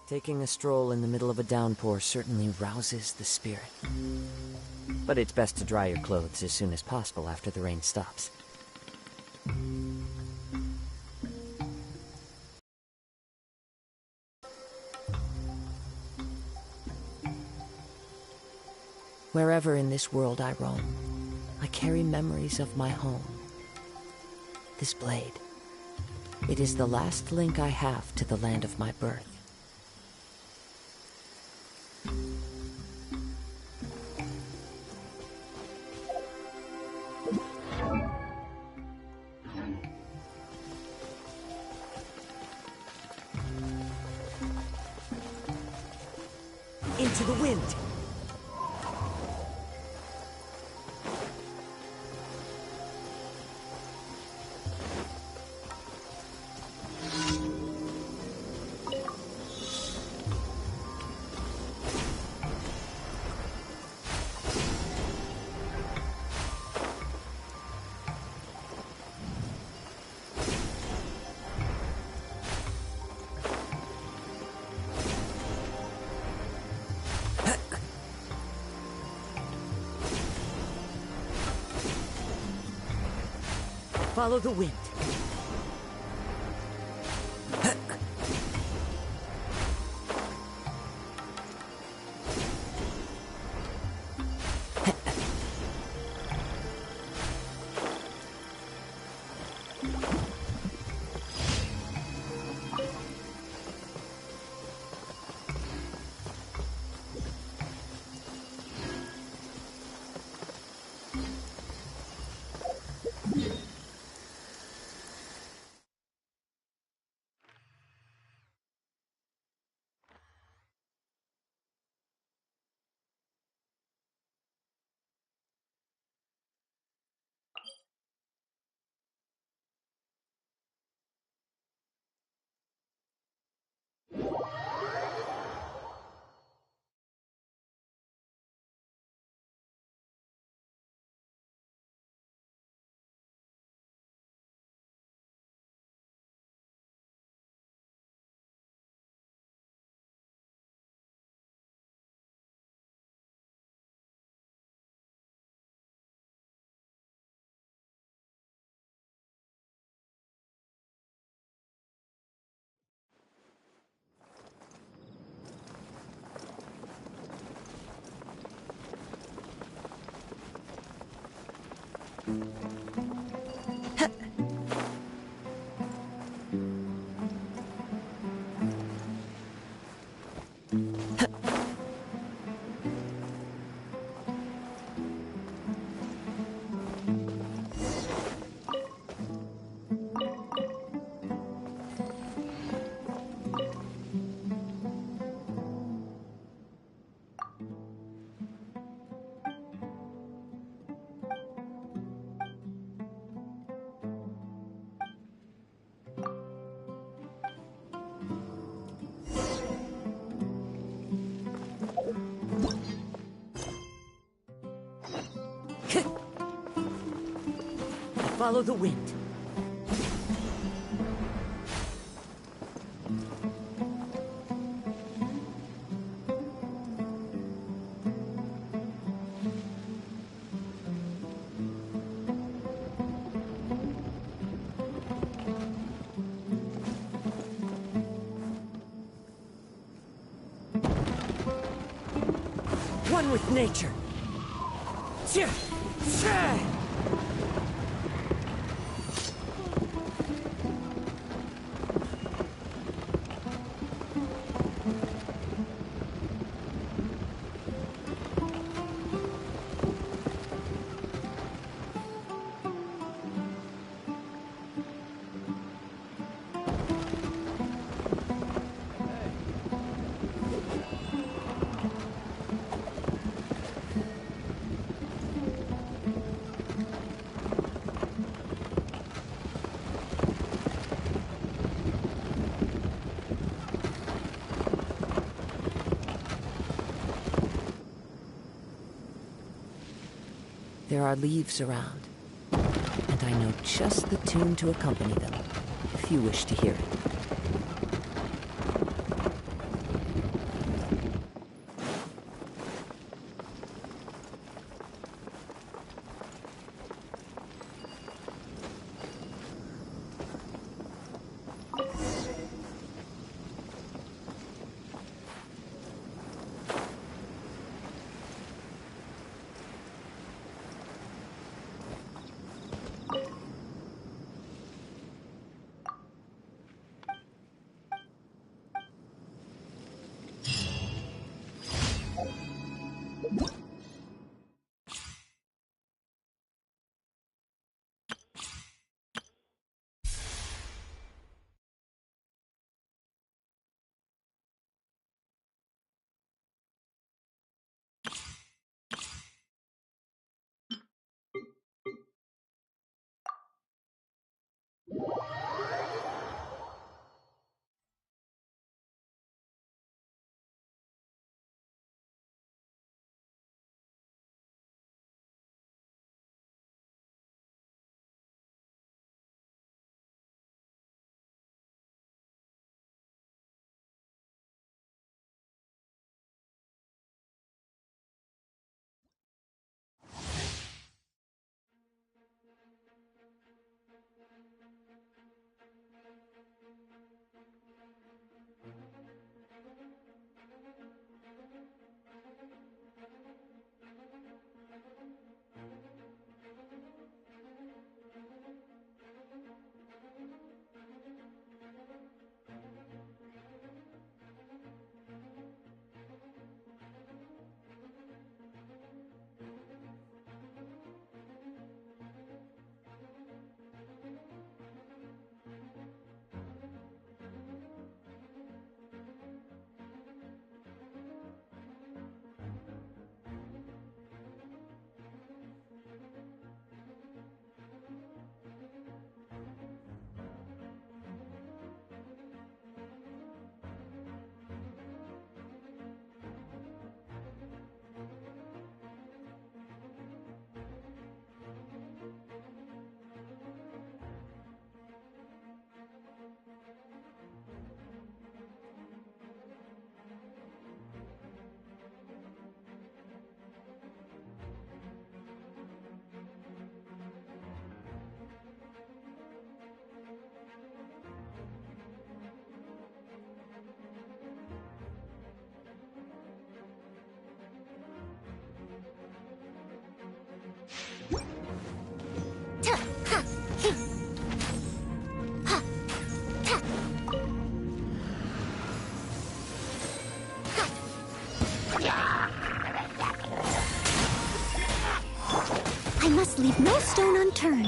Taking a stroll in the middle of a downpour certainly rouses the spirit. But it's best to dry your clothes as soon as possible after the rain stops. Wherever in this world I roam, I carry memories of my home. This blade, it is the last link I have to the land of my birth. Into the wind! Follow the wind. Follow the wind. One with nature. There are leaves around, and I know just the tune to accompany them, if you wish to hear it. I must leave no stone unturned.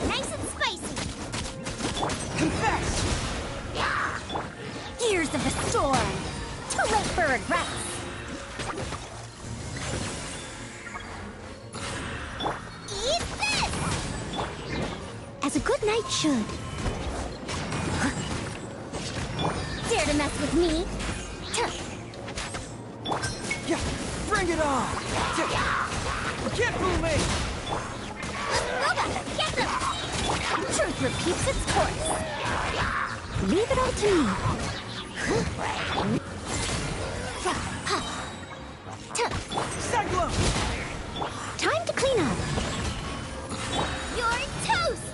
Nice and spicy. Confess! Gears of the storm. Too late for regrets. Eat this! As a good knight should. Dare to mess with me? Yeah, bring it on! You can't fool me! Get them! Truth repeats its course. Leave it all to me. Cyclone! Time to clean up. You're toast!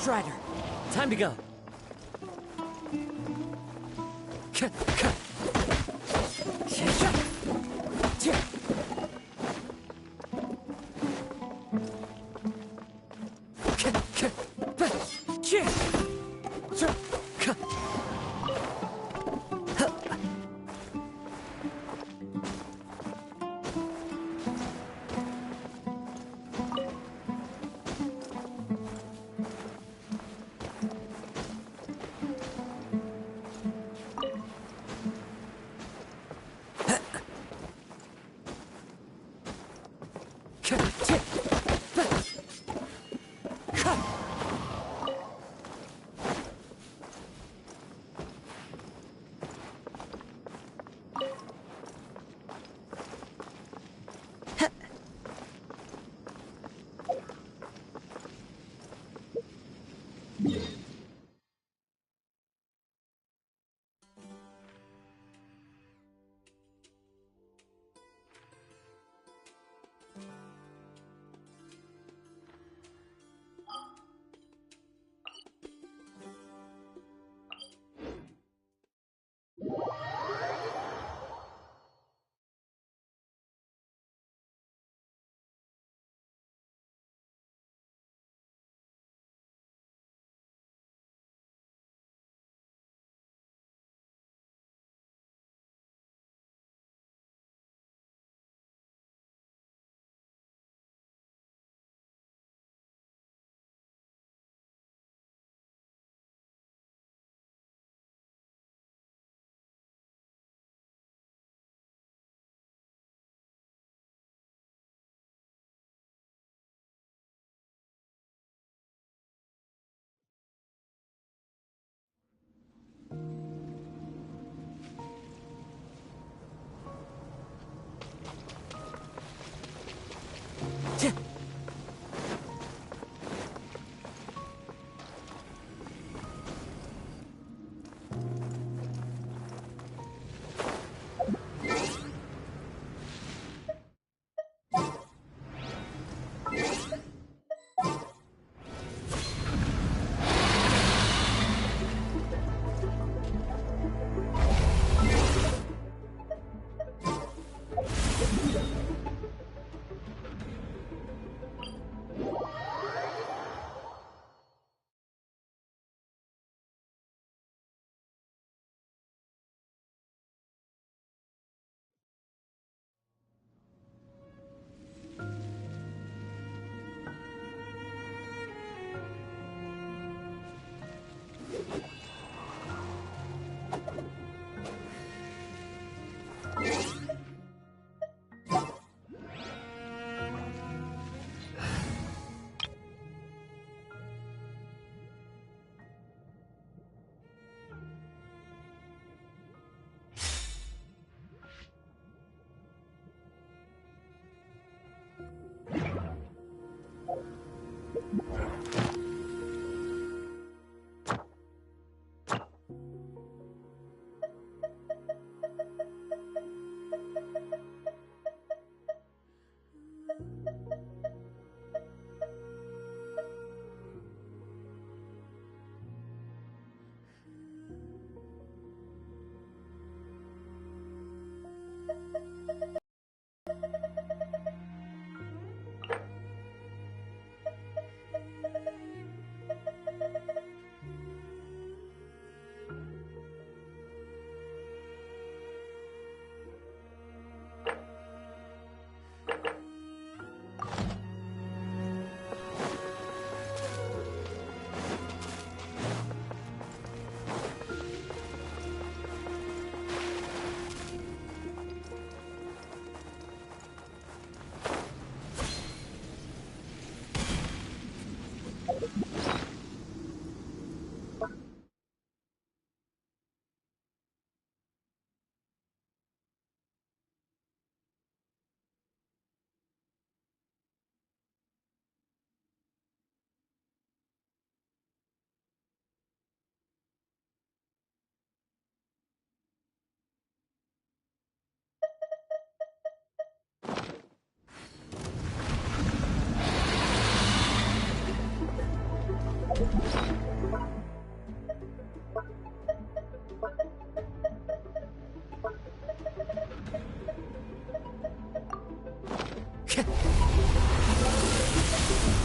Strider, time to go.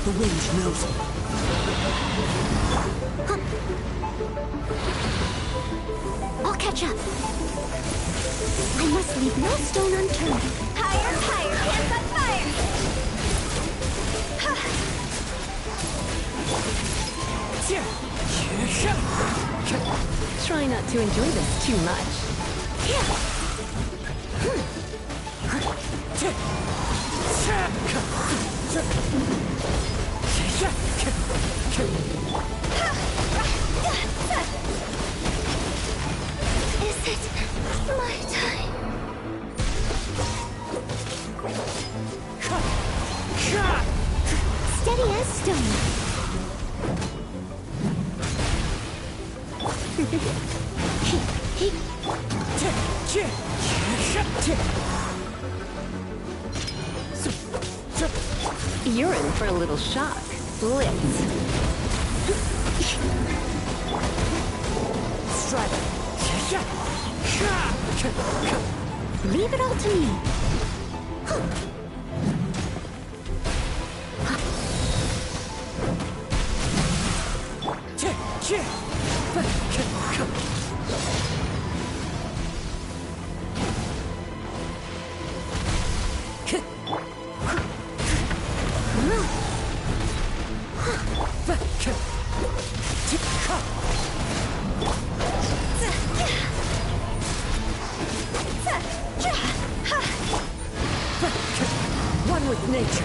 The wind knows it. I'll catch up. I must leave no stone unturned. Higher, higher, hands on fire! Try not to enjoy this too much. Is it my time? Steady as stone. You're in for a little shock. Blitz. Strike. Leave it all to me. One with nature.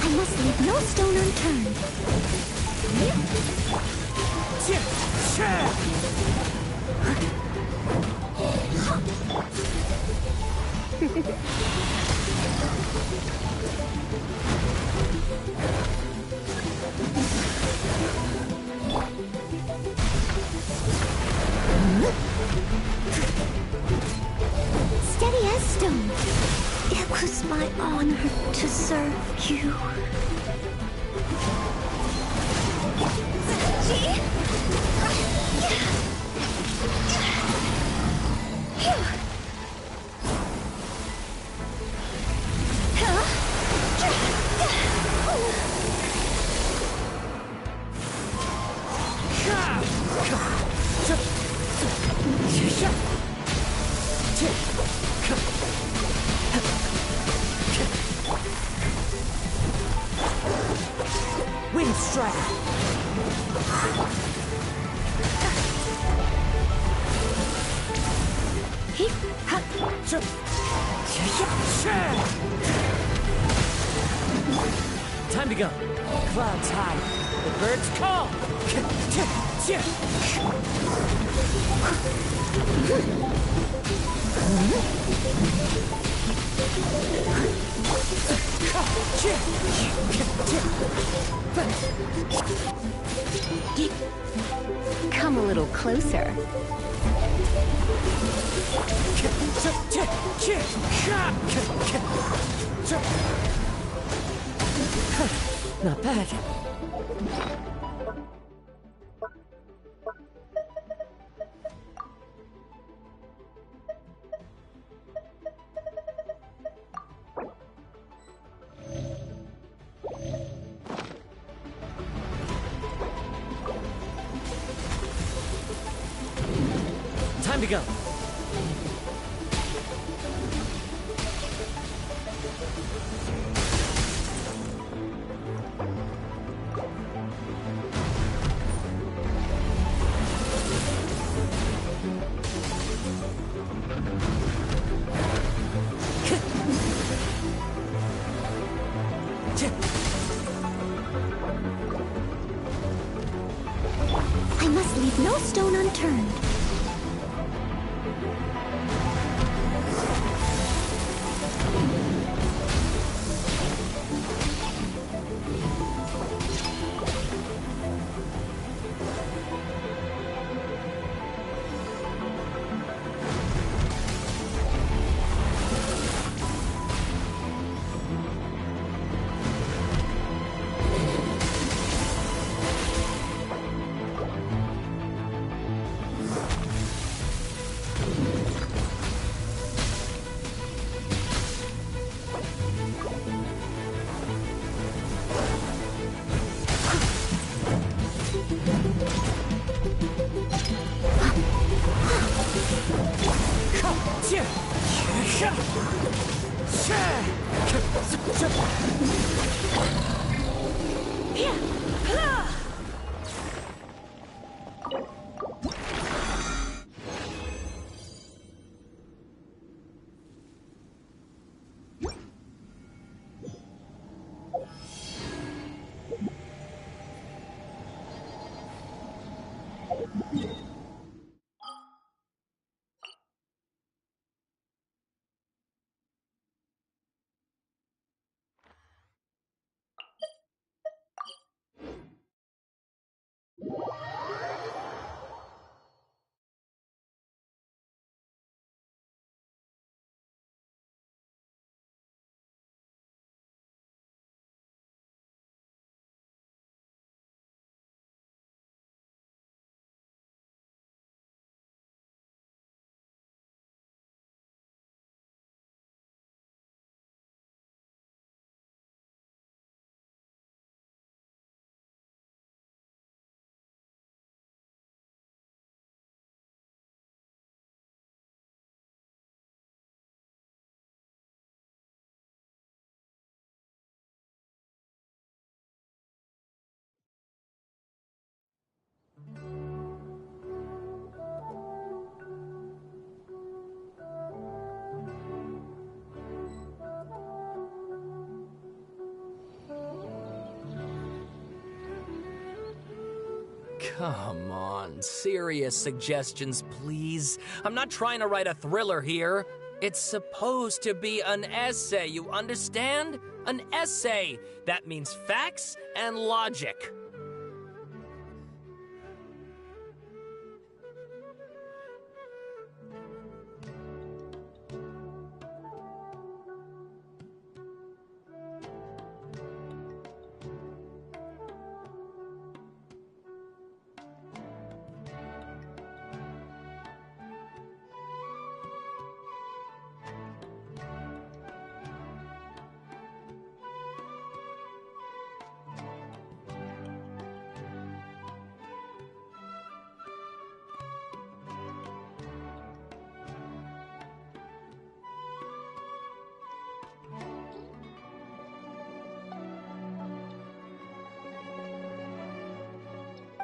I must leave no stone unturned. Steady as stone. It was my honor to serve you. Wind strike. Time to go. Clouds high. The birds call. Come a little closer. Not bad. to go. I must leave no stone unturned. Come on, serious suggestions, please. I'm not trying to write a thriller here. It's supposed to be an essay, you understand? An essay. That means facts and logic.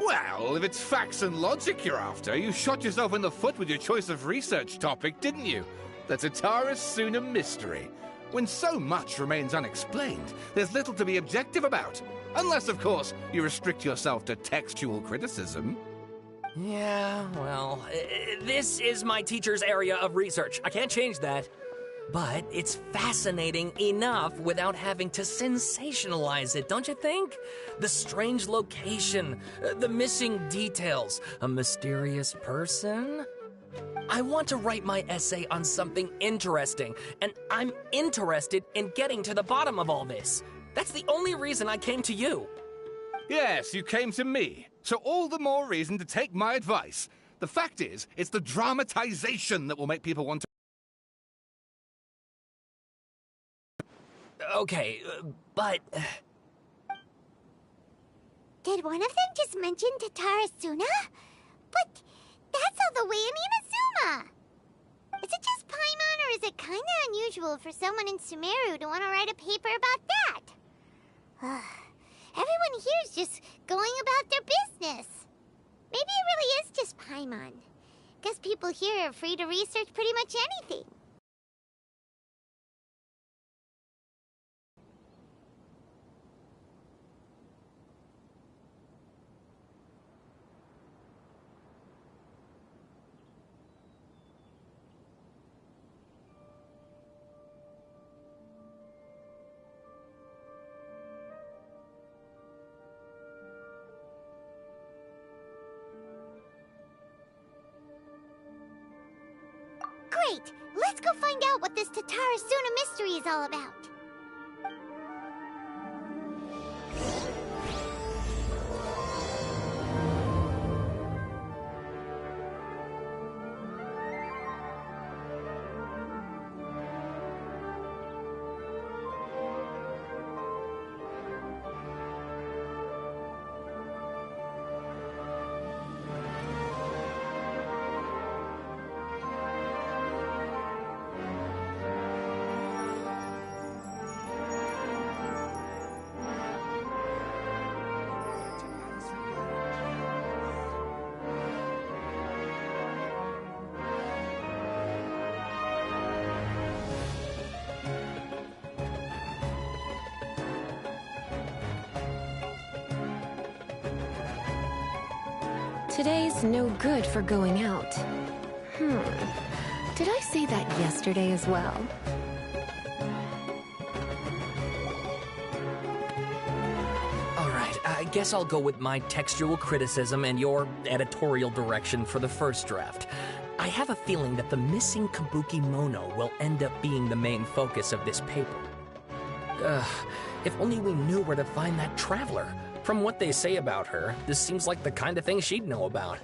Well, if it's facts and logic you're after, you shot yourself in the foot with your choice of research topic, didn't you? The Tatara Suna mystery. When so much remains unexplained, there's little to be objective about. Unless, of course, you restrict yourself to textual criticism. Yeah, well, this is my teacher's area of research. I can't change that. But it's fascinating enough without having to sensationalize it, don't you think? The strange location, the missing details, a mysterious person. I want to write my essay on something interesting, and I'm interested in getting to the bottom of all this. That's the only reason I came to you. Yes, you came to me. So all the more reason to take my advice. The fact is, it's the dramatization that will make people want to... Okay, but... Did one of them just mention Tatara Suna? But That's all the way in Inazuma! Is it just Paimon, or is it kinda unusual for someone in Sumeru to want to write a paper about that? Everyone here's just going about their business. Maybe it really is just Paimon. Guess people here are free to research pretty much anything. Great! Let's go find out what this Tatarasuna mystery is all about. Today's no good for going out. Did I say that yesterday as well? Alright, I guess I'll go with my textual criticism and your editorial direction for the first draft. I have a feeling that the missing Kabuki Mono will end up being the main focus of this paper. If only we knew where to find that traveler. From what they say about her, this seems like the kind of thing she'd know about.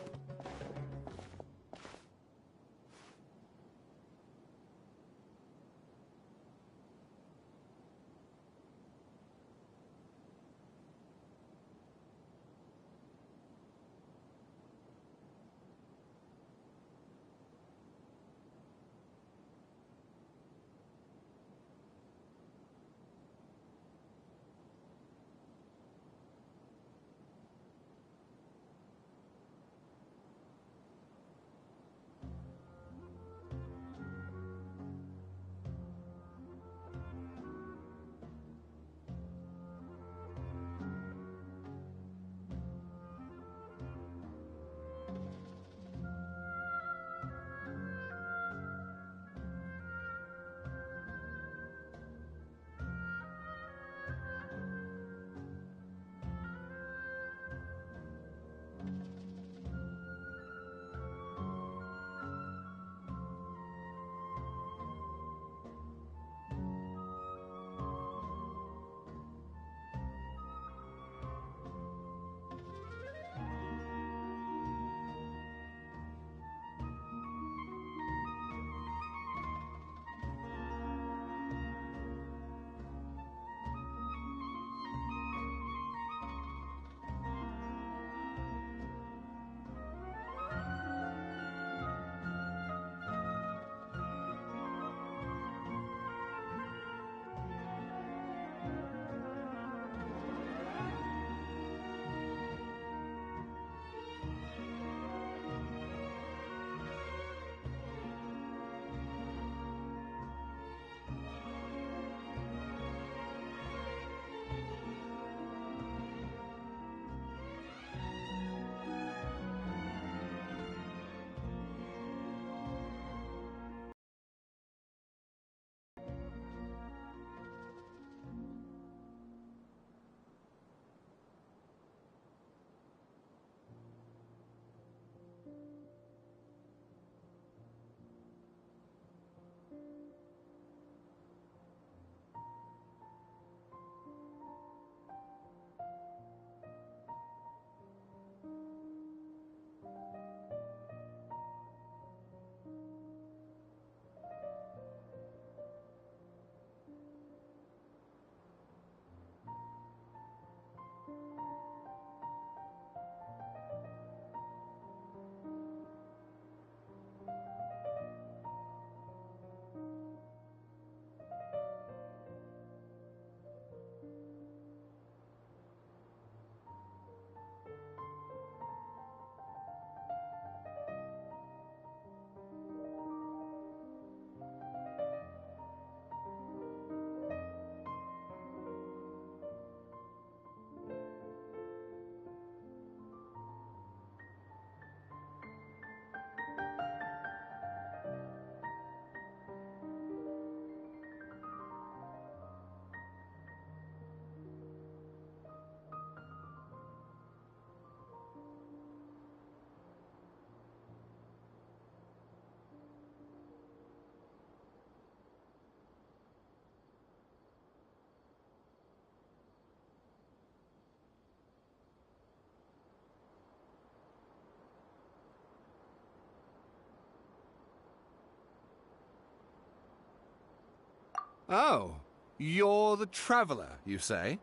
Oh, you're the traveler, you say?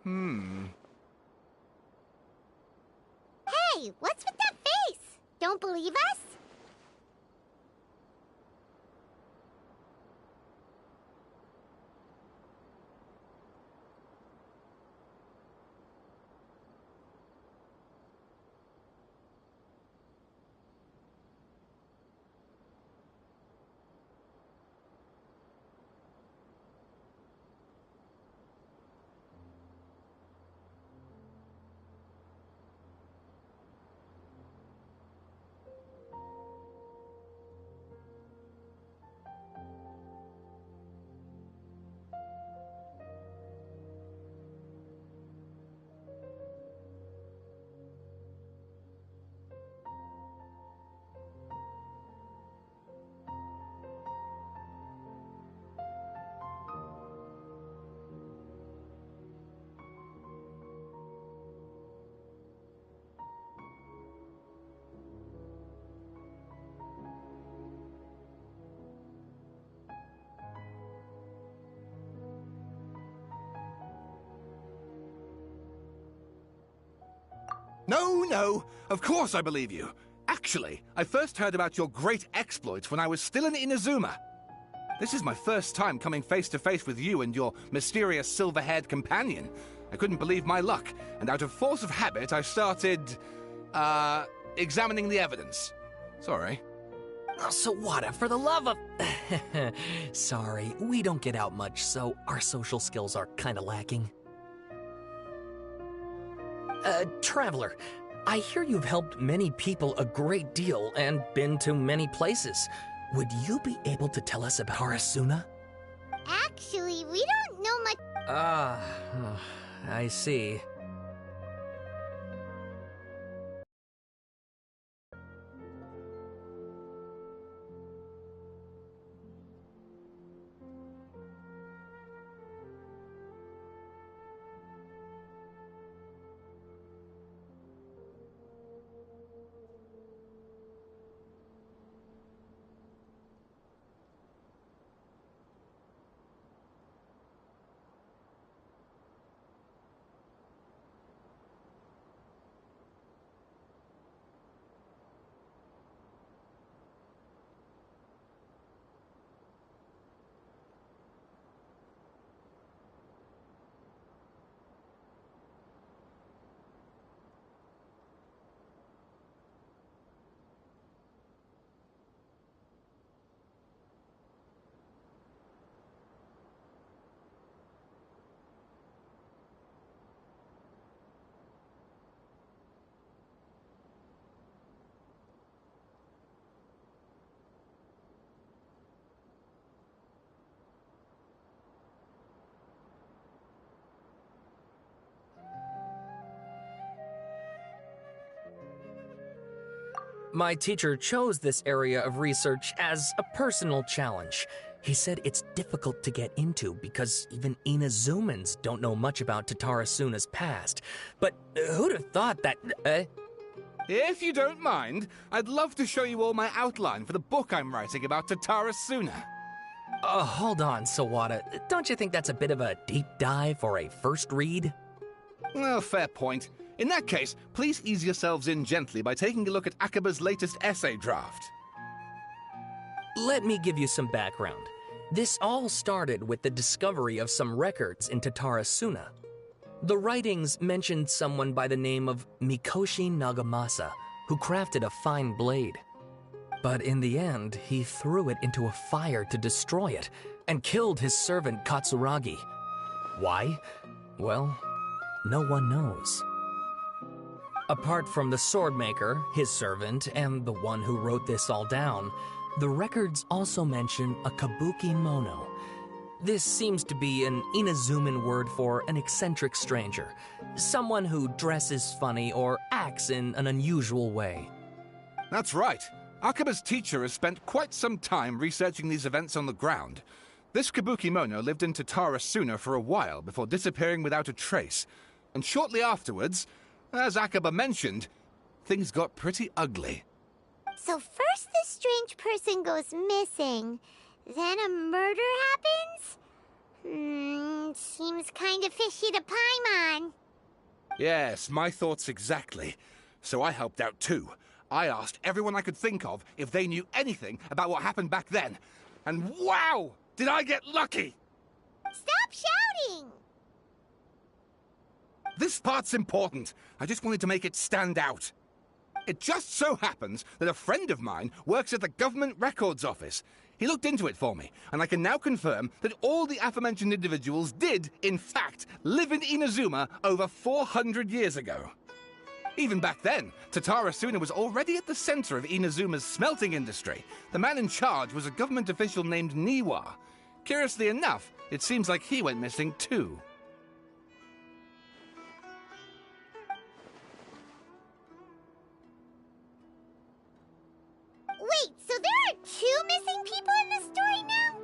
Hey, what's with that face? Don't believe us? No, of course I believe you. Actually, I first heard about your great exploits when I was still in Inazuma. This is my first time coming face to face with you and your mysterious silver-haired companion. I couldn't believe my luck, and out of force of habit, I started, examining the evidence. Sorry. Oh, Sawada, for the love of... Sorry, we don't get out much, so our social skills are kinda lacking. Traveler, I hear you've helped many people a great deal and been to many places. Would you be able to tell us about Harasuna? Actually, we don't know much. I see. My teacher chose this area of research as a personal challenge. He said it's difficult to get into because even Inazumans don't know much about Tatarasuna's past. But who'd have thought that... If you don't mind, I'd love to show you all my outline for the book I'm writing about Tatarasuna. Hold on, Sawada. Don't you think that's a bit of a deep dive for a first read? Well, fair point. In that case, please ease yourselves in gently by taking a look at Akaba's latest essay draft. Let me give you some background. This all started with the discovery of some records in Tatarasuna. The writings mentioned someone by the name of Mikoshi Nagamasa, who crafted a fine blade. But in the end, he threw it into a fire to destroy it, and killed his servant Katsuragi. Why? Well, no one knows. Apart from the swordmaker, his servant, and the one who wrote this all down, the records also mention a kabuki mono. This seems to be an Inazuman word for an eccentric stranger, someone who dresses funny or acts in an unusual way. That's right. Akaba's teacher has spent quite some time researching these events on the ground. This kabuki mono lived in Tatarasuna for a while before disappearing without a trace. And shortly afterwards, as Akaba mentioned, things got pretty ugly. So first this strange person goes missing. then a murder happens? Seems kind of fishy to Paimon. Yes, my thoughts exactly. So I helped out too. I asked everyone I could think of if they knew anything about what happened back then. And wow! Did I get lucky! Stop shouting! This part's important. I just wanted to make it stand out. It just so happens that a friend of mine works at the Government Records Office. He looked into it for me, and I can now confirm that all the aforementioned individuals did, in fact, live in Inazuma over 400 years ago. Even back then, Tatara Suna was already at the center of Inazuma's smelting industry. The man in charge was a government official named Niwa. Curiously enough, it seems like he went missing too. Wait, so there are 2 missing people in the story now?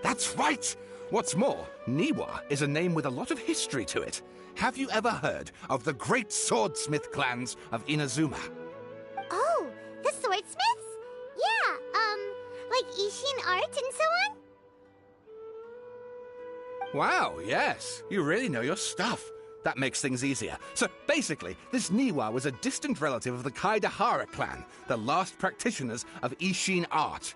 That's right! What's more, Niwa is a name with a lot of history to it. Have you ever heard of the great swordsmith clans of Inazuma? Oh, the swordsmiths? Yeah, like Ishin art and so on? Wow, yes. You really know your stuff. That makes things easier. So basically, this Niwa was a distant relative of the Kaidahara clan, the last practitioners of Ishin art.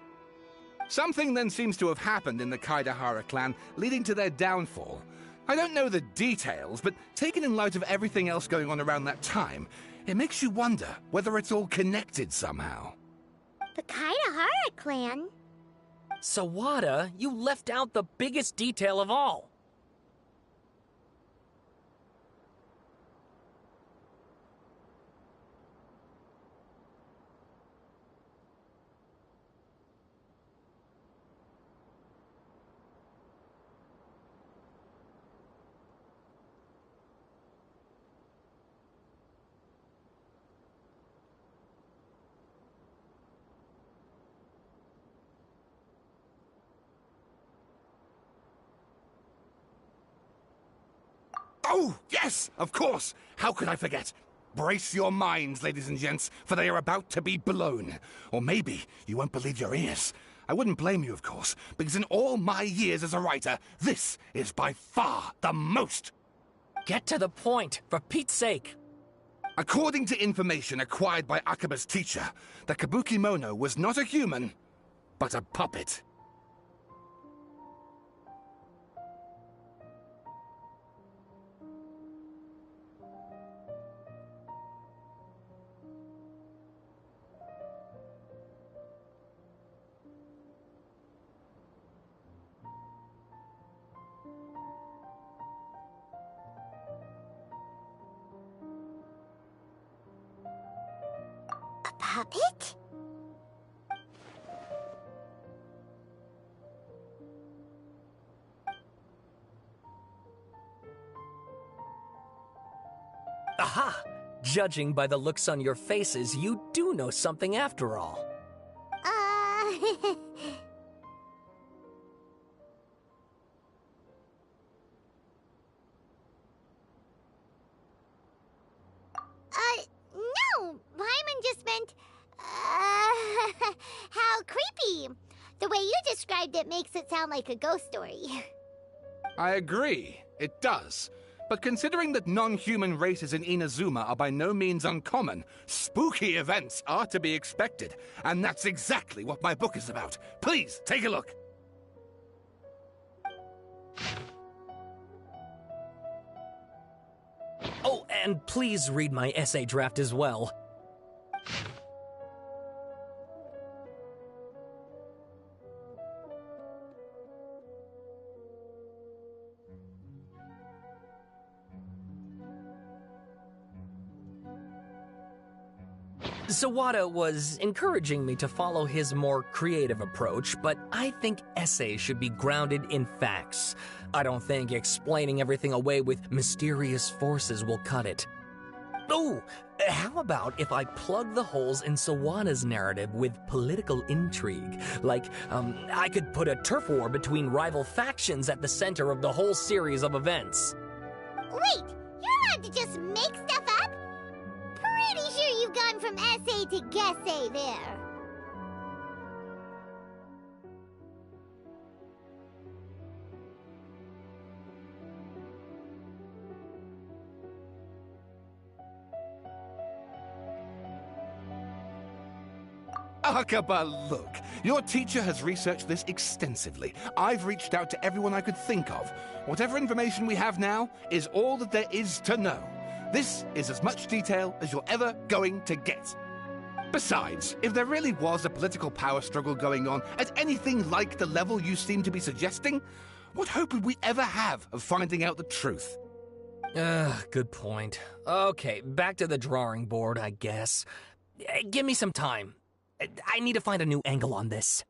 Something then seems to have happened in the Kaidahara clan, leading to their downfall. I don't know the details, but taken in light of everything else going on around that time, it makes you wonder whether it's all connected somehow. The Kaidahara clan? Sawada, you left out the biggest detail of all. Oh, yes, of course. How could I forget? Brace your minds, ladies and gents, for they are about to be blown. Or maybe you won't believe your ears. I wouldn't blame you, of course, because in all my years as a writer, this is by far the most. Get to the point, for Pete's sake. According to information acquired by Akaba's teacher, the Kabukimono was not a human, but a puppet. Puppet? Aha! Judging by the looks on your faces, you do know something after all. No! Paimon just meant, how creepy. The way you described it makes it sound like a ghost story. I agree, it does. But considering that non-human races in Inazuma are by no means uncommon, spooky events are to be expected. And that's exactly what my book is about. Please, take a look. Oh, and please read my essay draft as well. Sawada was encouraging me to follow his more creative approach, but I think essays should be grounded in facts. I don't think explaining everything away with mysterious forces will cut it. Oh, how about if I plug the holes in Sawada's narrative with political intrigue? Like, I could put a turf war between rival factions at the center of the whole series of events. Wait, you're allowed to just make stuff up? Pretty sure you've gone from essay to guessay there. Akaba, look. Your teacher has researched this extensively. I've reached out to everyone I could think of. Whatever information we have now is all that there is to know. This is as much detail as you're ever going to get. Besides, if there really was a political power struggle going on at anything like the level you seem to be suggesting, what hope would we ever have of finding out the truth? Good point. Okay, back to the drawing board, I guess. Give me some time. I need to find a new angle on this.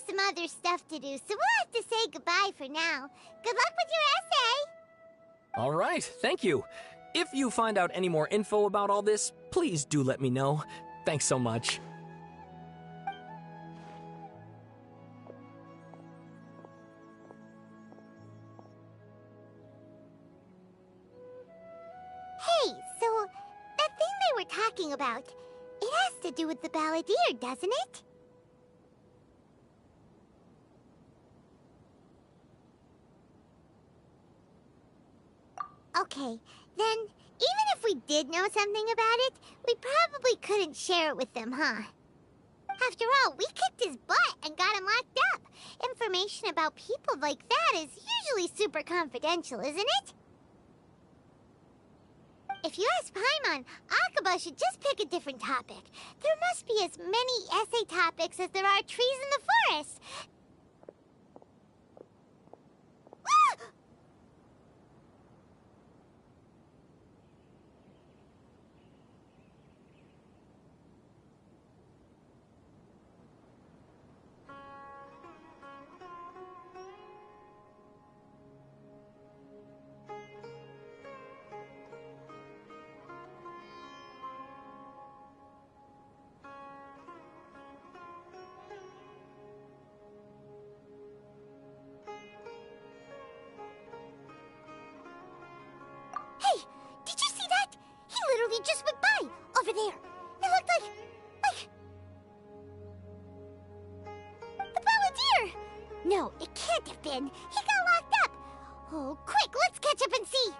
Some other stuff to do, so we'll have to say goodbye for now. Good luck with your essay! All right, thank you. If you find out any more info about all this, please do let me know. Thanks so much. Hey, so that thing they were talking about, it has to do with the balladeer, doesn't it? Okay, then, even if we did know something about it, we probably couldn't share it with them, huh? After all, we kicked his butt and got him locked up. Information about people like that is usually super confidential, isn't it? If you ask Paimon, Akaba should just pick a different topic. There must be as many essay topics as there are trees in the forest. Ah! Hey, did you see that? He literally just went by, over there. It looked like... the balladeer! No, it can't have been. He got locked up. Oh, quick, let's catch up and see.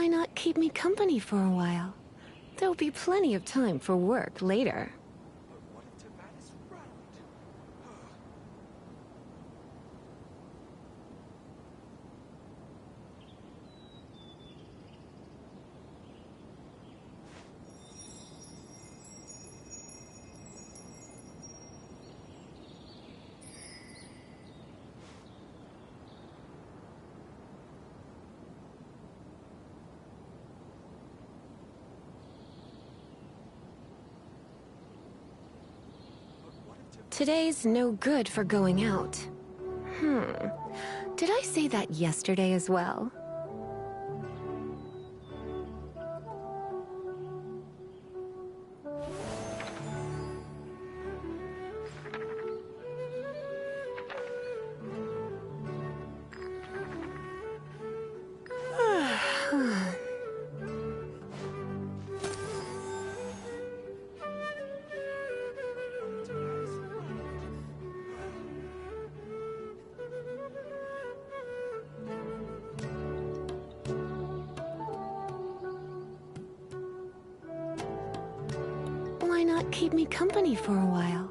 Why not keep me company for a while? There'll be plenty of time for work later. Today's no good for going out. Did I say that yesterday as well? Why not keep me company for a while?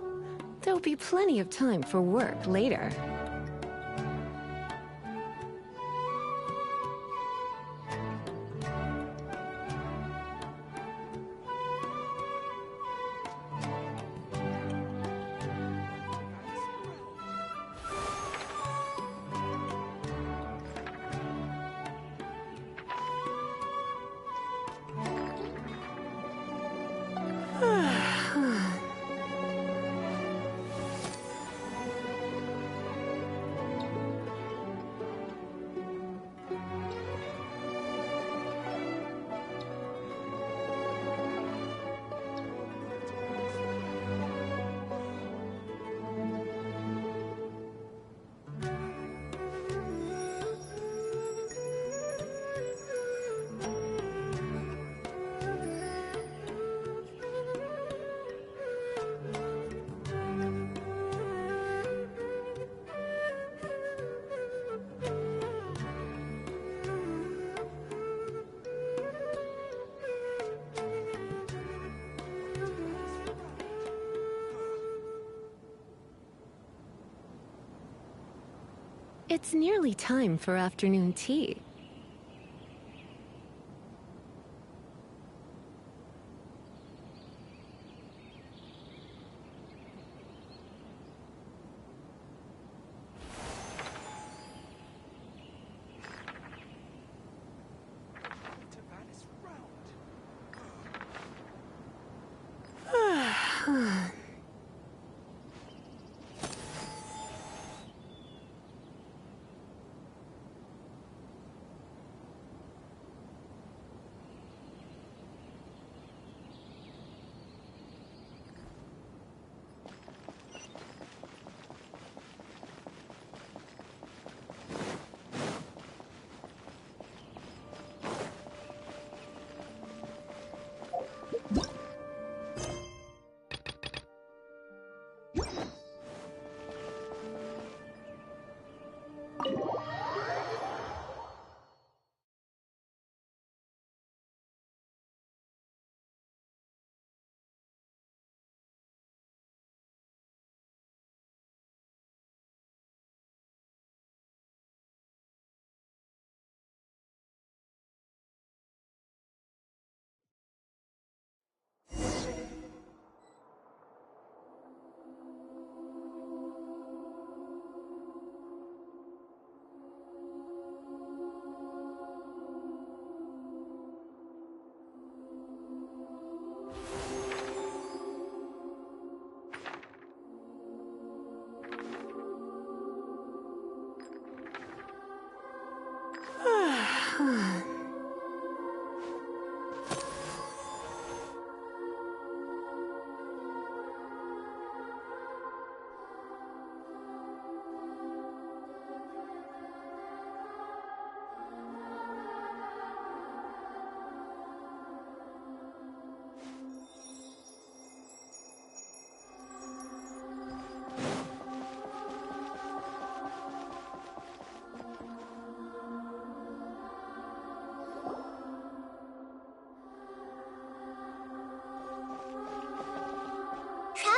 There'll be plenty of time for work later. It's nearly time for afternoon tea.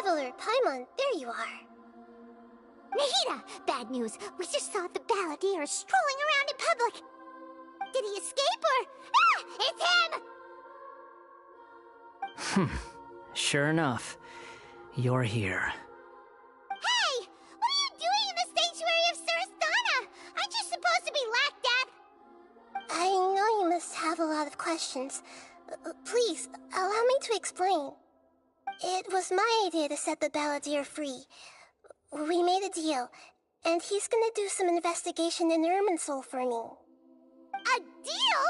Traveler, Paimon, there you are. Nahida! Bad news. We just saw the balladeer strolling around in public. Did he escape or... Ah! It's him! Sure enough, you're here. Hey! What are you doing in the sanctuary of Surasthana? Aren't you supposed to be lacked up? I know you must have a lot of questions. Please, allow me to explain. It was my idea to set the balladeer free. We made a deal, and he's gonna do some investigation in Irminsul for me. A deal?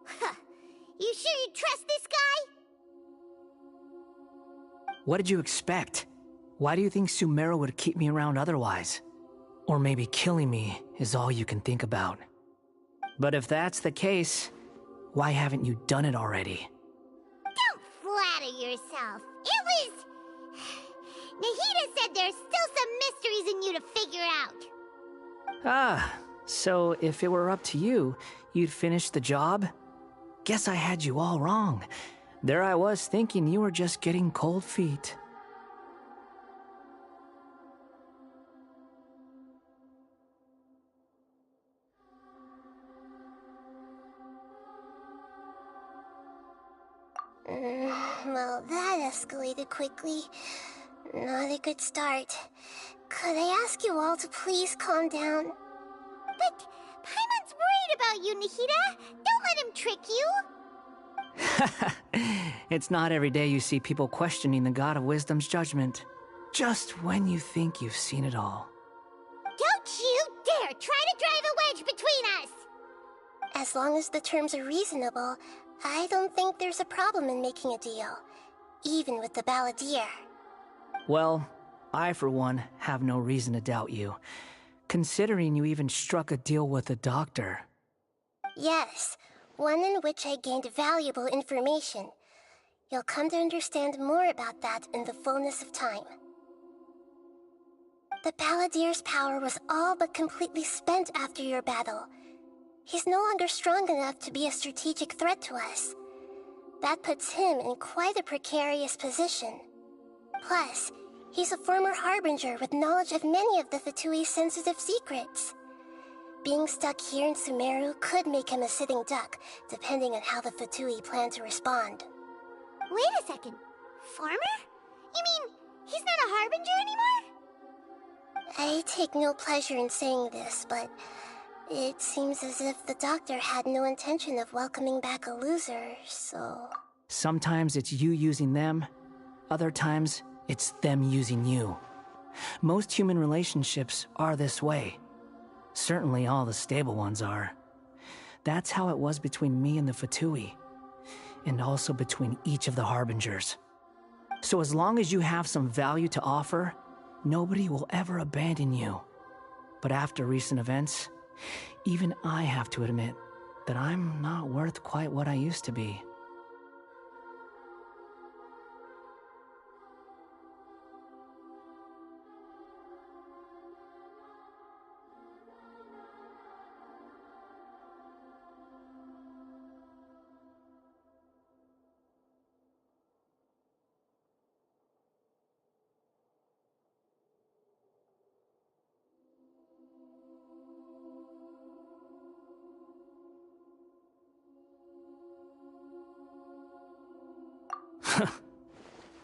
Huh. You sure you trust this guy? What did you expect? Why do you think Sumeru would keep me around otherwise? Or maybe killing me is all you can think about. But if that's the case, why haven't you done it already? Don't flatter yourself. It was... Nahida said there's still some mysteries in you to figure out. Ah, so if it were up to you, you'd finish the job? Guess I had you all wrong. There I was thinking you were just getting cold feet. Well, that escalated quickly. Not a good start. Could I ask you all to please calm down? But Paimon's worried about you, Nahida. Don't let him trick you. It's not every day you see people questioning the God of Wisdom's judgment. Just when you think you've seen it all. Don't you dare try to drive a wedge between us! As long as the terms are reasonable, I don't think there's a problem in making a deal. Even with the balladeer. Well, I for one have no reason to doubt you, considering you even struck a deal with the doctor. Yes, one in which I gained valuable information. You'll come to understand more about that in the fullness of time. The balladeer's power was all but completely spent after your battle. He's no longer strong enough to be a strategic threat to us. That puts him in quite a precarious position. Plus, he's a former Harbinger with knowledge of many of the Fatui's sensitive secrets. Being stuck here in Sumeru could make him a sitting duck, depending on how the Fatui plan to respond. Wait a second. Farmer? You mean, he's not a Harbinger anymore? I take no pleasure in saying this, but it seems as if the doctor had no intention of welcoming back a loser, so... Sometimes it's you using them, other times it's them using you. Most human relationships are this way. Certainly all the stable ones are. That's how it was between me and the Fatui, and also between each of the Harbingers. So as long as you have some value to offer, nobody will ever abandon you. But after recent events, even I have to admit that I'm not worth quite what I used to be.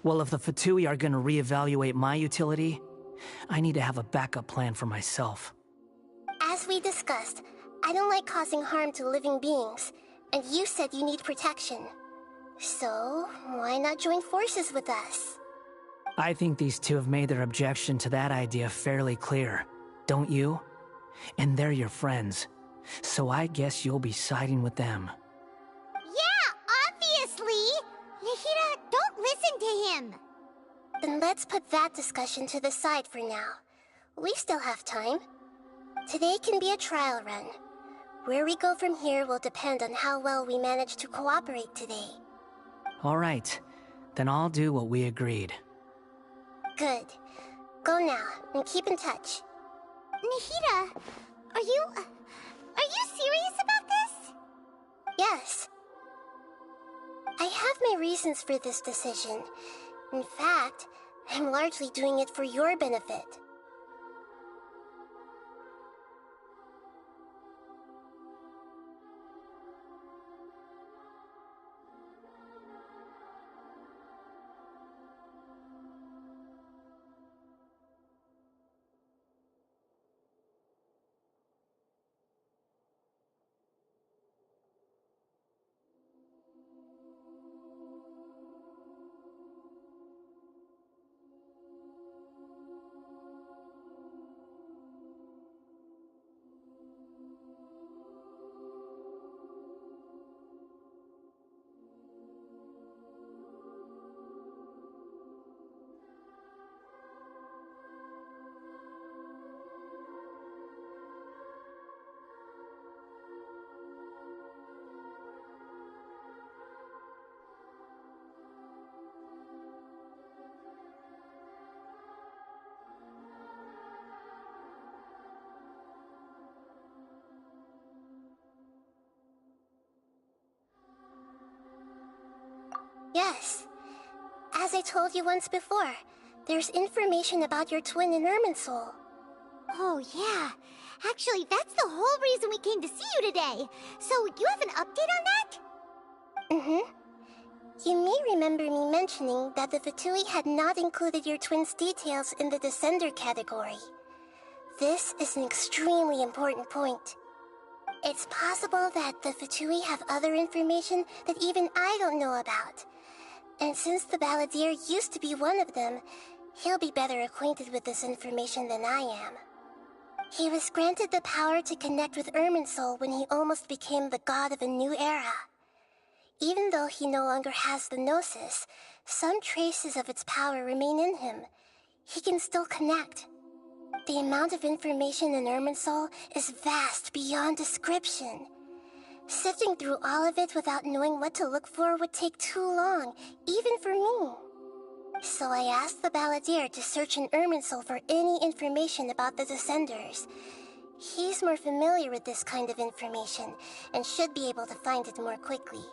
Well, if the Fatui are gonna reevaluate my utility, I need to have a backup plan for myself. As we discussed, I don't like causing harm to living beings, and you said you need protection. So, why not join forces with us? I think these two have made their objection to that idea fairly clear, don't you? And they're your friends, so I guess you'll be siding with them. Yeah, obviously! Nahida, don't listen to him! Then let's put that discussion to the side for now. We still have time. Today can be a trial run. Where we go from here will depend on how well we manage to cooperate today. All right, then I'll do what we agreed. Good. Go now, and keep in touch. Nahida, are you serious about this? Yes. I have my reasons for this decision. In fact, I'm largely doing it for your benefit. Yes. As I told you once before, there's information about your twin in Irminsul. Oh, yeah. Actually, that's the whole reason we came to see you today. So, you have an update on that? Mm-hmm. You may remember me mentioning that the Fatui had not included your twin's details in the Descender category. This is an extremely important point. It's possible that the Fatui have other information that even I don't know about. And since the Balladeer used to be one of them, he'll be better acquainted with this information than I am. He was granted the power to connect with Irminsul when he almost became the god of a new era. Even though he no longer has the Gnosis, some traces of its power remain in him. He can still connect. The amount of information in Irminsul is vast beyond description. Sifting through all of it without knowing what to look for would take too long, even for me. So I asked the Balladeer to search in Irminsul for any information about the Descenders. He's more familiar with this kind of information, and should be able to find it more quickly.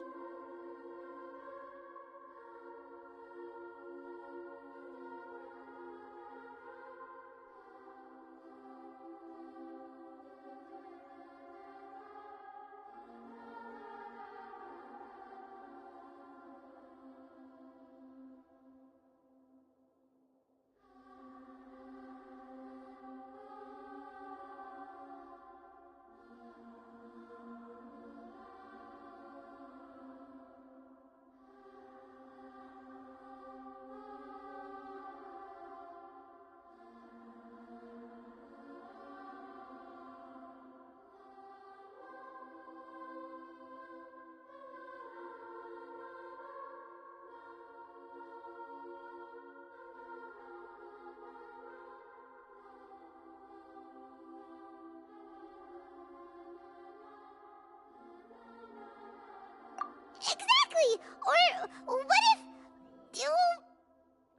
Exactly! Or what if...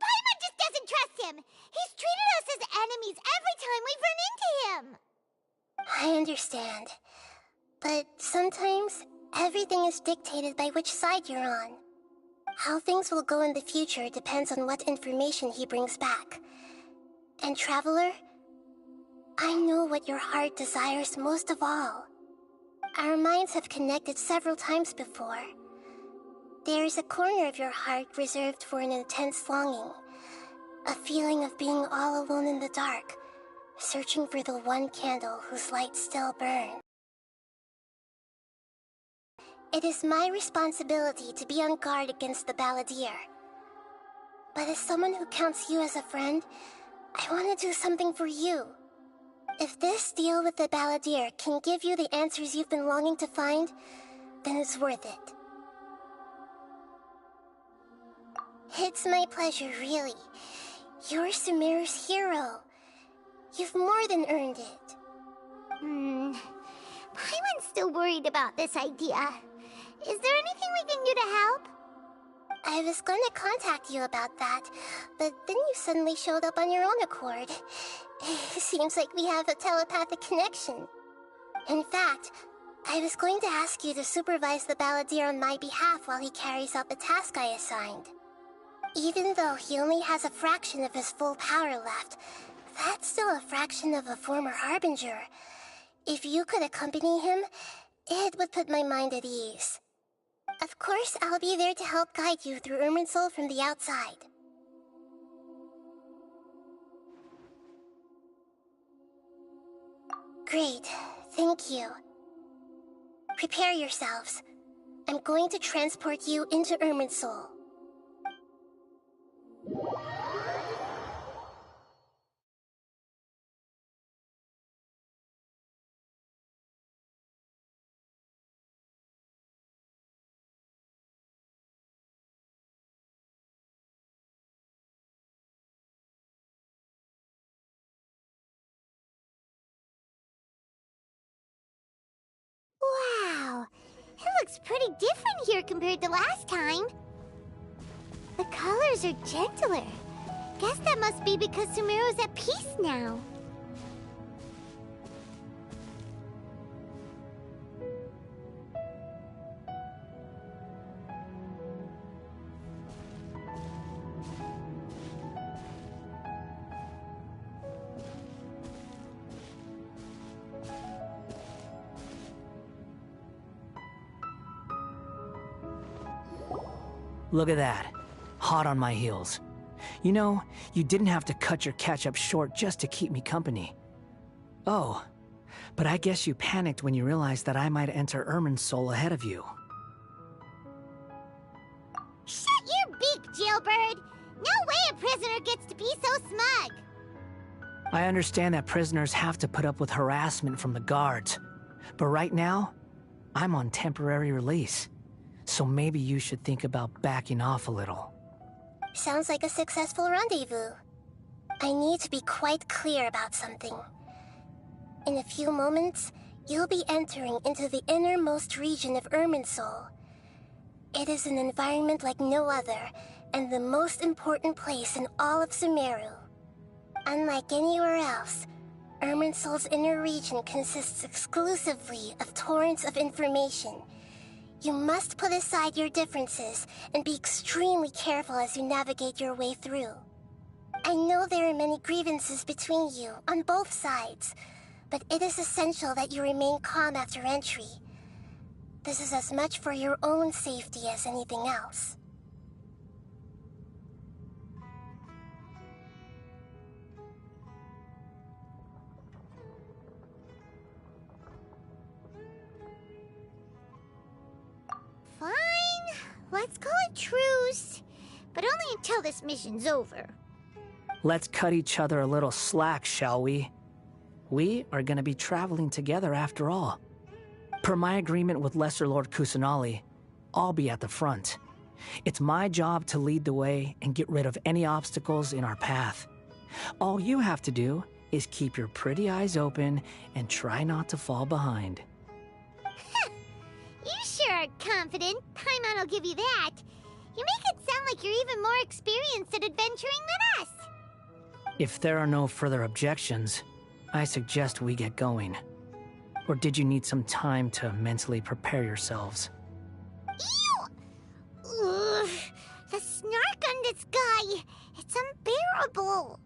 Paimon just doesn't trust him! He's treated us as enemies every time we've run into him! I understand. But sometimes, everything is dictated by which side you're on. How things will go in the future depends on what information he brings back. And Traveler, I know what your heart desires most of all. Our minds have connected several times before. There is a corner of your heart reserved for an intense longing. A feeling of being all alone in the dark, searching for the one candle whose light still burns. It is my responsibility to be on guard against the Balladeer. But as someone who counts you as a friend, I want to do something for you. If this deal with the Balladeer can give you the answers you've been longing to find, then it's worth it. It's my pleasure, really. You're Sumeru's hero. You've more than earned it. Paimon's still worried about this idea. Is there anything we can do to help? I was going to contact you about that, but then you suddenly showed up on your own accord. Seems like we have a telepathic connection. In fact, I was going to ask you to supervise the Balladeer on my behalf while he carries out the task I assigned. Even though he only has a fraction of his full power left, that's still a fraction of a former Harbinger. If you could accompany him, it would put my mind at ease. Of course, I'll be there to help guide you through Irminsul from the outside. Great, thank you. Prepare yourselves. I'm going to transport you into Irminsul. Wow, it looks pretty different here compared to last time. The colors are gentler. Guess that must be because Sumeru's at peace now. Look at that. Hot on my heels. You know, you didn't have to cut your catch-up short just to keep me company. Oh, but I guess you panicked when you realized that I might enter Irminsul ahead of you. Shut your beak, jailbird! No way a prisoner gets to be so smug! I understand that prisoners have to put up with harassment from the guards, but right now, I'm on temporary release. So maybe you should think about backing off a little. Sounds like a successful rendezvous. I need to be quite clear about something. In a few moments, you'll be entering into the innermost region of Irminsul. It is an environment like no other, and the most important place in all of Sumeru. Unlike anywhere else, Irminsul's inner region consists exclusively of torrents of information. You must put aside your differences and be extremely careful as you navigate your way through. I know there are many grievances between you on both sides, but it is essential that you remain calm after entry. This is as much for your own safety as anything else. Fine, let's call it truce, but only until this mission's over. Let's cut each other a little slack, shall we? We are gonna be traveling together after all. Per my agreement with Lesser Lord Kusanali, I'll be at the front. It's my job to lead the way and get rid of any obstacles in our path. All you have to do is keep your pretty eyes open and try not to fall behind. You sure are confident. Paimon will give you that. You make it sound like you're even more experienced at adventuring than us. If there are no further objections, I suggest we get going. Or did you need some time to mentally prepare yourselves? Ew! Ugh, the snark on this guy. It's unbearable.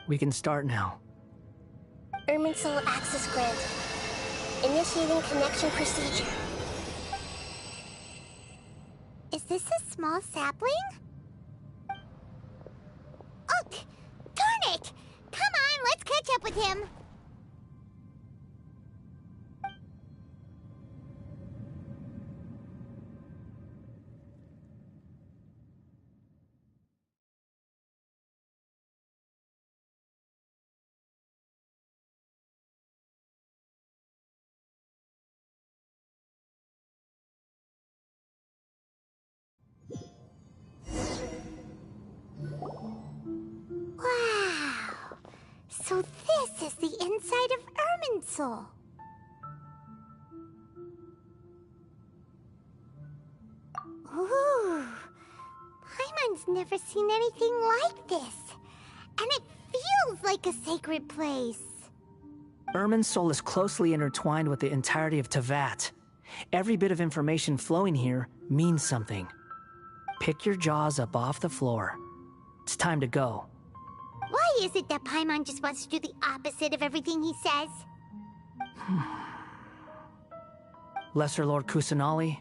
We can start now. Irminsul access granted. Initiating connection procedure. Is this a small sapling? Oh, darn it! Come on, let's catch up with him. Wow. So this is the inside of Irminsul. Ooh, Paimon's never seen anything like this. And it feels like a sacred place. Irminsul is closely intertwined with the entirety of Teyvat. Every bit of information flowing here means something. Pick your jaws up off the floor. It's time to go. Why is it that Paimon just wants to do the opposite of everything he says? Lesser Lord Kusanali,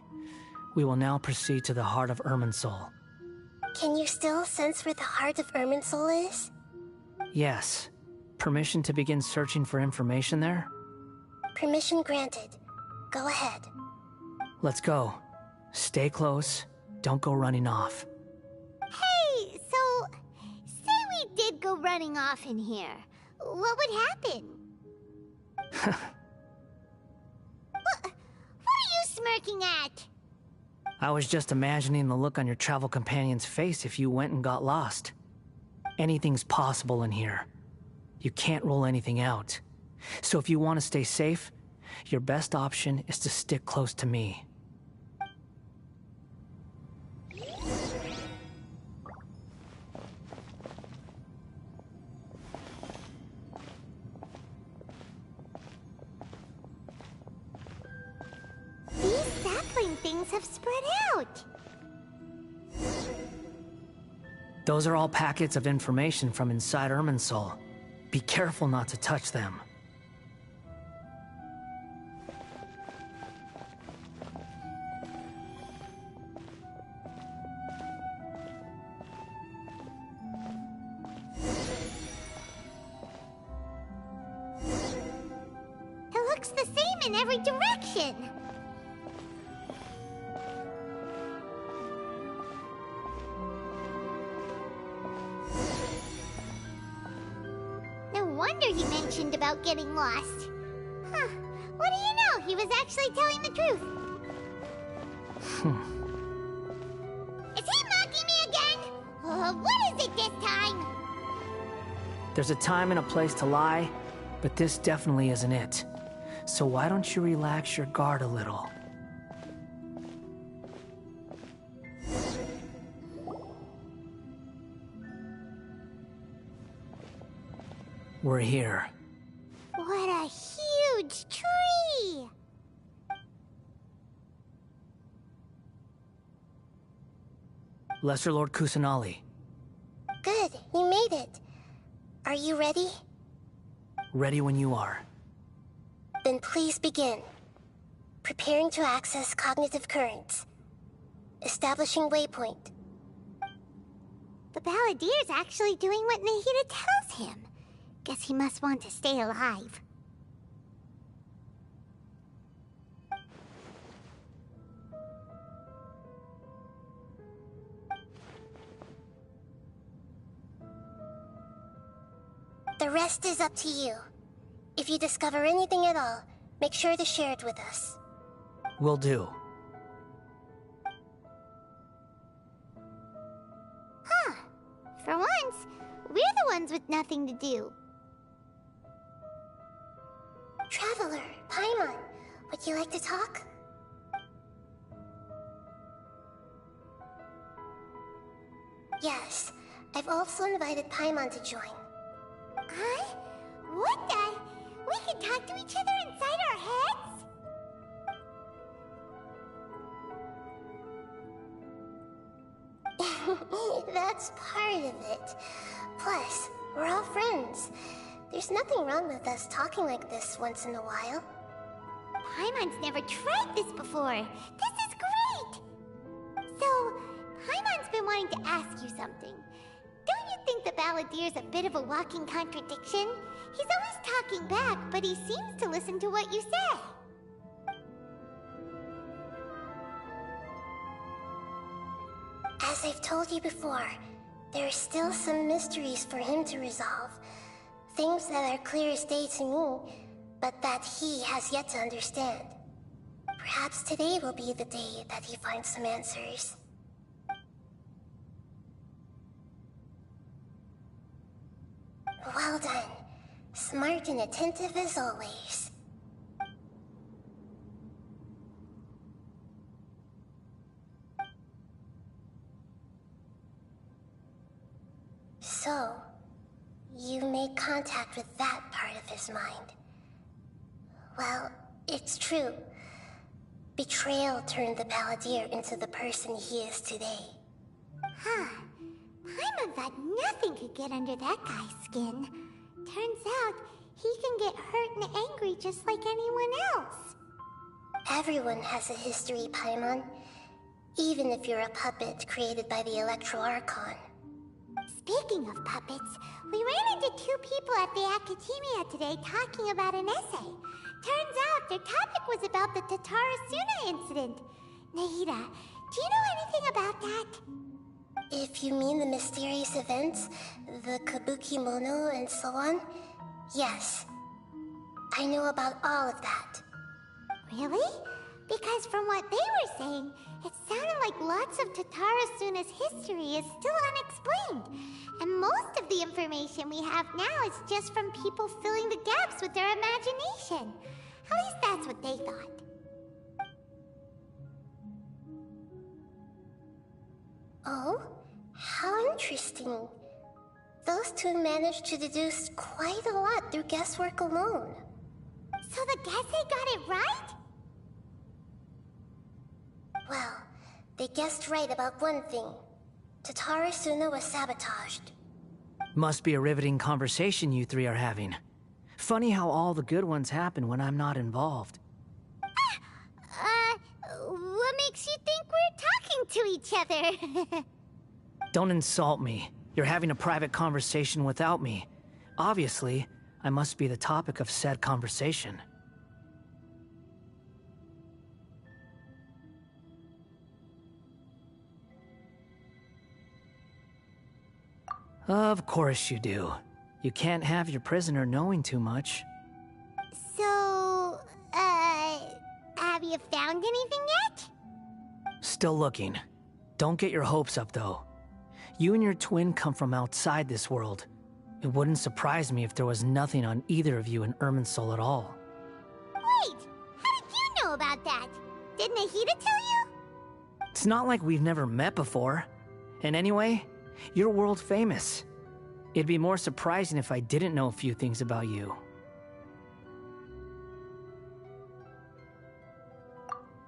we will now proceed to the heart of Irminsul. Can you still sense where the heart of Irminsul is? Yes. Permission to begin searching for information there? Permission granted. Go ahead. Let's go. Stay close. Don't go running off. Hey, so... say we did go running off in here. What would happen? What are you smirking at? I was just imagining the look on your travel companion's face if you went and got lost. Anything's possible in here. You can't rule anything out. So if you want to stay safe, your best option is to stick close to me. These sapling things have spread out. Those are all packets of information from inside Irminsul. Be careful not to touch them. It looks the same in every direction. No wonder he mentioned about getting lost. Huh. What do you know? He was actually telling the truth. Is he mocking me again? What is it this time? There's a time and a place to lie, but this definitely isn't it. So why don't you relax your guard a little? We're here. What a huge tree! Lesser Lord Kusanali. Good, you made it. Are you ready? Ready when you are. Then please begin. Preparing to access cognitive currents. Establishing waypoint. The Balladier's actually doing what Nahida tells him. Guess he must want to stay alive. The rest is up to you. If you discover anything at all, make sure to share it with us. Will do. Huh. For once, we're the ones with nothing to do. Traveler, Paimon, would you like to talk? Yes, I've also invited Paimon to join. Huh? What the? We can talk to each other inside our heads? That's part of it. Plus, we're all friends. There's nothing wrong with us talking like this once in a while. Paimon's never tried this before. This is great! So, Paimon's been wanting to ask you something. Don't you think the Balladier's a bit of a walking contradiction? He's always talking back, but he seems to listen to what you say. As I've told you before, there are still some mysteries for him to resolve. Things that are clear as day to me, but that he has yet to understand. Perhaps today will be the day that he finds some answers. Well done. Smart and attentive as always. So, you made contact with that part of his mind. Well, it's true. Betrayal turned the Paladin into the person he is today. Huh. Paimon thought nothing could get under that guy's skin. Turns out, he can get hurt and angry just like anyone else. Everyone has a history, Paimon. Even if you're a puppet created by the Electro Archon. Speaking of puppets, we ran into two people at the Academia today talking about an essay. Turns out their topic was about the Tatarasuna incident. Nahida, do you know anything about that? If you mean the mysterious events, the Kabuki Mono and so on, yes. I know about all of that. Really? Because from what they were saying, it sounded like lots of Tatarasuna's history is still unexplained. And most of the information we have now is just from people filling the gaps with their imagination. At least that's what they thought. Oh? How interesting. Those two managed to deduce quite a lot through guesswork alone. So the Gesse got it right? Well, they guessed right about one thing. Tatarasuna was sabotaged. Must be a riveting conversation you three are having. Funny how all the good ones happen when I'm not involved. What makes you think we're talking to each other? Don't insult me. You're having a private conversation without me. Obviously, I must be the topic of said conversation. Of course you do. You can't have your prisoner knowing too much. So, have you found anything yet? Still looking. Don't get your hopes up, though. You and your twin come from outside this world. It wouldn't surprise me if there was nothing on either of you in Irminsul at all. Wait! How did you know about that? Did Nahida tell you? It's not like we've never met before. And anyway, you're world famous. It'd be more surprising if I didn't know a few things about you.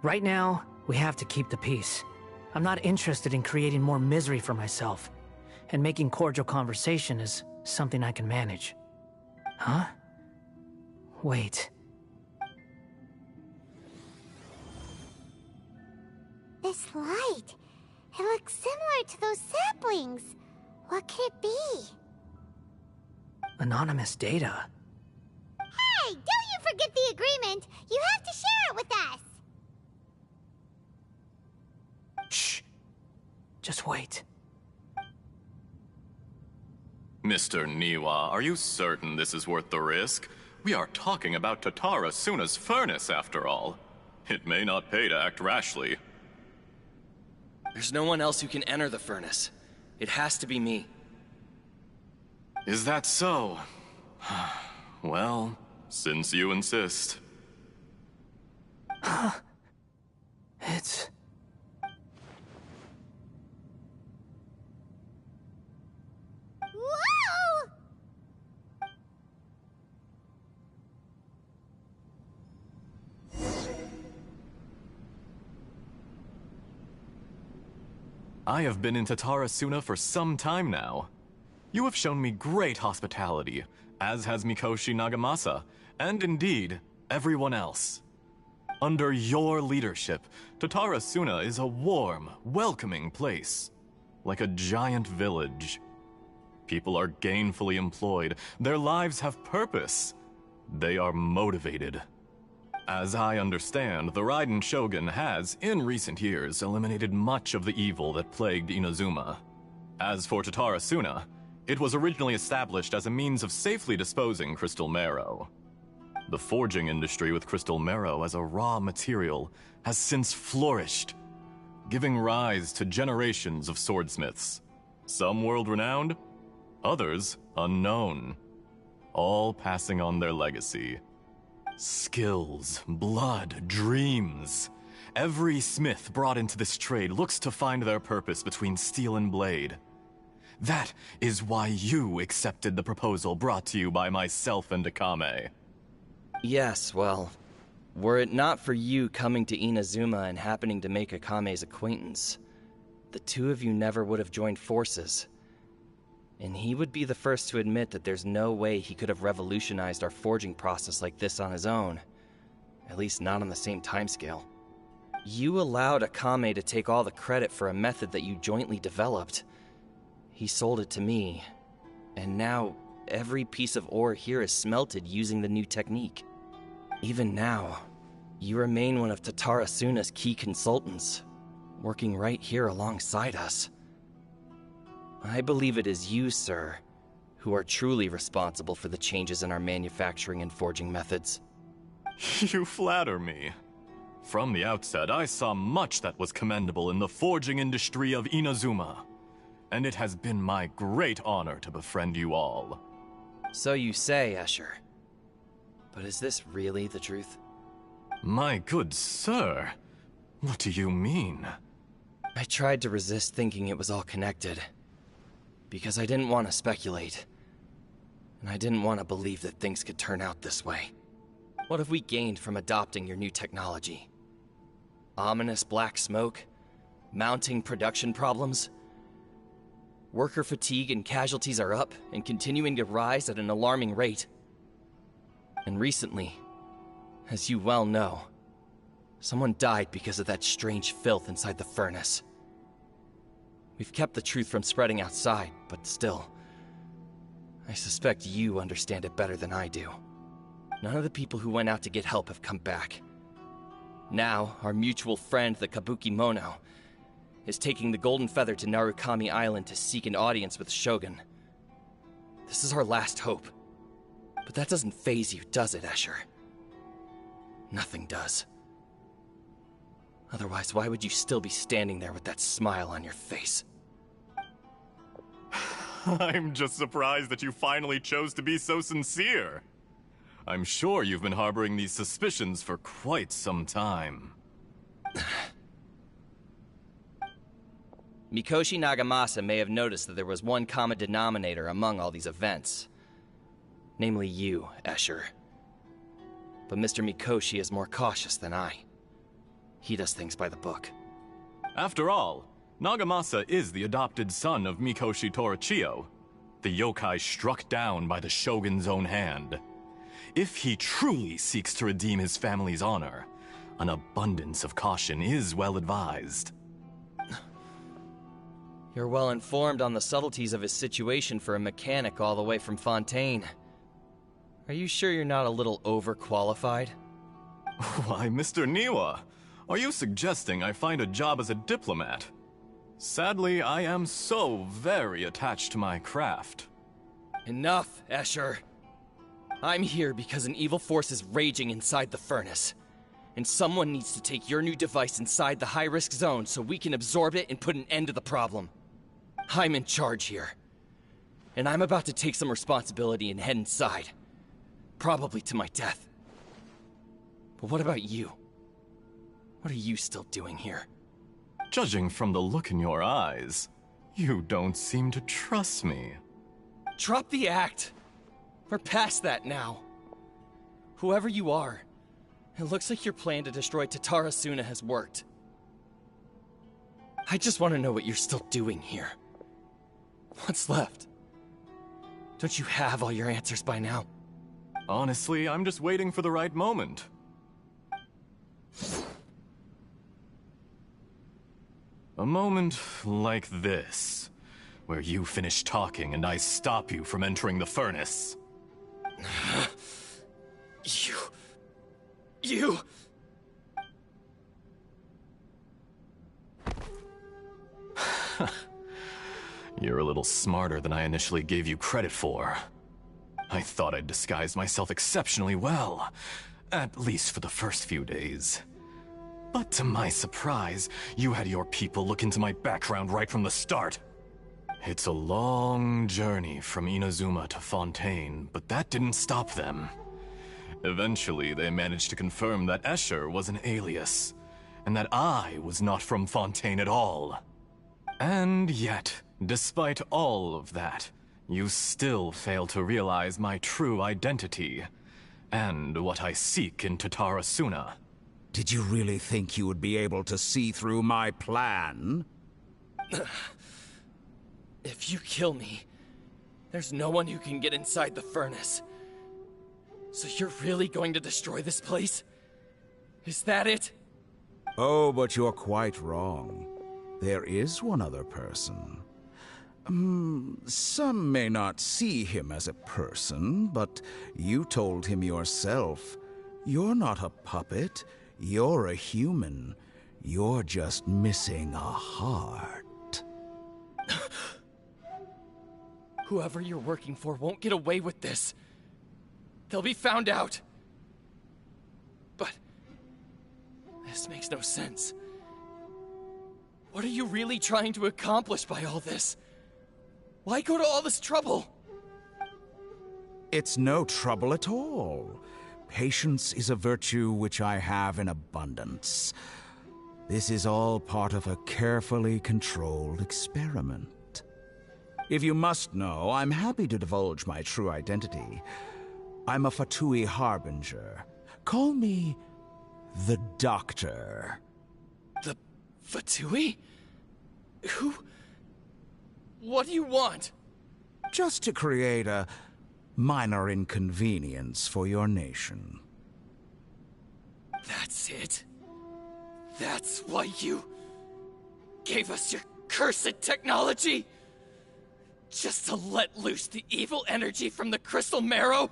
Right now, we have to keep the peace. I'm not interested in creating more misery for myself, and making cordial conversation is something I can manage. Huh? Wait. This light. It looks similar to those saplings. What could it be? Anonymous data. Hey, don't you forget the agreement. You have to share it with us. Shh. Just wait. Mr. Niwa, are you certain this is worth the risk? We are talking about Tatarasuna's furnace, after all. It may not pay to act rashly. There's no one else who can enter the furnace. It has to be me. Is that so? Well, since you insist. It's... Whoa! I have been in Tatarasuna for some time now. You have shown me great hospitality, as has Mikoshi Nagamasa, and indeed, everyone else. Under your leadership, Tatarasuna is a warm, welcoming place, like a giant village. People are gainfully employed, their lives have purpose, they are motivated. As I understand, the Raiden Shogun has, in recent years, eliminated much of the evil that plagued Inazuma. As for Tatarasuna, it was originally established as a means of safely disposing crystal marrow. The forging industry with crystal marrow as a raw material has since flourished, giving rise to generations of swordsmiths. Some world-renowned, others unknown. all passing on their legacy. Skills, blood, dreams. Every smith brought into this trade looks to find their purpose between steel and blade. That is why you accepted the proposal brought to you by myself and Akame. Yes, well, were it not for you coming to Inazuma and happening to make Akame's acquaintance, the two of you never would have joined forces. And he would be the first to admit that there's no way he could have revolutionized our forging process like this on his own. At least not on the same timescale. You allowed Akame to take all the credit for a method that you jointly developed. He sold it to me, and now every piece of ore here is smelted using the new technique. Even now, you remain one of Tatara Suna's key consultants, working right here alongside us. I believe it is you, sir, who are truly responsible for the changes in our manufacturing and forging methods. You flatter me. From the outset, I saw much that was commendable in the forging industry of Inazuma, and it has been my great honor to befriend you all. So you say, Escher. But is this really the truth? My good sir, what do you mean? I tried to resist thinking it was all connected, because I didn't want to speculate, and I didn't want to believe that things could turn out this way. What have we gained from adopting your new technology? Ominous black smoke? Mounting production problems? Worker fatigue and casualties are up and continuing to rise at an alarming rate. And recently, as you well know, someone died because of that strange filth inside the furnace. We've kept the truth from spreading outside, but still, I suspect you understand it better than I do. None of the people who went out to get help have come back. Now, our mutual friend, the Kabuki Mono, is taking the Golden Feather to Narukami Island to seek an audience with Shogun. This is our last hope. But that doesn't faze you, does it, Escher? Nothing does. Otherwise, why would you still be standing there with that smile on your face? I'm just surprised that you finally chose to be so sincere. I'm sure you've been harboring these suspicions for quite some time. Mikoshi Nagamasa may have noticed that there was one common denominator among all these events. Namely you, Escher. But Mr. Mikoshi is more cautious than I. He does things by the book. After all, Nagamasa is the adopted son of Mikoshi Torichio, the yokai struck down by the Shogun's own hand. If he truly seeks to redeem his family's honor, an abundance of caution is well advised. You're well informed on the subtleties of his situation for a mechanic all the way from Fontaine. Are you sure you're not a little overqualified? Why, Mr. Niwa, are you suggesting I find a job as a diplomat? Sadly, I am so very attached to my craft. Enough, Escher. I'm here because an evil force is raging inside the furnace. And someone needs to take your new device inside the high-risk zone so we can absorb it and put an end to the problem. I'm in charge here. And I'm about to take some responsibility and head inside. Probably to my death. But what about you? What are you still doing here? Judging from the look in your eyes, you don't seem to trust me. Drop the act! We're past that now. Whoever you are, it looks like your plan to destroy Tatara Suna has worked. I just want to know what you're still doing here. What's left? Don't you have all your answers by now? Honestly, I'm just waiting for the right moment. A moment like this, where you finish talking and I stop you from entering the furnace. You... You're a little smarter than I initially gave you credit for. I thought I'd disguised myself exceptionally well, at least for the first few days. But to my surprise, you had your people look into my background right from the start. It's a long journey from Inazuma to Fontaine, but that didn't stop them. Eventually, they managed to confirm that Escher was an alias, and that I was not from Fontaine at all. And yet, despite all of that, you still fail to realize my true identity, and what I seek in Tatarasuna. Did you really think you would be able to see through my plan? If you kill me, there's no one who can get inside the furnace. So you're really going to destroy this place? Is that it? Oh, but you're quite wrong. There is one other person. Some may not see him as a person, but you told him yourself. You're not a puppet. You're a human. You're just missing a heart. Whoever you're working for won't get away with this. They'll be found out. But this makes no sense. What are you really trying to accomplish by all this? Why go to all this trouble? It's no trouble at all. Patience is a virtue which I have in abundance. This is all part of a carefully controlled experiment. If you must know, I'm happy to divulge my true identity. I'm a Fatui Harbinger. Call me the Doctor. The Fatui? Who? What do you want? Just to create a minor inconvenience for your nation. That's it? That's why you gave us your cursed technology? Just to let loose the evil energy from the crystal marrow?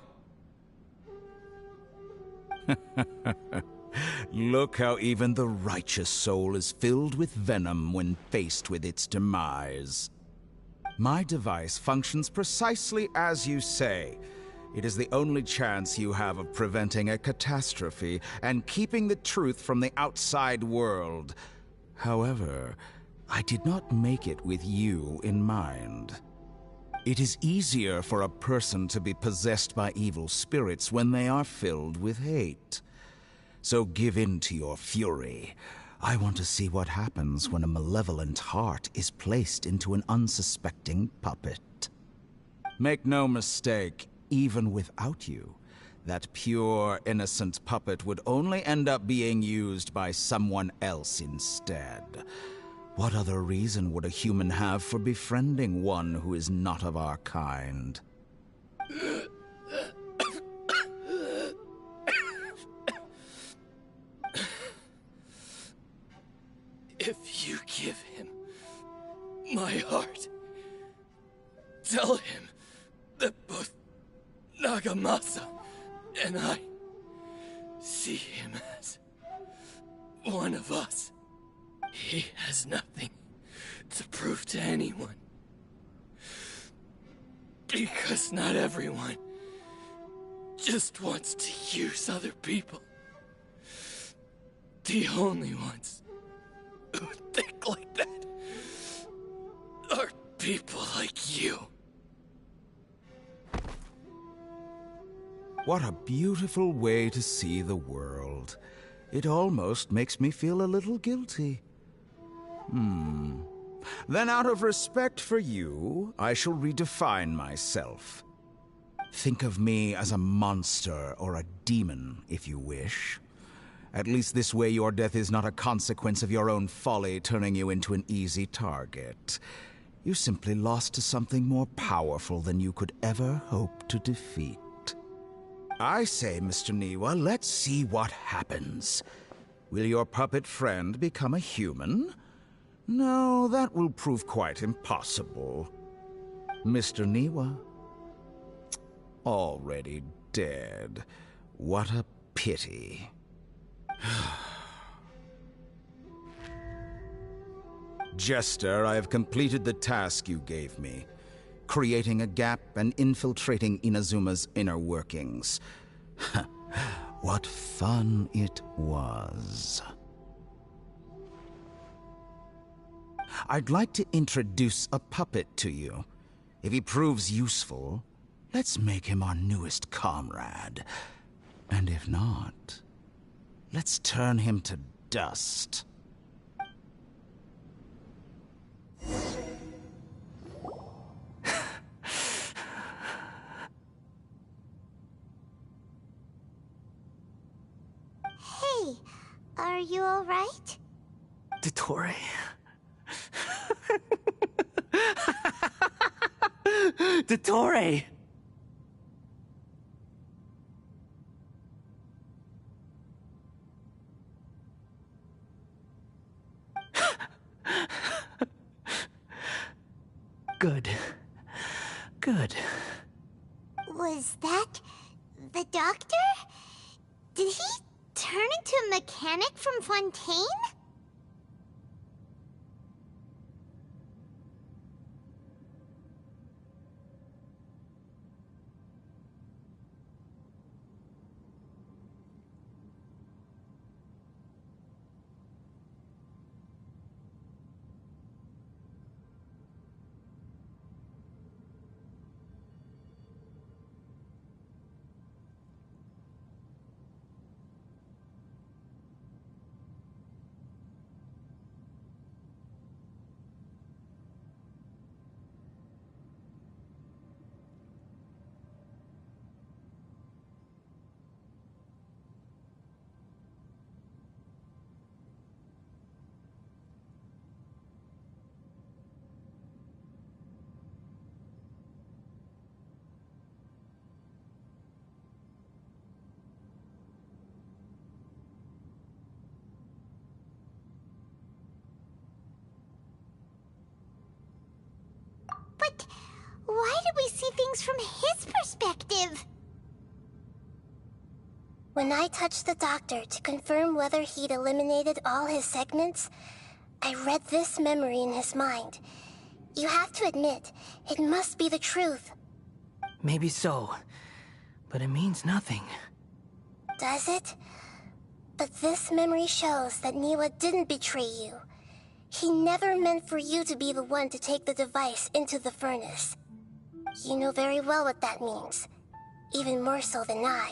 Look how even the righteous soul is filled with venom when faced with its demise. My device functions precisely as you say. It is the only chance you have of preventing a catastrophe and keeping the truth from the outside world. However, I did not make it with you in mind. It is easier for a person to be possessed by evil spirits when they are filled with hate. So give in to your fury. I want to see what happens when a malevolent heart is placed into an unsuspecting puppet. Make no mistake, even without you, that pure, innocent puppet would only end up being used by someone else instead. What other reason would a human have for befriending one who is not of our kind? If you give him my heart, tell him that both Nagamasa and I see him as one of us. He has nothing to prove to anyone. Because not everyone just wants to use other people. The only ones who think like that are people like you. What a beautiful way to see the world. It almost makes me feel a little guilty. Then out of respect for you, I shall redefine myself. Think of me as a monster or a demon, if you wish. At least this way your death is not a consequence of your own folly turning you into an easy target. You simply lost to something more powerful than you could ever hope to defeat. I say, Mr. Niwa, let's see what happens. Will your puppet friend become a human? No, that will prove quite impossible. Mr. Niwa? Already dead. What a pity. Jester, I have completed the task you gave me. Creating a gap and infiltrating Inazuma's inner workings. What fun it was. I'd like to introduce a puppet to you. If he proves useful, let's make him our newest comrade. And if not, let's turn him to dust. Hey, are you alright? Dottore. Dottore! Good. Good. Was that the doctor? Did he turn into a mechanic from Fontaine? But why did we see things from his perspective? When I touched the doctor to confirm whether he'd eliminated all his segments, I read this memory in his mind. You have to admit, it must be the truth. Maybe so, but it means nothing. Does it? But this memory shows that Niwa didn't betray you. He never meant for you to be the one to take the device into the furnace. You know very well what that means. Even more so than I.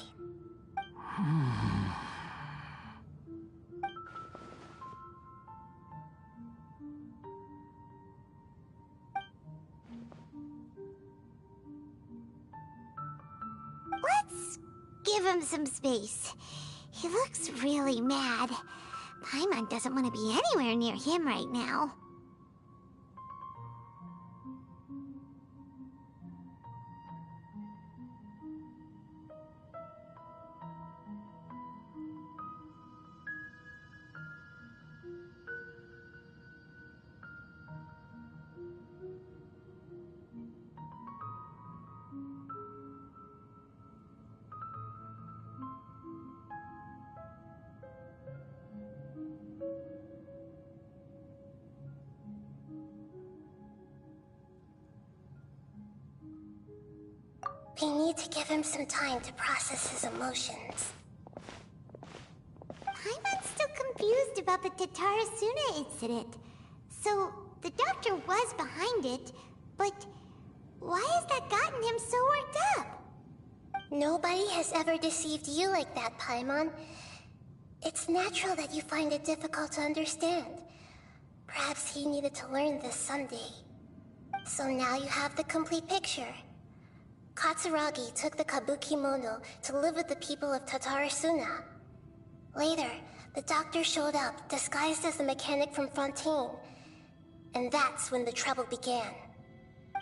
Let's give him some space. He looks really mad. Paimon doesn't want to be anywhere near him right now. We need to give him some time to process his emotions. Paimon's still confused about the Tatarasuna incident. So, the doctor was behind it, but why has that gotten him so worked up? Nobody has ever deceived you like that, Paimon. It's natural that you find it difficult to understand. Perhaps he needed to learn this someday. So now you have the complete picture. Katsuragi took the Kabuki Mono to live with the people of Tatarasuna. Later, the doctor showed up, disguised as a mechanic from Fontaine. And that's when the trouble began.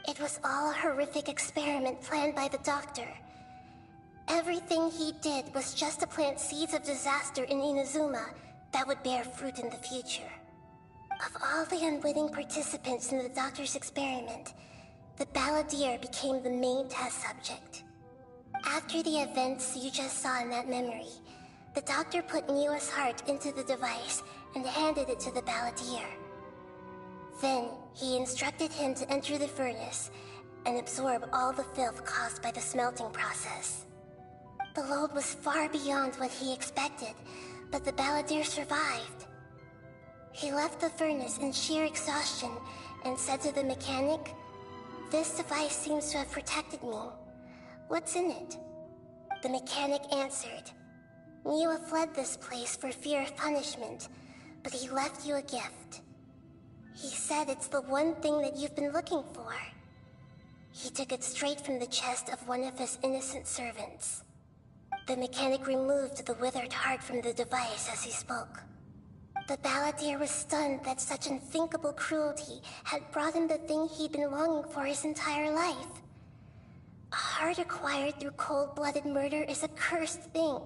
It was all a horrific experiment planned by the doctor. Everything he did was just to plant seeds of disaster in Inazuma that would bear fruit in the future. Of all the unwitting participants in the doctor's experiment, the balladeer became the main test subject. After the events you just saw in that memory, the doctor put Niwa's heart into the device and handed it to the balladeer. Then, he instructed him to enter the furnace and absorb all the filth caused by the smelting process. The load was far beyond what he expected, but the balladeer survived. He left the furnace in sheer exhaustion and said to the mechanic, "This device seems to have protected me. What's in it?" The mechanic answered, "Niwa fled this place for fear of punishment, but he left you a gift. He said it's the one thing that you've been looking for." He took it straight from the chest of one of his innocent servants. The mechanic removed the withered heart from the device as he spoke. The balladeer was stunned that such unthinkable cruelty had brought him the thing he'd been longing for his entire life. A heart acquired through cold-blooded murder is a cursed thing,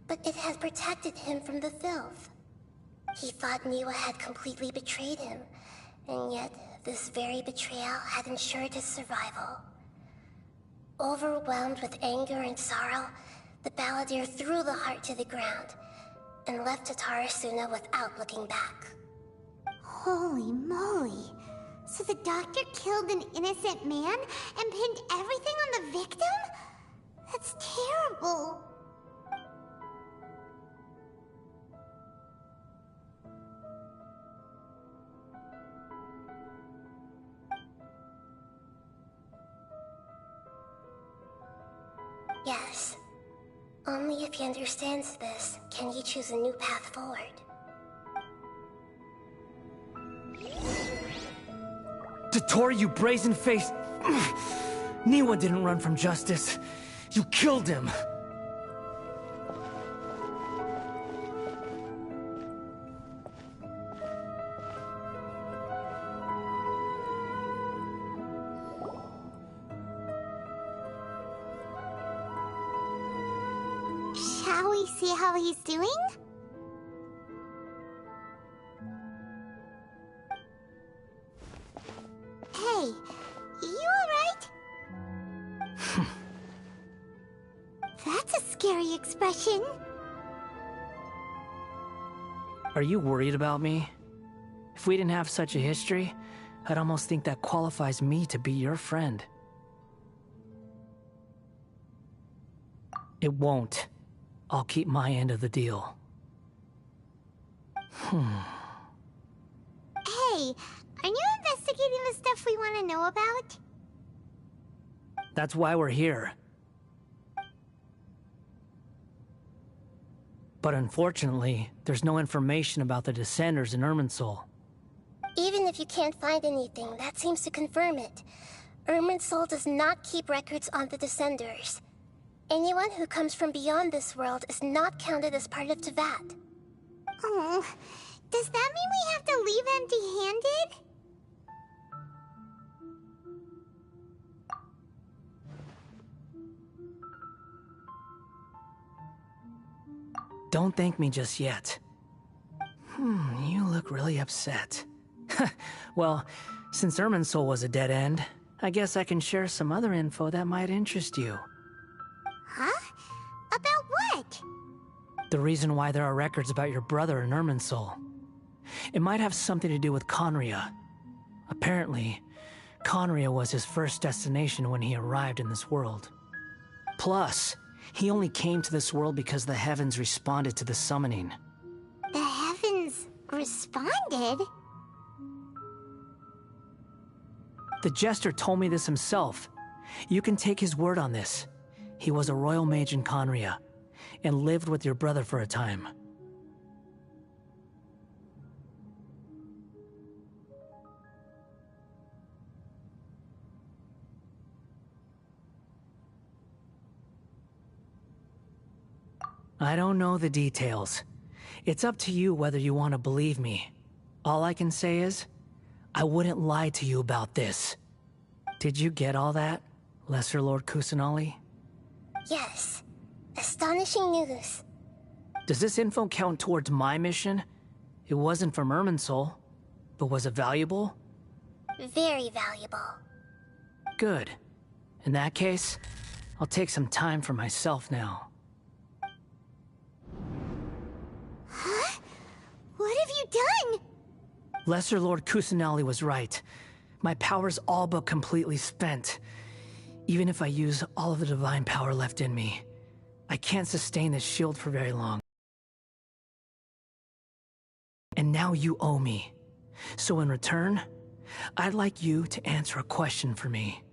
but it had protected him from the filth. He thought Niwa had completely betrayed him, and yet this very betrayal had ensured his survival. Overwhelmed with anger and sorrow, the balladeer threw the heart to the ground and left Tatarasuna without looking back. Holy moly. So the doctor killed an innocent man and pinned everything on the victim? That's terrible. Yes. Only if he understands this can he choose a new path forward. Dottore, you brazen-faced... Niwa didn't run from justice. You killed him. Shall we see how he's doing? Hey, you alright? That's a scary expression. Are you worried about me? If we didn't have such a history, I'd almost think that qualifies me to be your friend. It won't. I'll keep my end of the deal. Hey, are you investigating the stuff we want to know about? That's why we're here. But unfortunately, there's no information about the Descenders in Irminsul. Even if you can't find anything, that seems to confirm it. Irminsul does not keep records on the Descenders. Anyone who comes from beyond this world is not counted as part of Teyvat. Oh, does that mean we have to leave empty-handed? Don't thank me just yet. You look really upset. Well, since Irminsul was a dead end, I guess I can share some other info that might interest you. Huh? About what? The reason why there are records about your brother in Irminsul. It might have something to do with Conria. Apparently, Conria was his first destination when he arrived in this world. Plus, he only came to this world because the heavens responded to the summoning. The heavens responded? The Jester told me this himself. You can take his word on this. He was a royal mage in Conria, and lived with your brother for a time. I don't know the details. It's up to you whether you want to believe me. All I can say is, I wouldn't lie to you about this. Did you get all that, Lesser Lord Kusanali? Yes. Astonishing news. Does this info count towards my mission? It wasn't from Irminsul, but was it valuable? Very valuable. Good. In that case, I'll take some time for myself now. Huh? What have you done? Lesser Lord Kusanali was right. My power's all but completely spent. Even if I use all of the divine power left in me, I can't sustain this shield for very long. And And now you owe me. So in return, I'd like you to answer a question for me.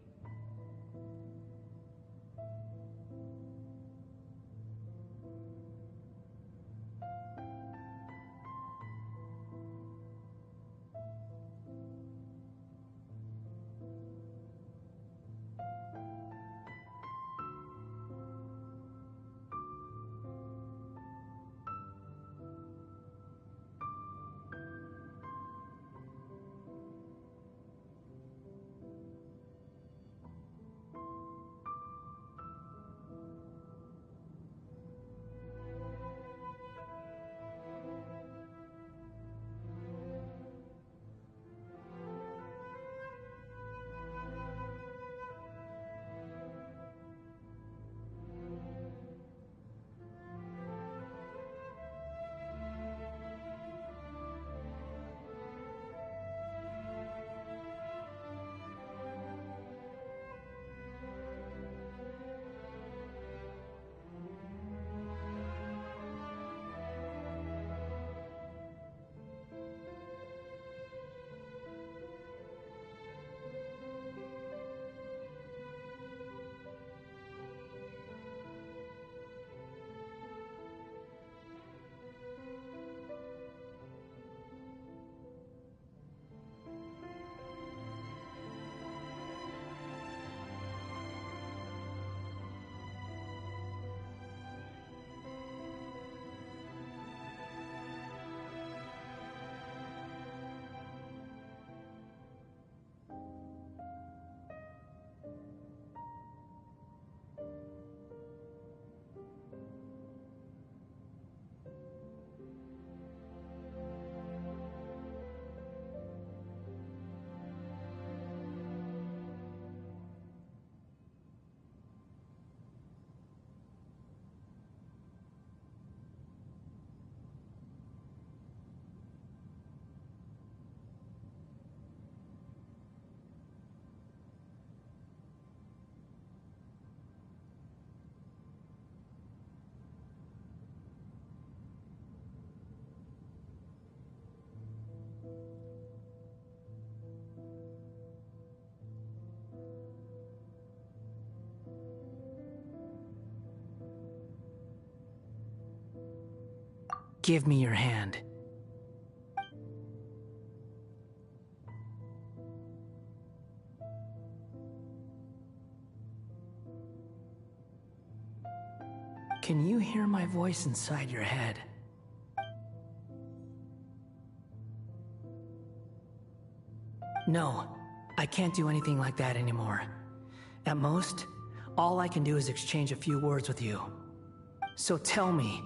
Give me your hand. Can you hear my voice inside your head? No, I can't do anything like that anymore. At most, all I can do is exchange a few words with you. So tell me,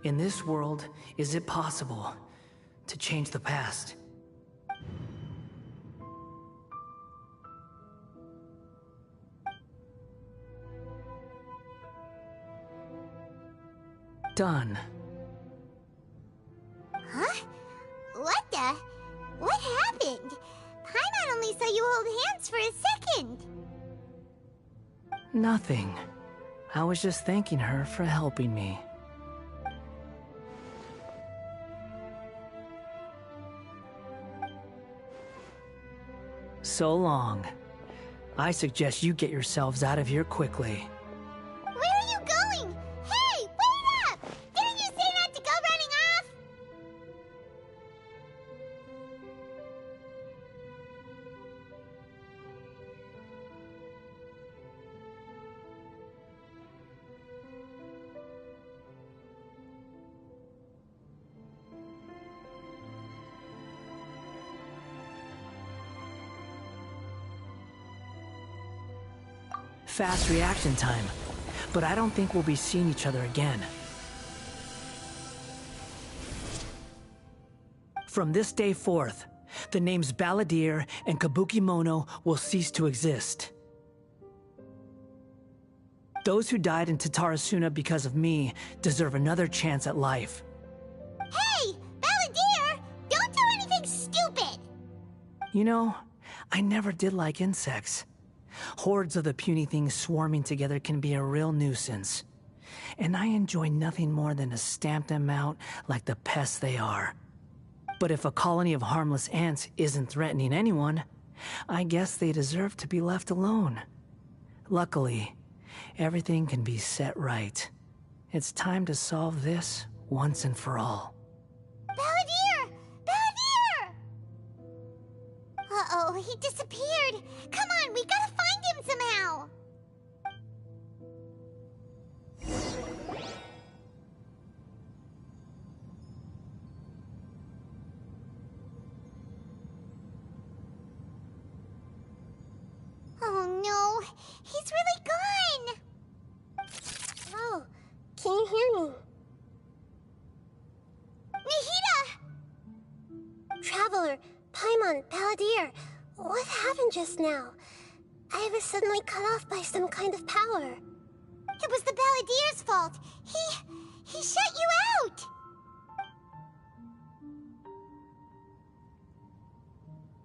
in this world, is it possible to change the past? Done. Huh? What the? What happened? Paimon only saw you hold hands for a second. Nothing. I was just thanking her for helping me. So long. I suggest you get yourselves out of here quickly. Where are you going? Hey, wait up! Didn't you say not to go running off? Fast reaction time, but I don't think we'll be seeing each other again. From this day forth, the names Balladeer and Kabukimono will cease to exist. Those who died in Tatarasuna because of me deserve another chance at life. Hey, Balladeer! Don't do anything stupid! You know, I never did like insects. Hordes of the puny things swarming together can be a real nuisance. And I enjoy nothing more than to stamp them out like the pests they are. But if a colony of harmless ants isn't threatening anyone, I guess they deserve to be left alone. Luckily, everything can be set right. It's time to solve this once and for all. Balladeer! Balladeer! Uh-oh, he disappeared. Come on, we gotta find him somehow. Oh no, he's really gone. Oh, can you hear me? Nahida! Traveler, Paimon, Balladeer, what happened just now? I was suddenly cut off by some kind of power. It was the Balladeer's fault. He shut you out.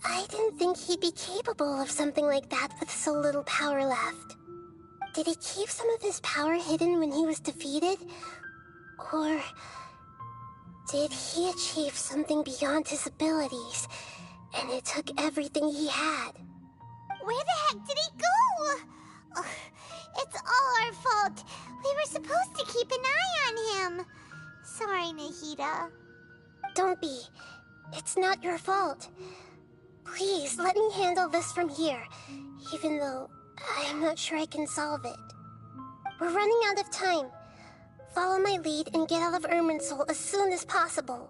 I didn't think he'd be capable of something like that with so little power left. Did he keep some of his power hidden when he was defeated? Or did he achieve something beyond his abilities, and it took everything he had? Where the heck did he go? Ugh, it's all our fault. We were supposed to keep an eye on him. Sorry, Nahida. Don't be. It's not your fault. Please, let me handle this from here, even though I'm not sure I can solve it. We're running out of time. Follow my lead and get out of Irminsul as soon as possible.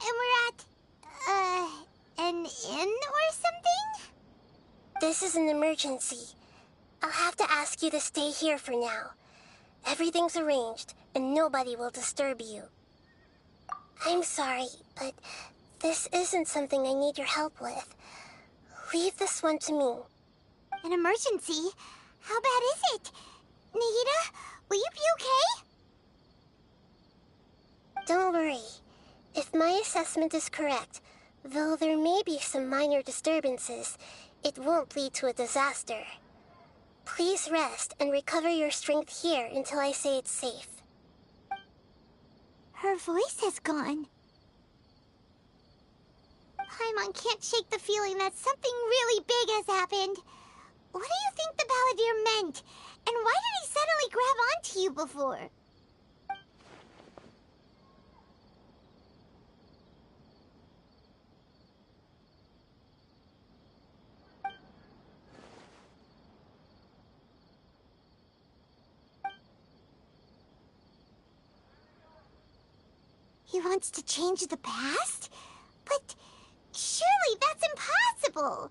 And we're at, an inn or something? This is an emergency. I'll have to ask you to stay here for now. Everything's arranged, and nobody will disturb you. I'm sorry, but this isn't something I need your help with. Leave this one to me. An emergency? How bad is it? Nahida, will you be okay? Don't worry. If my assessment is correct, though there may be some minor disturbances, it won't lead to a disaster. Please rest and recover your strength here until I say it's safe. Her voice has gone. Paimon can't shake the feeling that something really big has happened. What do you think the Balladeer meant? And why did he suddenly grab onto you before? He wants to change the past? But surely that's impossible!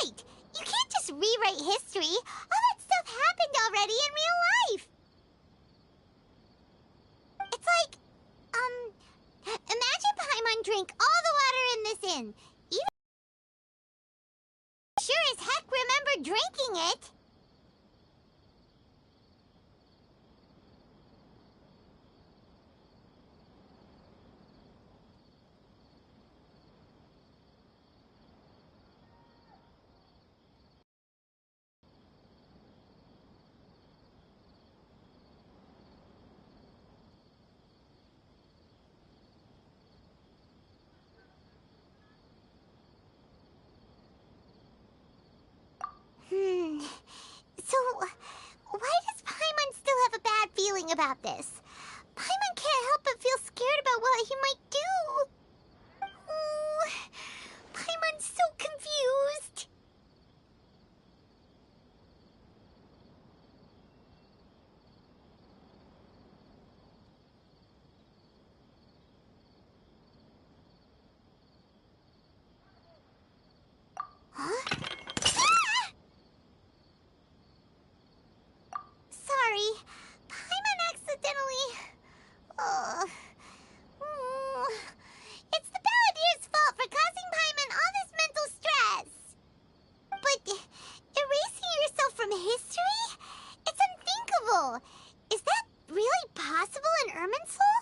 Right! You can't just rewrite history! All that stuff happened already in real life. It's like, imagine Paimon drank all the water in this inn. Even sure as heck remember drinking it. So, why does Paimon still have a bad feeling about this? Paimon can't help but feel scared about what he might do. Oh, Paimon's so confused. Huh? Sorry, Paimon accidentally... It's the Balladeer's fault for causing Paimon all this mental stress. But erasing yourself from history? It's unthinkable. Is that really possible in Irminsul?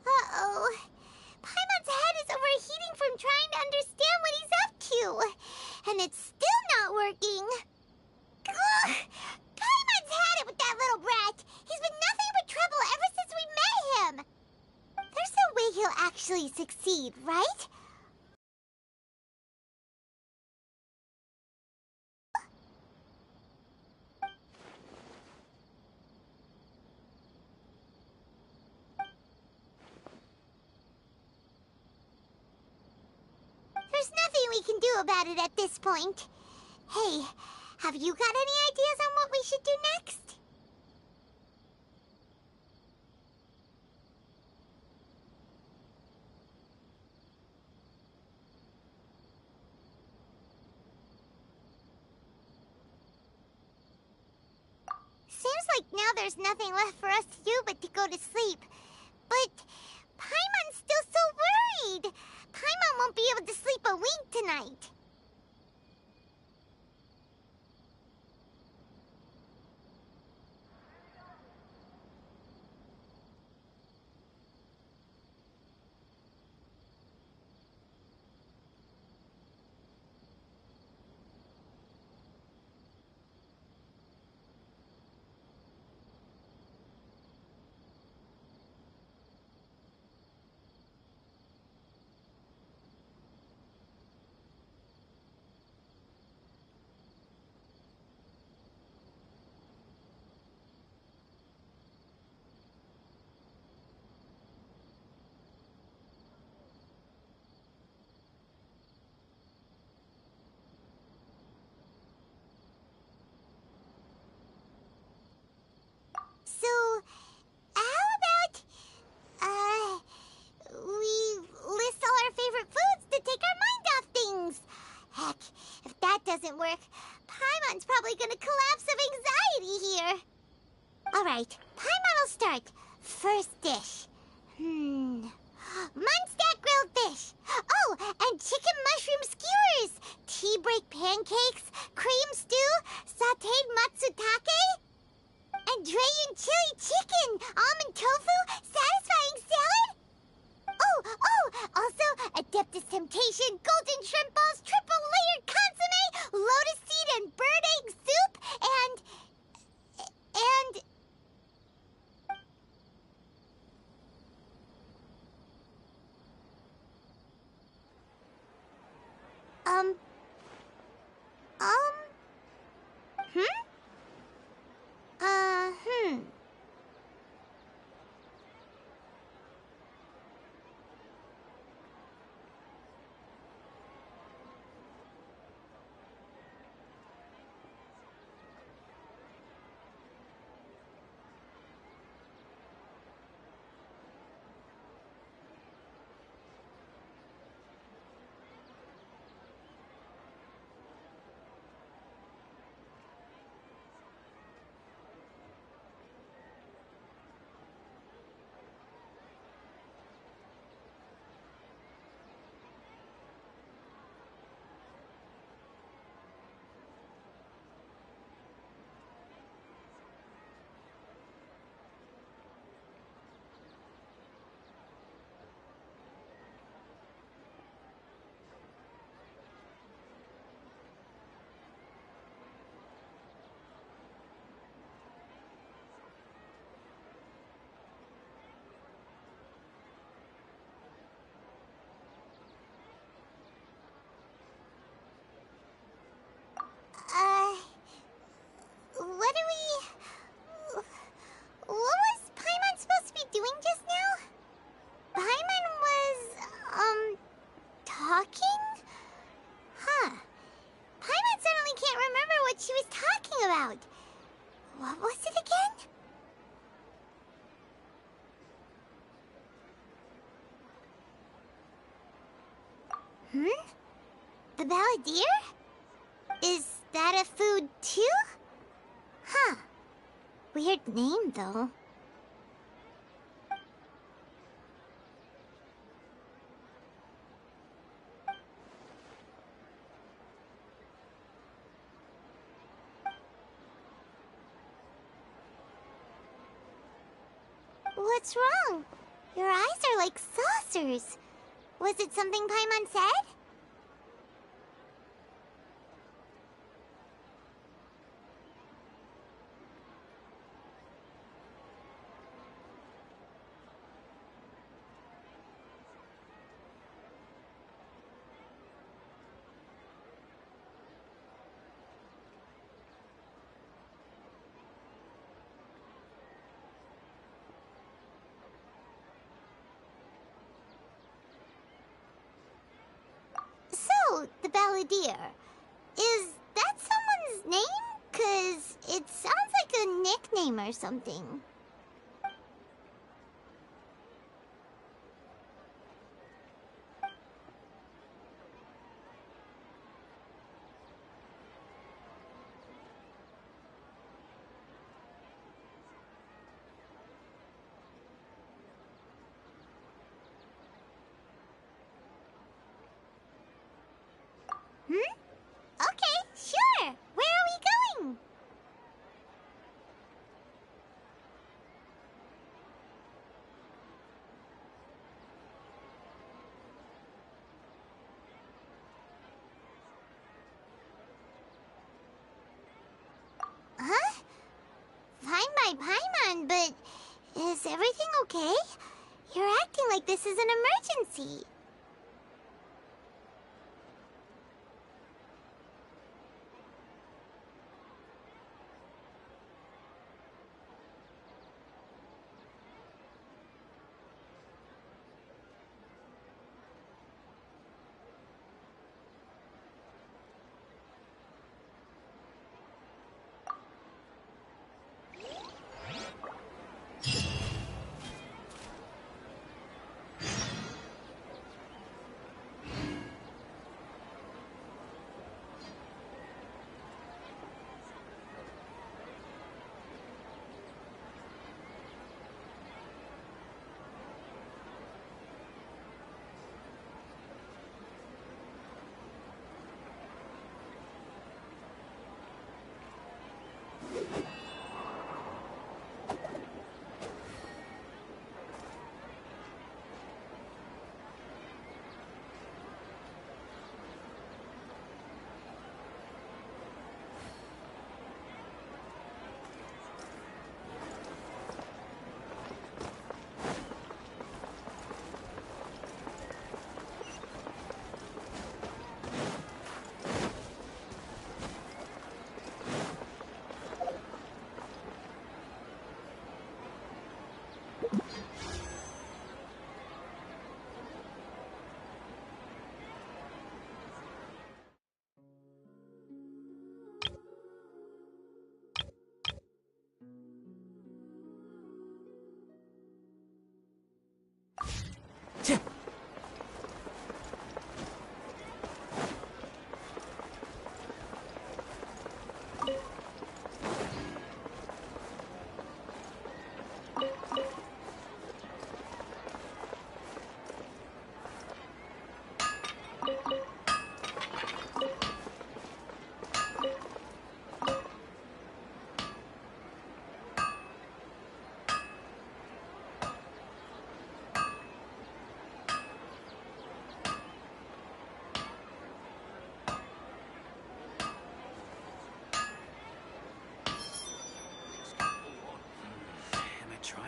Uh-oh. Paimon's head is overheating from trying to understand what he's up to. And it's still not working. Ugh. Paimon's had it with that little brat. He's been nothing but trouble ever since we met him. There's no way he'll actually succeed, right? There's nothing we can do about it at this point. Hey, have you got any ideas on what we should do next? Seems like now there's nothing left for us to do but to go to sleep. But Paimon's still so worried. Paimon won't be able to sleep a wink tonight. like in a collapse of anxiety here. Alright, Paimon will start. First dish. Munstack grilled fish. Oh, and chicken mushroom skewers. Tea break pancakes. Cream stew. Sauteed matsutake. And Dragon chili chicken. Almond tofu. Satisfying salad. Also, Adeptus Temptation, golden shrimp balls, triple layered consomme, lotus seed and bird egg soup, and... What was Paimon supposed to be doing just now? Paimon was, talking? Huh. Paimon suddenly can't remember what she was talking about. What was it again? The Balladeer? Is that a food too? Huh. Weird name, though. What's wrong? Your eyes are like saucers. Was it something Paimon said? So, the Balladeer. Is that someone's name? 'Cause it sounds like a nickname or something. Okay, sure. Where are we going? Huh? Fine by Paimon, but is everything okay? You're acting like this is an emergency.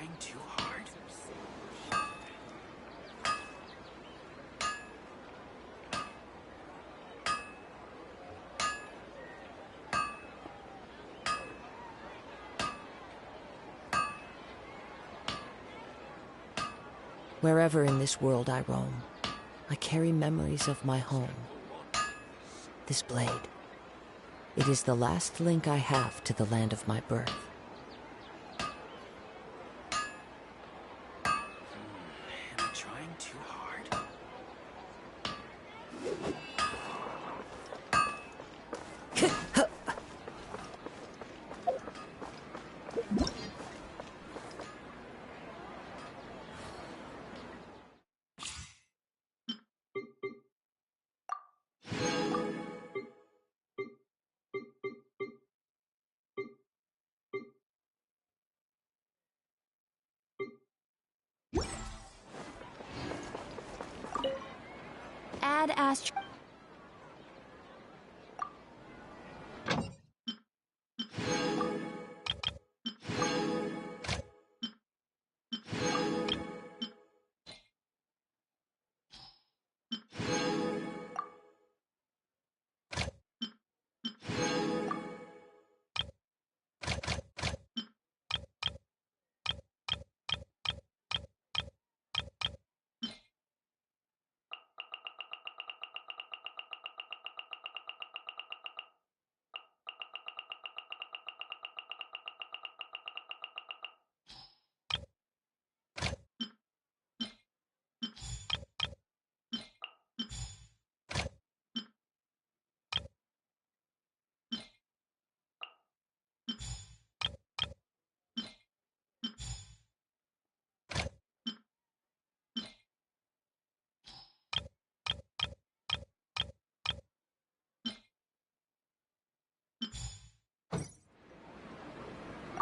trying too hard? Wherever in this world I roam, I carry memories of my home. This blade, it is the last link I have to the land of my birth. Am I trying too hard? Add Astro.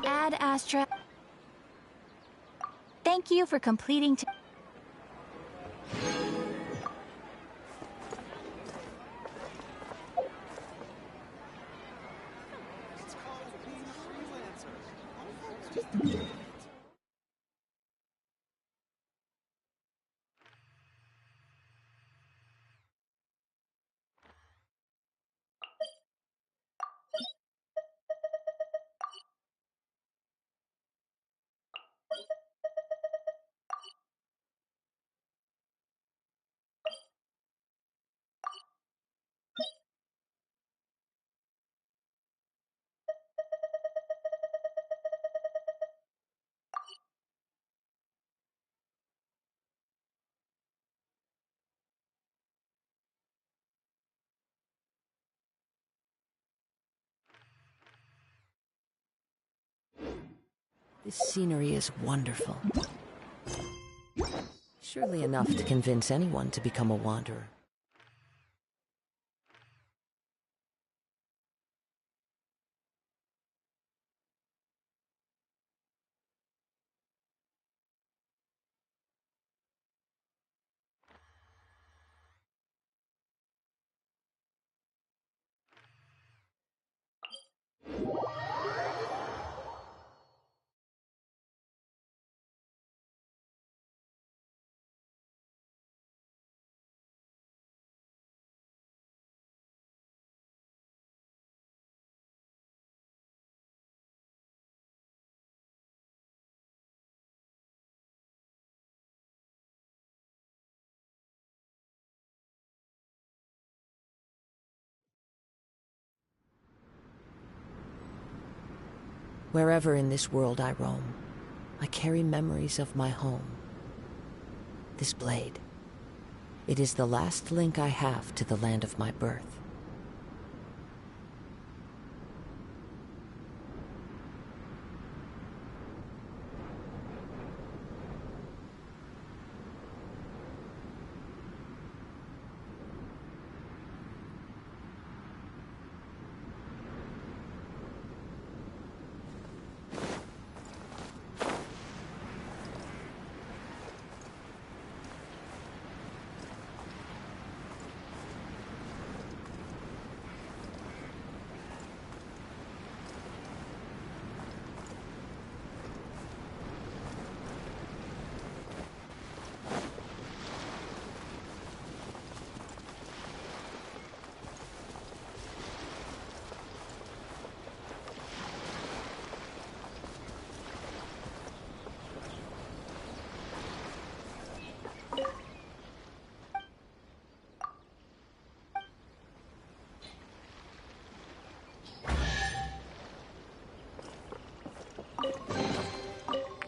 Add Astra. Thank you for completing. This scenery is wonderful. Surely enough to convince anyone to become a wanderer. Wherever in this world I roam, I carry memories of my home. This blade, it is the last link I have to the land of my birth.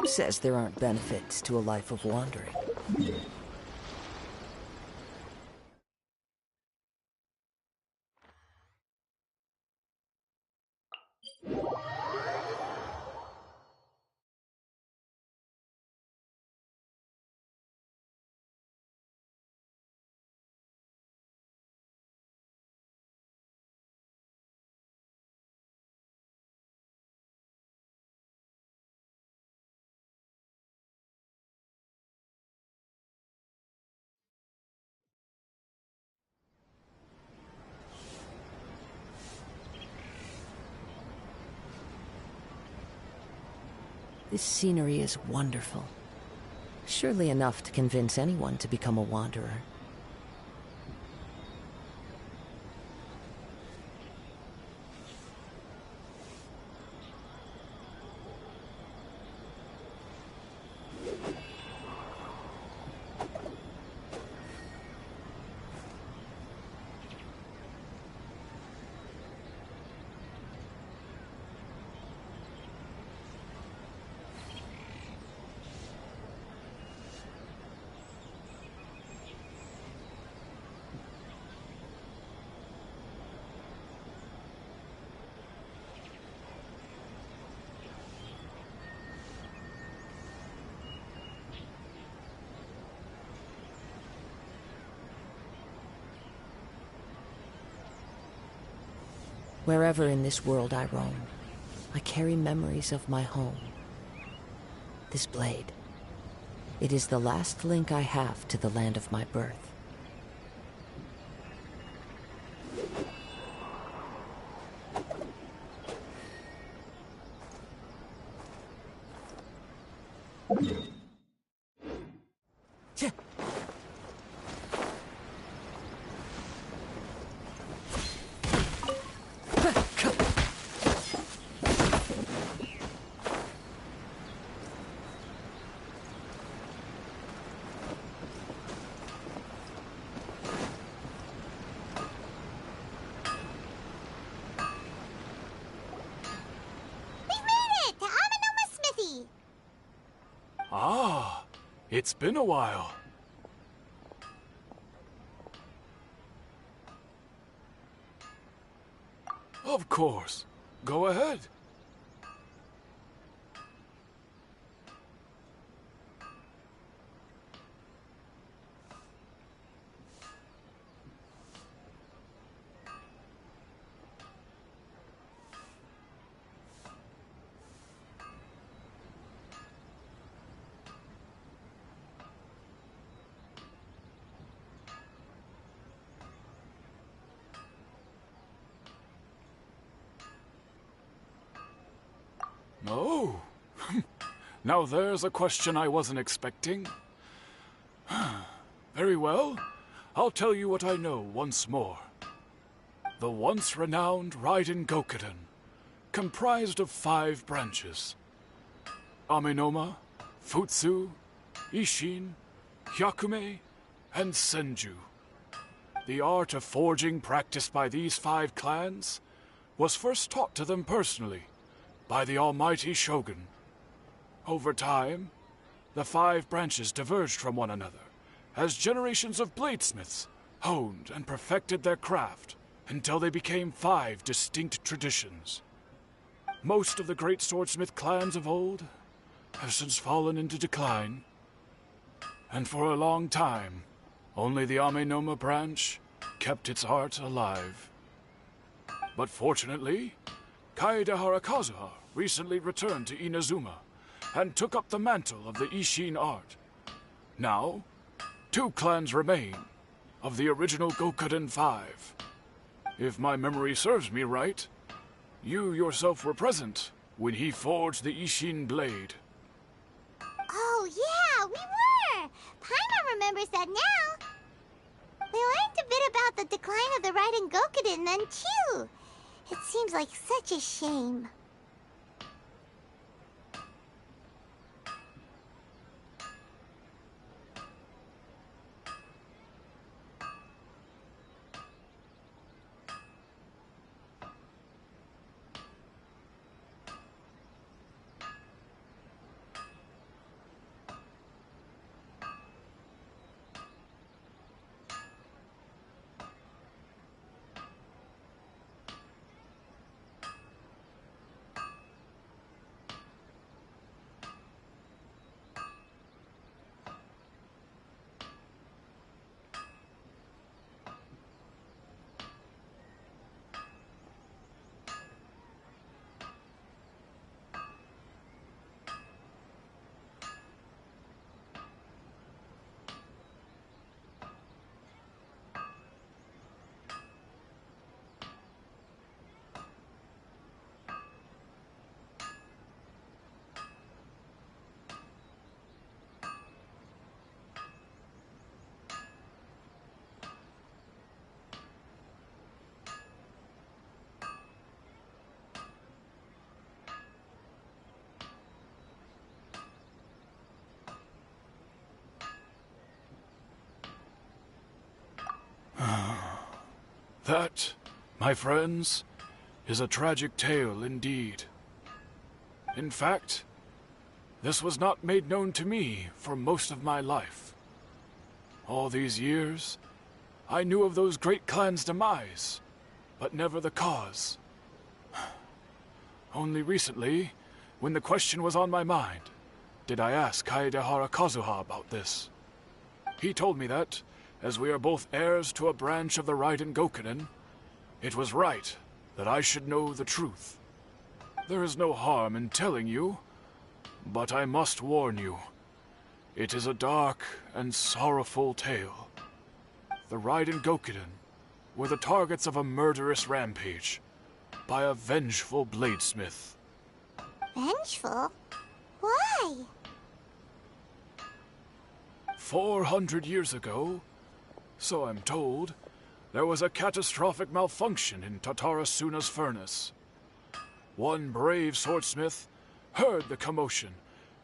Who says there aren't benefits to a life of wandering? This scenery is wonderful. Surely enough to convince anyone to become a wanderer. Wherever in this world I roam, I carry memories of my home. This blade, it is the last link I have to the land of my birth. Ah, it's been a while. Of course. Go ahead. Oh. Now there's a question I wasn't expecting. Very well. I'll tell you what I know once more. The once renowned Raiden Gokuden, comprised of 5 branches. Amenoma, Futsu, Ishin, Hyakume, and Senju. The art of forging practiced by these 5 clans was first taught to them personally by the almighty Shogun. Over time, the 5 branches diverged from one another as generations of bladesmiths honed and perfected their craft until they became 5 distinct traditions. Most of the great swordsmith clans of old have since fallen into decline, and for a long time, only the Amenoma branch kept its art alive. But fortunately, Kaede Harakazuha recently returned to Inazuma and took up the mantle of the Ishin art. Now, 2 clans remain of the original Gokuden 5. If my memory serves me right, you yourself were present when he forged the Ishin blade. Oh, yeah, we were! Paimon remembers that now. We learned a bit about the decline of the Raiden Gokuden then, too. It seems like such a shame. That, my friends, is a tragic tale indeed. In fact, this was not made known to me for most of my life. All these years, I knew of those great clans' demise, but never the cause. Only recently, when the question was on my mind, did I ask Kaedehara Kazuha about this. He told me that, as we are both heirs to a branch of the Raiden Gokunin, it was right that I should know the truth. There is no harm in telling you, but I must warn you. It is a dark and sorrowful tale. The Raiden Gokunin were the targets of a murderous rampage by a vengeful bladesmith. Vengeful? Why? 400 years ago, so I'm told, there was a catastrophic malfunction in Tatarasuna's furnace. One brave swordsmith heard the commotion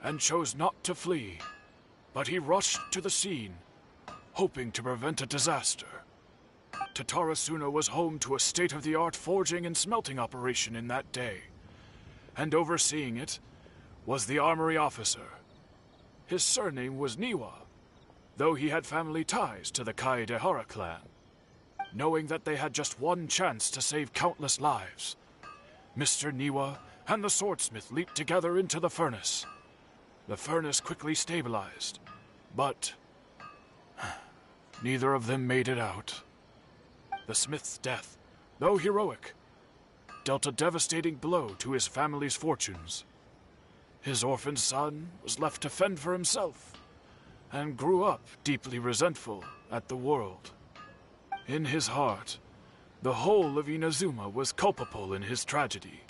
and chose not to flee, but he rushed to the scene, hoping to prevent a disaster. Tatarasuna was home to a state-of-the-art forging and smelting operation in that day, and overseeing it was the armory officer. His surname was Niwa, though he had family ties to the Kaedehara clan. Knowing that they had just one chance to save countless lives, Mr. Niwa and the swordsmith leaped together into the furnace. The furnace quickly stabilized, but neither of them made it out. The smith's death, though heroic, dealt a devastating blow to his family's fortunes. His orphaned son was left to fend for himself, and grew up deeply resentful at the world. In his heart, the whole of Inazuma was culpable in his tragedy.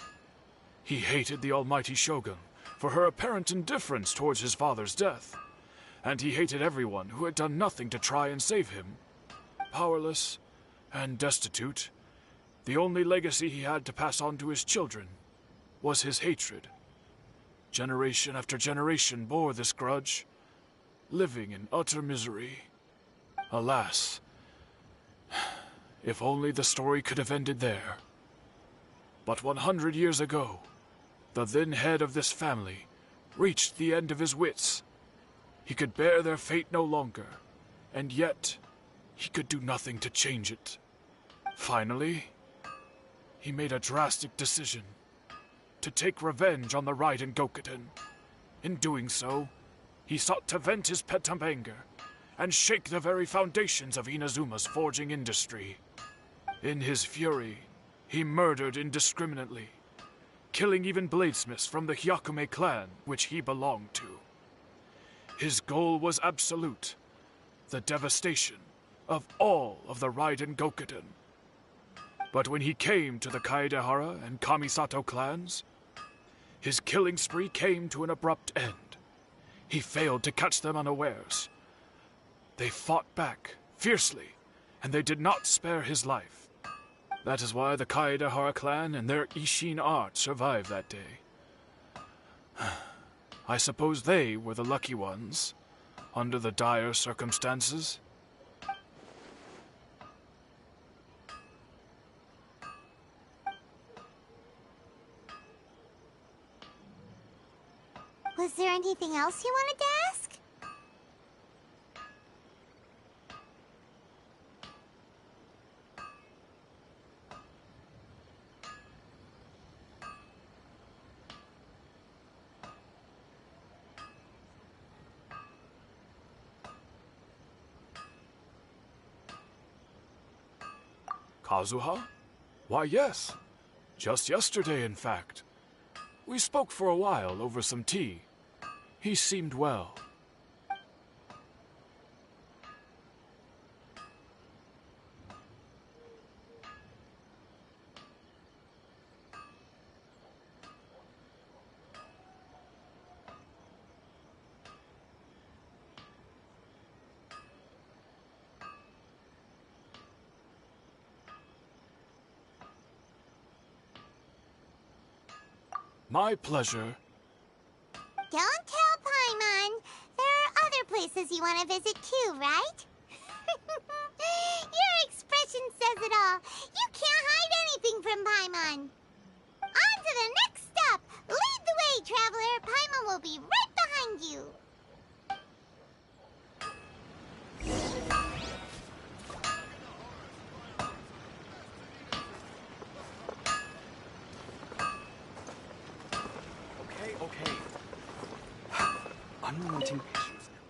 He hated the almighty shogun for her apparent indifference towards his father's death, and he hated everyone who had done nothing to try and save him. Powerless and destitute, the only legacy he had to pass on to his children was his hatred. Generation after generation bore this grudge, living in utter misery. Alas, if only the story could have ended there. But 100 years ago, the then head of this family reached the end of his wits. He could bear their fate no longer, and yet he could do nothing to change it. Finally, he made a drastic decision to take revenge on the Raiden Gokunin. In doing so, he sought to vent his pent anger and shake the very foundations of Inazuma's forging industry. In his fury, he murdered indiscriminately, killing even bladesmiths from the Hyakume clan which he belonged to. His goal was absolute, the devastation of all of the Raiden Gokunin. But when he came to the Kaedehara and Kamisato clans, his killing spree came to an abrupt end. He failed to catch them unawares. They fought back fiercely, and they did not spare his life. That is why the Kaedehara clan and their Ishin art survived that day. I suppose they were the lucky ones, under the dire circumstances. Was there anything else you wanted to ask? Kazuha? Why, yes. Just yesterday, in fact. We spoke for a while over some tea. He seemed well. My pleasure. Don't tell Paimon. There are other places you want to visit too, right? Your expression Commission says it all. You can't hide anything from Paimon. On to the next stop. Lead the way, traveler. Paimon will be right behind you. Okay. Unrelenting patience now.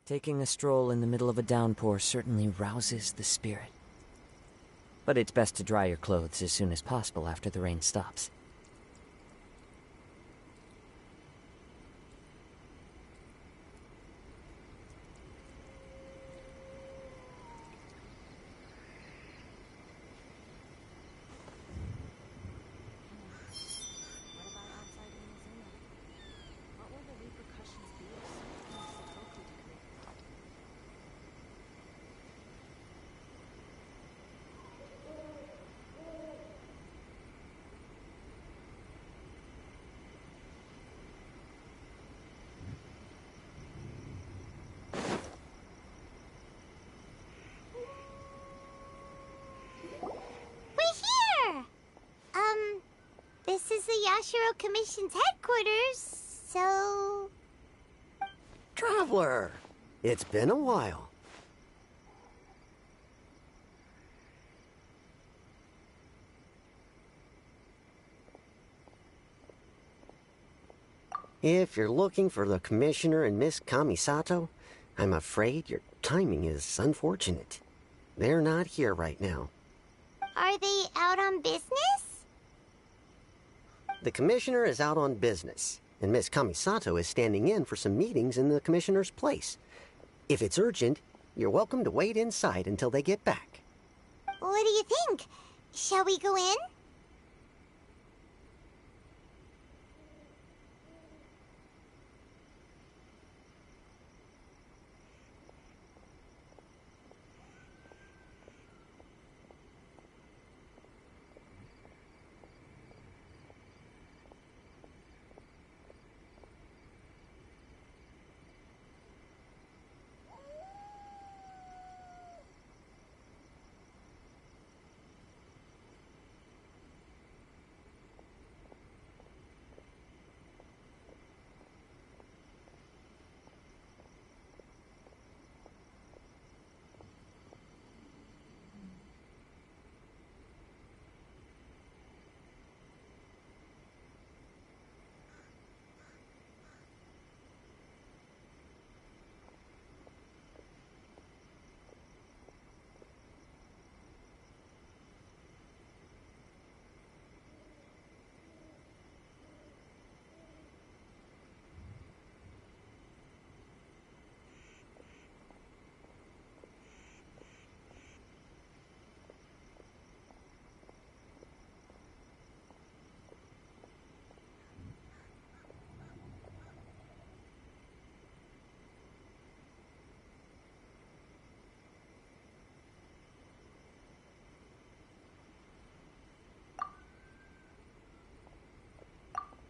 Taking a stroll in the middle of a downpour certainly rouses the spirit. But it's best to dry your clothes as soon as possible after the rain stops. This is the Yashiro Commission's headquarters, so... Traveler! It's been a while. If you're looking for the Commissioner and Miss Kamisato, I'm afraid your timing is unfortunate. They're not here right now. Are they out on business? The Commissioner is out on business, and Miss Kamisato is standing in for some meetings in the Commissioner's place. If it's urgent, you're welcome to wait inside until they get back. What do you think? Shall we go in?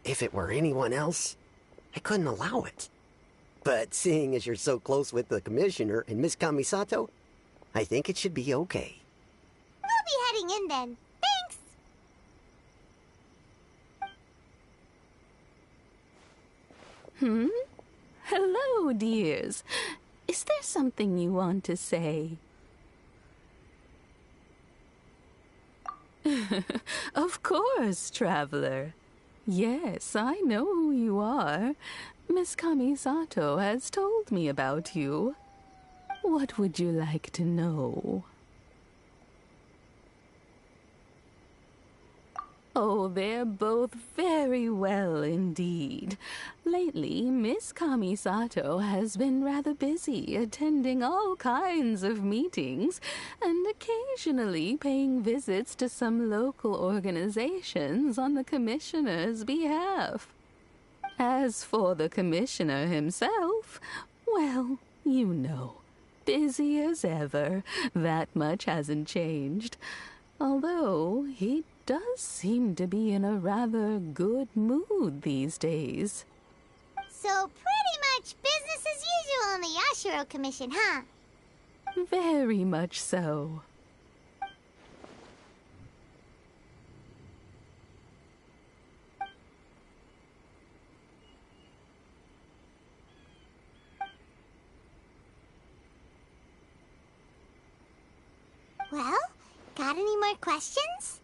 If it were anyone else, I couldn't allow it. But seeing as you're so close with the Commissioner and Miss Kamisato, I think it should be okay. in then. Thanks! Hello, dears. Is there something you want to say? Of course, traveler. Yes, I know who you are. Miss Kamisato has told me about you. What would you like to know? Oh, they're both very well indeed. Lately, Miss Kamisato has been rather busy attending all kinds of meetings and occasionally paying visits to some local organizations on the Commissioner's behalf. As for the Commissioner himself, well, you know, busy as ever. That much hasn't changed. Although he does seem to be in a rather good mood these days. So pretty much business as usual in the Yashiro Commission, huh? Very much so. Well, got any more questions?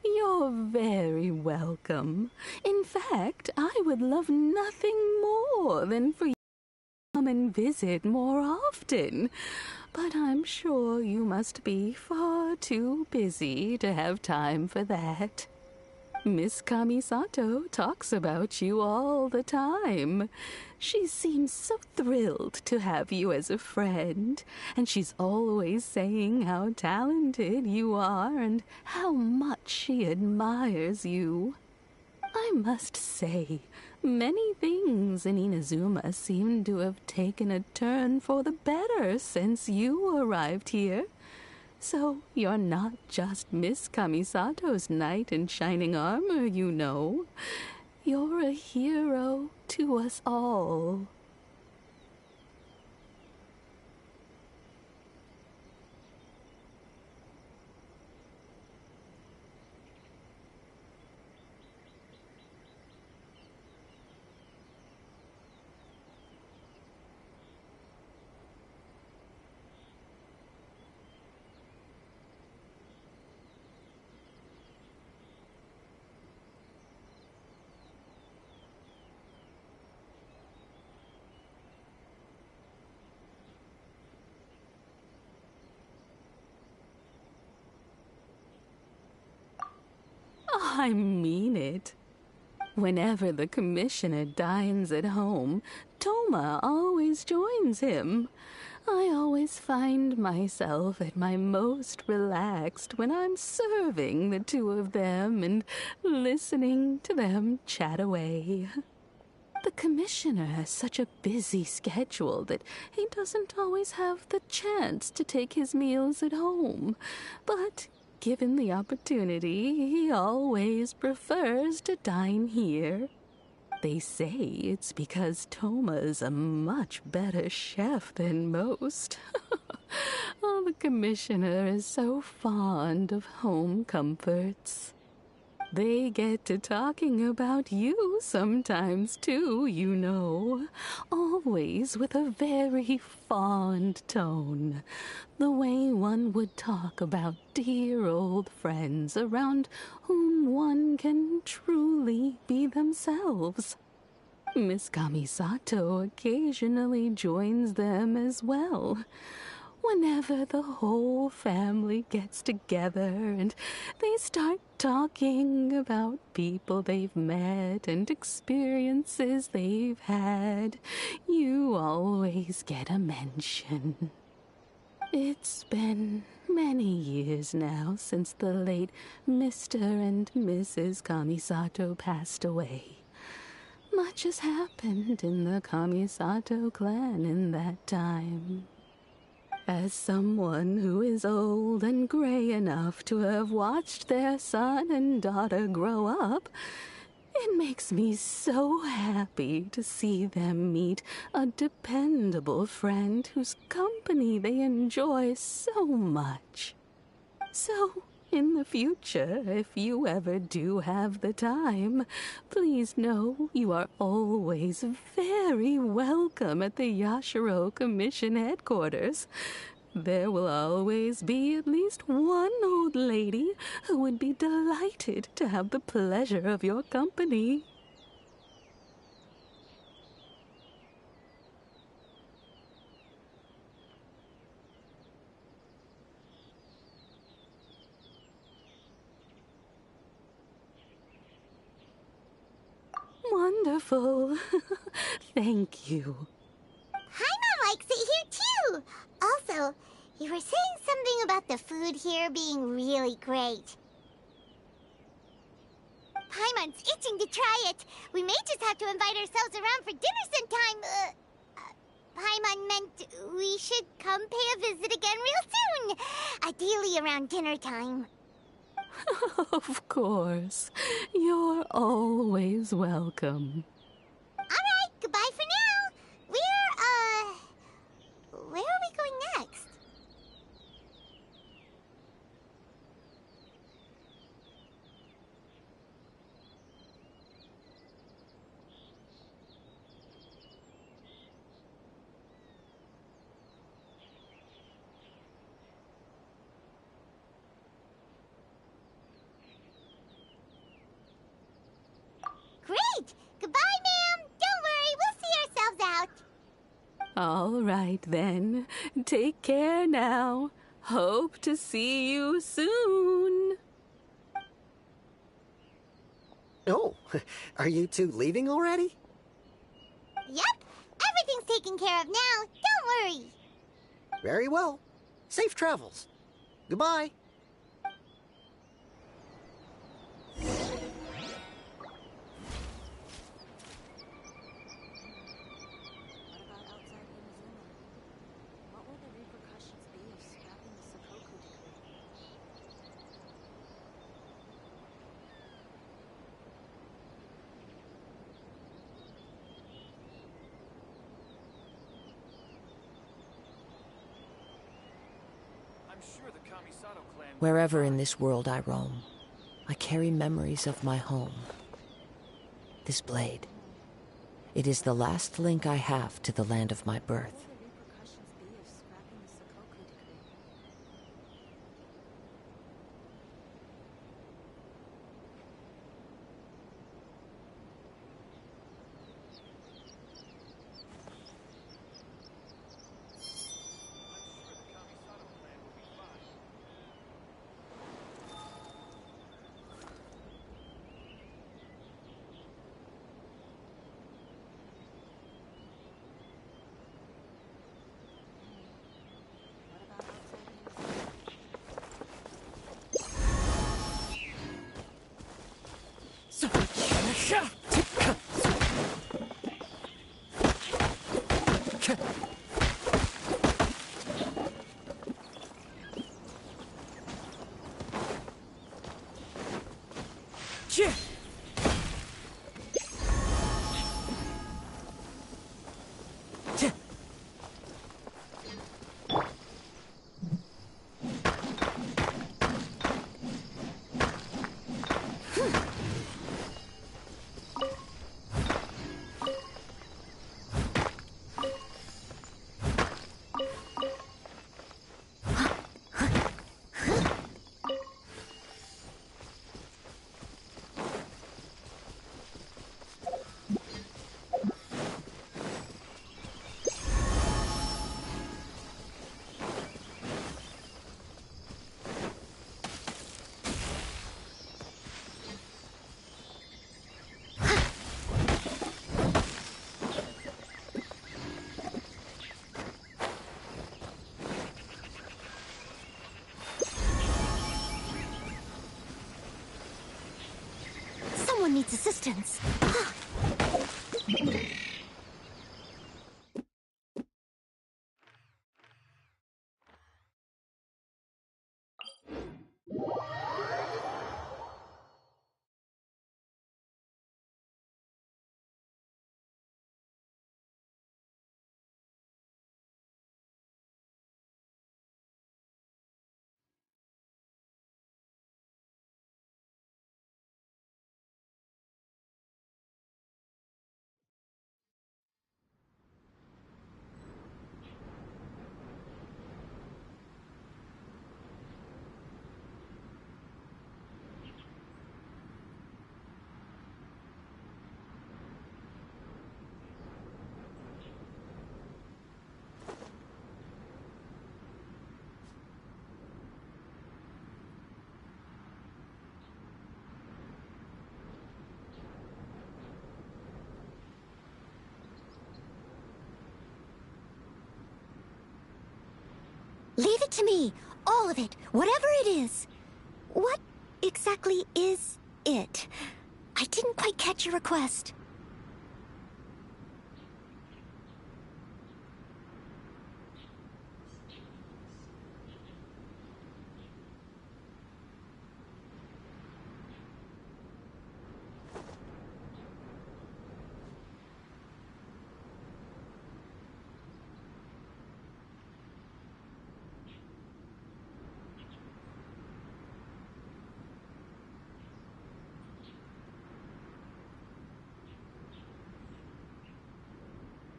You're very welcome. In fact, I would love nothing more than for you to come and visit more often. But I'm sure you must be far too busy to have time for that. Miss Kamisato talks about you all the time. She seems so thrilled to have you as a friend, and she's always saying how talented you are and how much she admires you. I must say, many things in Inazuma seem to have taken a turn for the better since you arrived here. So you're not just Miss Kamisato's knight in shining armor, you know. You're a hero to us all. I mean it. Whenever the Commissioner dines at home, Toma always joins him. I always find myself at my most relaxed when I'm serving the two of them and listening to them chat away. The Commissioner has such a busy schedule that he doesn't always have the chance to take his meals at home, but given the opportunity, he always prefers to dine here. They say it's because Toma's a much better chef than most. Oh, the Commissioner is so fond of home comforts. They get to talking about you sometimes, too, you know. Always with a very fond tone. The way one would talk about dear old friends around whom one can truly be themselves. Miss Kamisato occasionally joins them as well. Whenever the whole family gets together and they start talking about people they've met and experiences they've had, you always get a mention. It's been many years now since the late Mr. and Mrs. Kamisato passed away. Much has happened in the Kamisato clan in that time. As someone who is old and gray enough to have watched their son and daughter grow up, it makes me so happy to see them meet a dependable friend whose company they enjoy so much. So, in the future, if you ever do have the time, please know you are always very welcome at the Yashiro Commission headquarters. There will always be at least one old lady who would be delighted to have the pleasure of your company. Wonderful. Thank you. Paimon likes it here too. Also, you were saying something about the food here being really great. Paimon's itching to try it. We may just have to invite ourselves around for dinner sometime. Paimon meant we should come pay a visit again real soon. Ideally around dinner time. Of course. You're always welcome. Alright, goodbye for now. Where are we going next? Great! Goodbye, ma'am! Don't worry, we'll see ourselves out. All right, then. Take care now. Hope to see you soon. Oh, are you two leaving already? Yep, everything's taken care of now. Don't worry. Very well. Safe travels. Goodbye. Wherever in this world I roam, I carry memories of my home. This blade. It is the last link I have to the land of my birth. Someone needs assistance. Leave it to me. All of it. Whatever it is. What exactly is it? I didn't quite catch your request.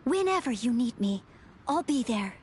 Whenever you need me, I'll be there.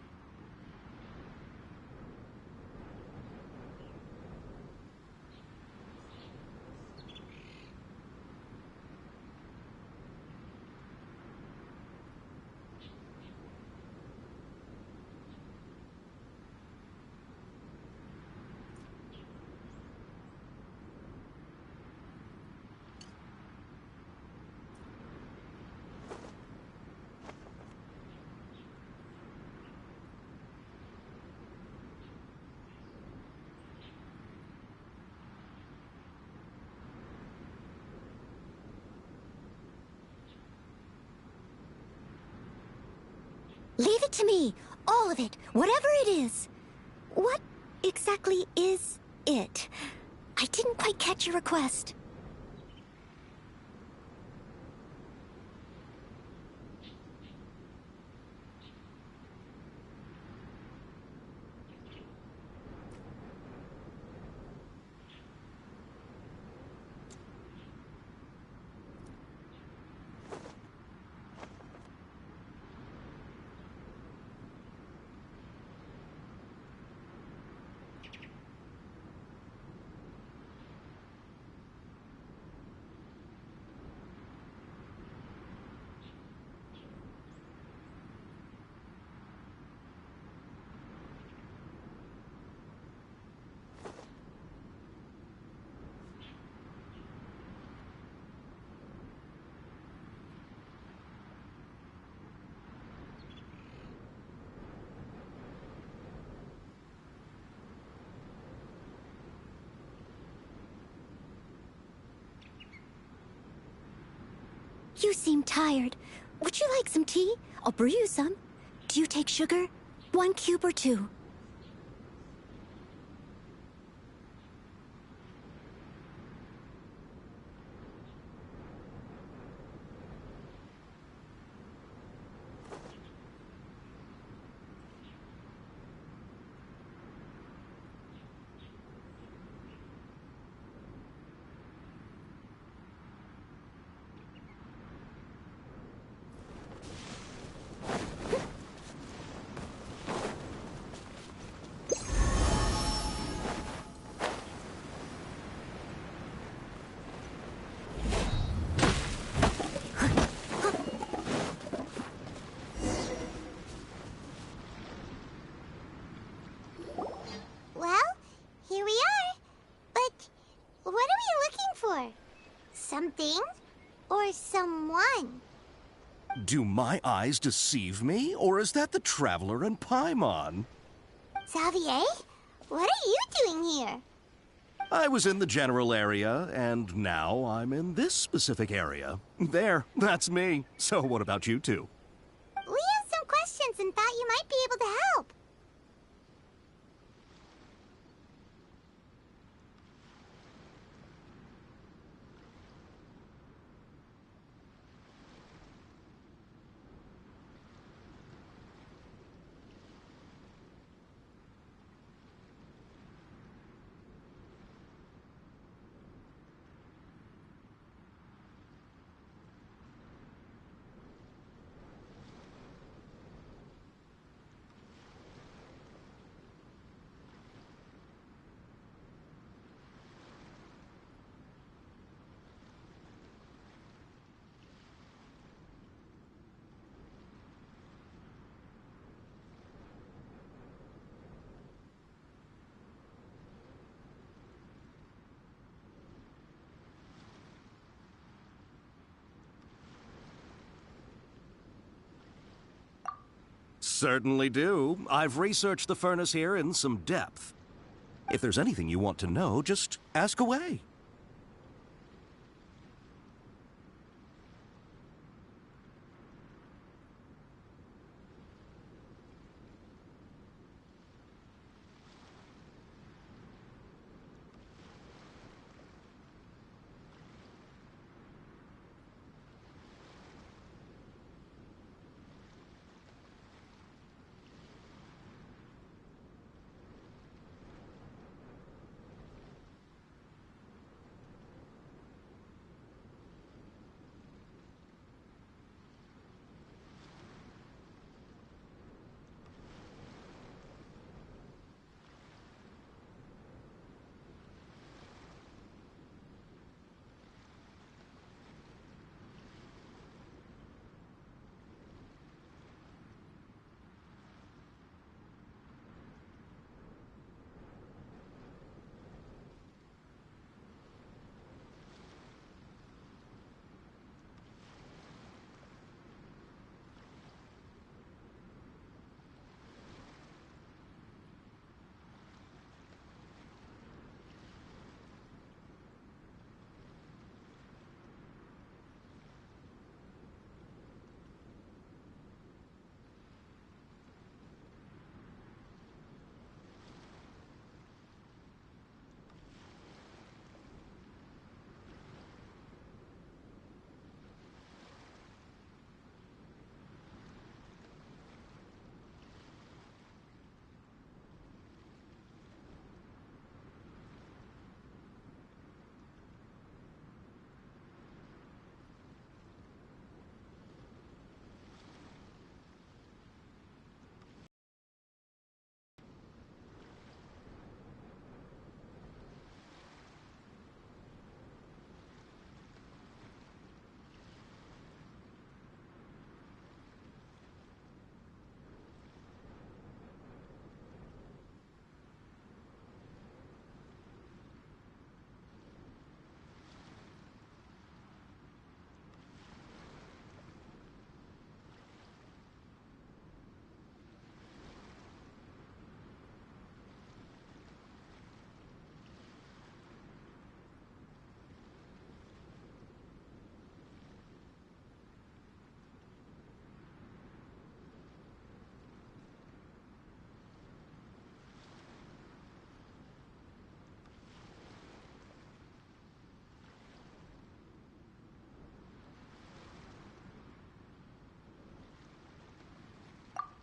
Leave it to me. All of it. Whatever it is. What exactly is it? I didn't quite catch your request. You seem tired. Would you like some tea? I'll brew you some. Do you take sugar? 1 cube or 2? Something or someone? Do my eyes deceive me, or is that the Traveler and Paimon? Xavier, what are you doing here? I was in the general area, and now I'm in this specific area. There, that's me. So what about you two? We have some questions and thought you might be able to help. Certainly do. I've researched the furnace here in some depth. If there's anything you want to know, just ask away.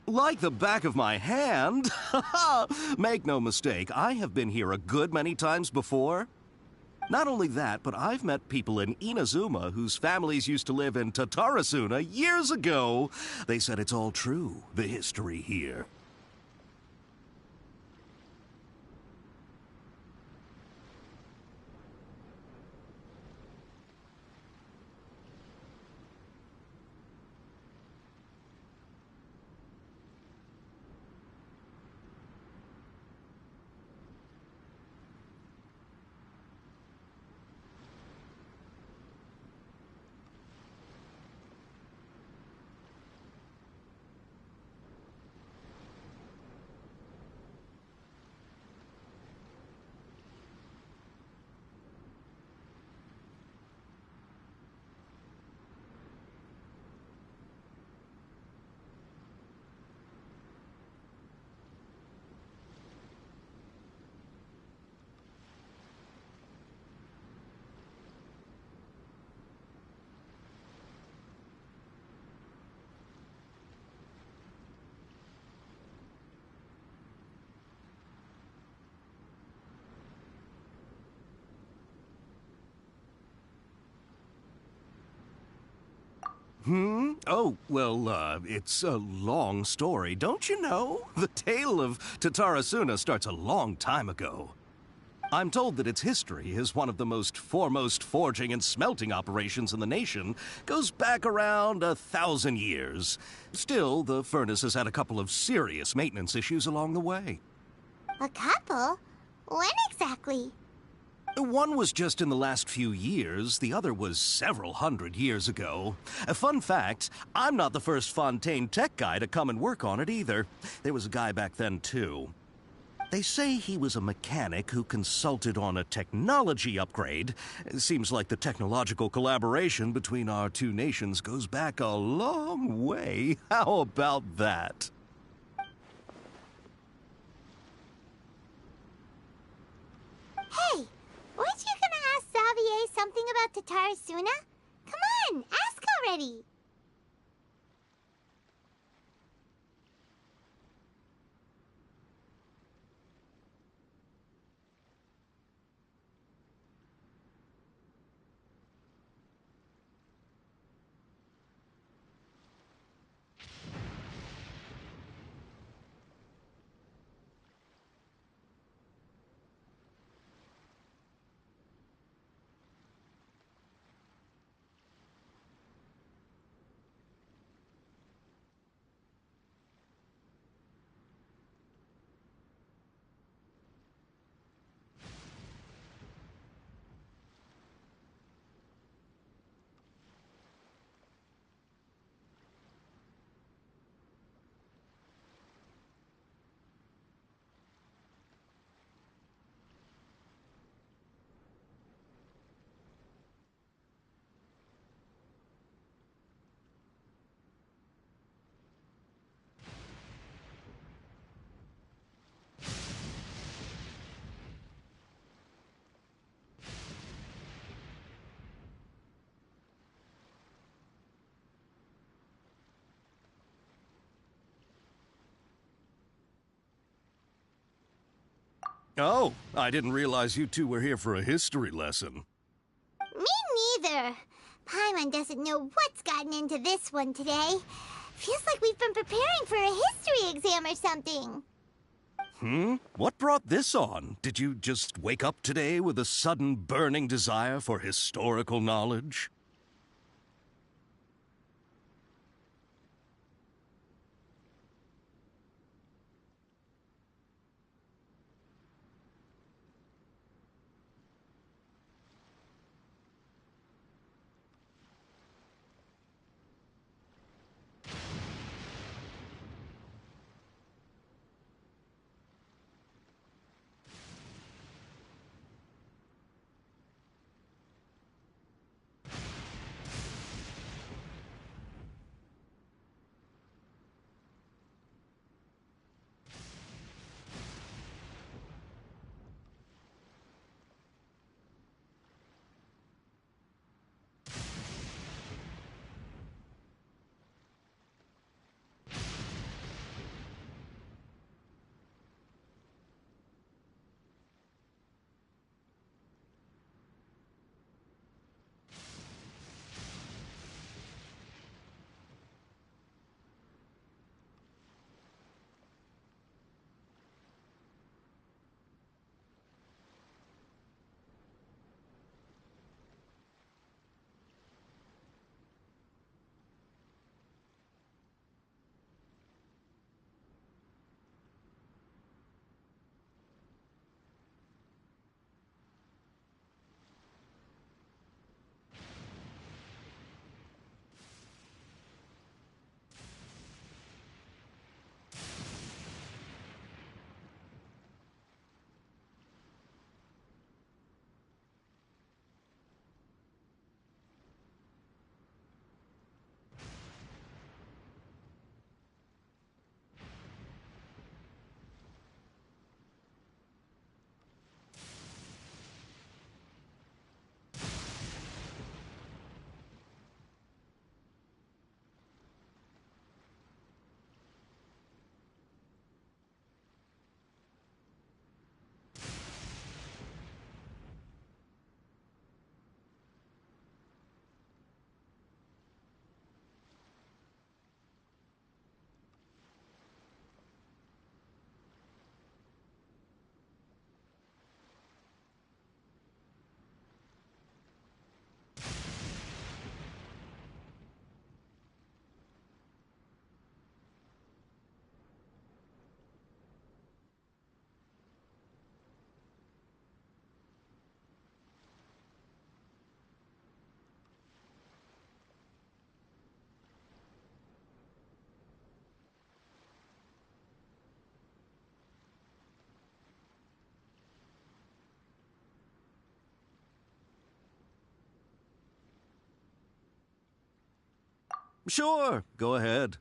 Like the back of my hand. Make no mistake, I have been here a good many times before. Not only that, but I've met people in Inazuma whose families used to live in Tatarasuna years ago. They said it's all true, the history here. Oh, well, it's a long story, don't you know? The tale of Tatarasuna starts a long time ago. I'm told that its history as one of the most foremost forging and smelting operations in the nation goes back around 1,000 years. Still, the furnace has had a couple of serious maintenance issues along the way. A couple? When exactly? One was just in the last few years, the other was several hundred years ago. A fun fact, I'm not the first Fontaine tech guy to come and work on it either. There was a guy back then, too. They say he was a mechanic who consulted on a technology upgrade. It seems like the technological collaboration between our two nations goes back a long way. How about that? Hey, weren't you gonna ask Xavier something about Tatarasuna? Come on, ask already! Oh, I didn't realize you two were here for a history lesson. Me neither. Paimon doesn't know what's gotten into this one today. Feels like we've been preparing for a history exam or something. What brought this on? Did you just wake up today with a sudden burning desire for historical knowledge? Sure, go ahead.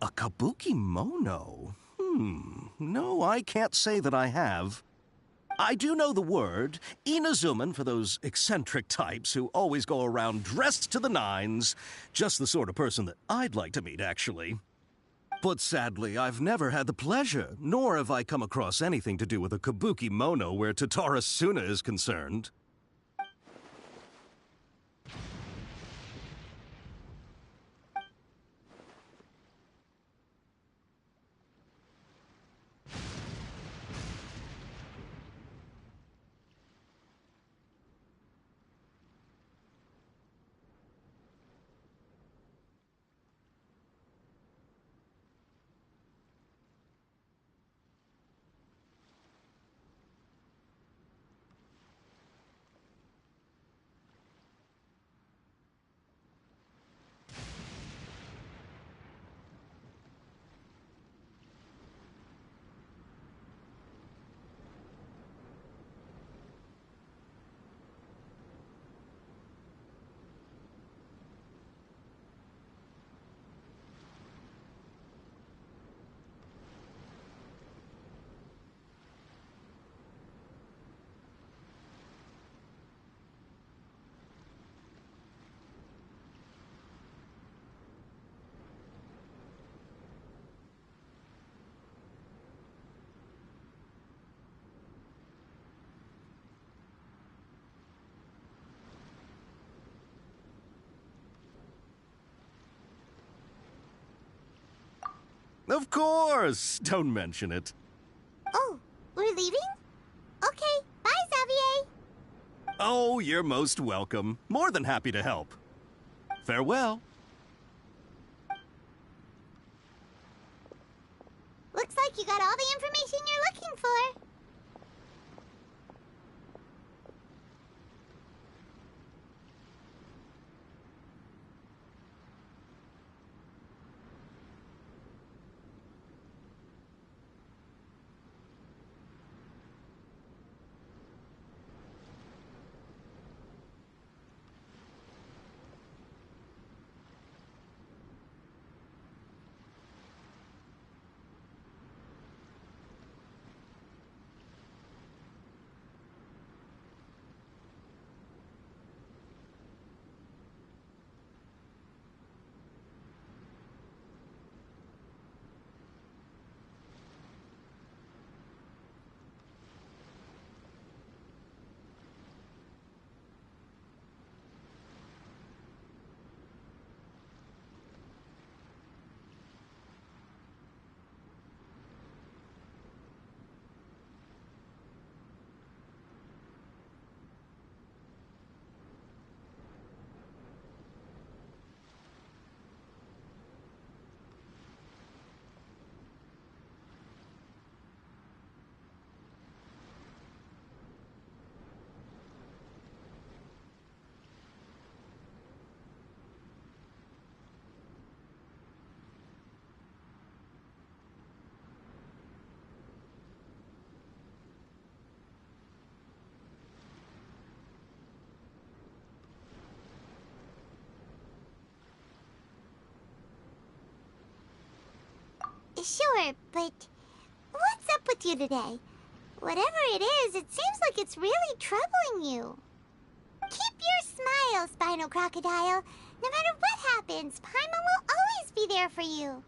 A kabuki mono? No, I can't say that I have. I do know the word, Inazuman for those eccentric types who always go around dressed to the nines. Just the sort of person that I'd like to meet, actually. But sadly, I've never had the pleasure, nor have I come across anything to do with a kabuki mono where Tatara Suna is concerned. Of course! Don't mention it. Oh, we're leaving? Okay, bye, Xavier. Oh, you're most welcome. More than happy to help. Farewell. Looks like you got all the information you're looking for. Sure, but what's up with you today? Whatever it is, it seems like it's really troubling you. Keep your smile, Spinal Crocodile. No matter what happens, Paimon will always be there for you.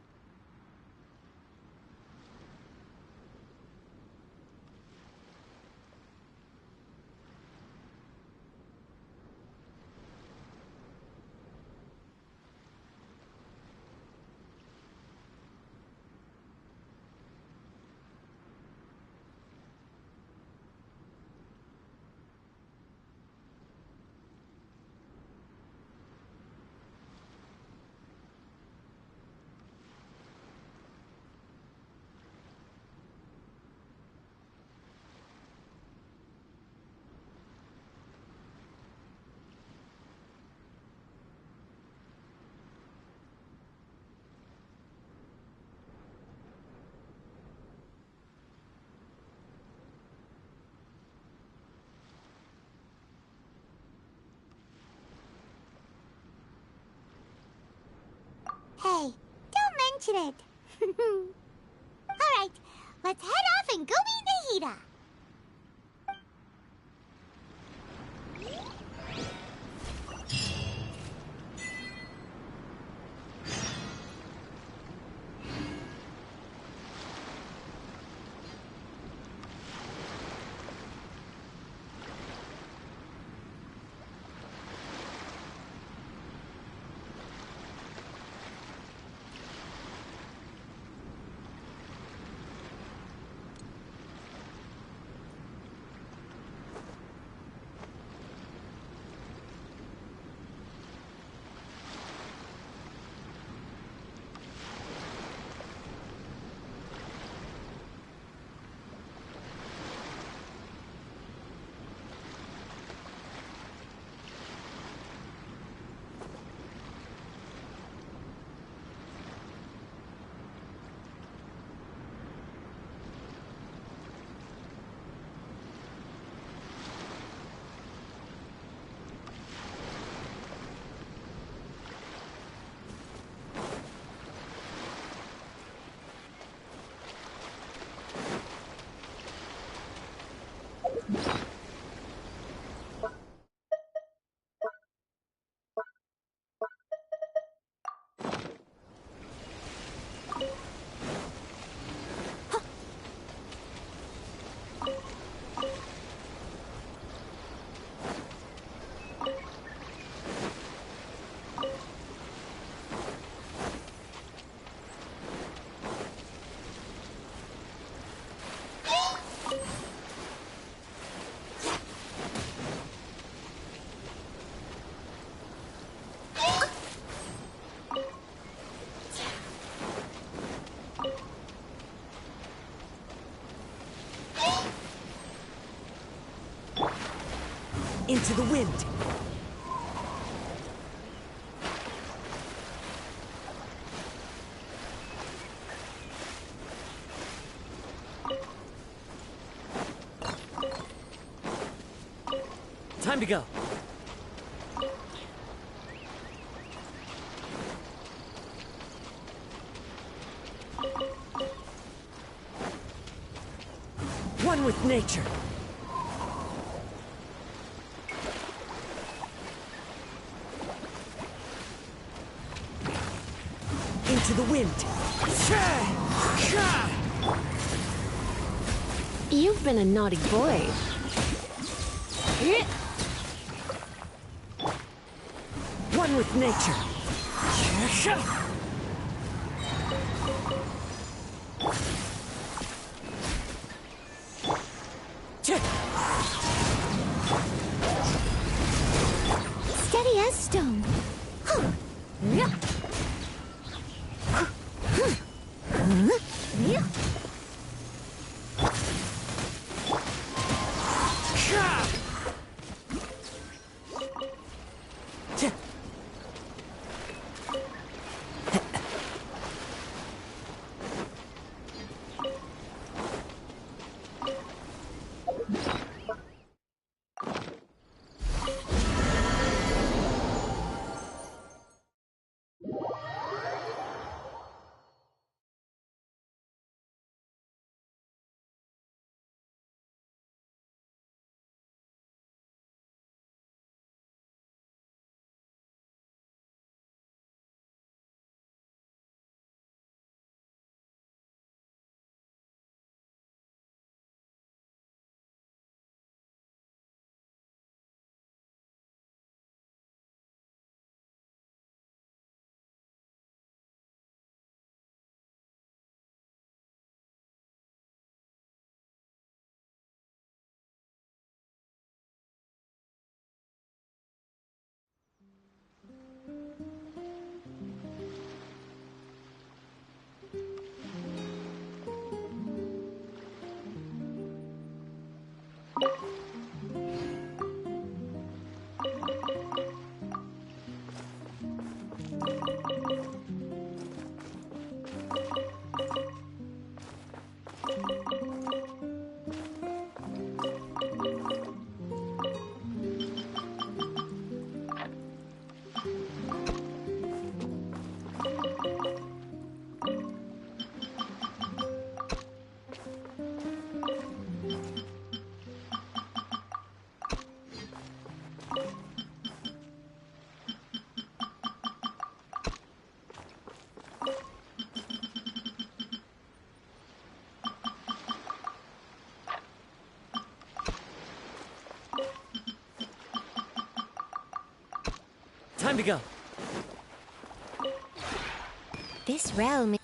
Hey, don't mention it. Alright, let's head off and go meet Nahida. Into the wind! Time to go! One with nature! Into the wind! You've been a naughty boy. One with nature! Steady as stone. Time to go. This realm.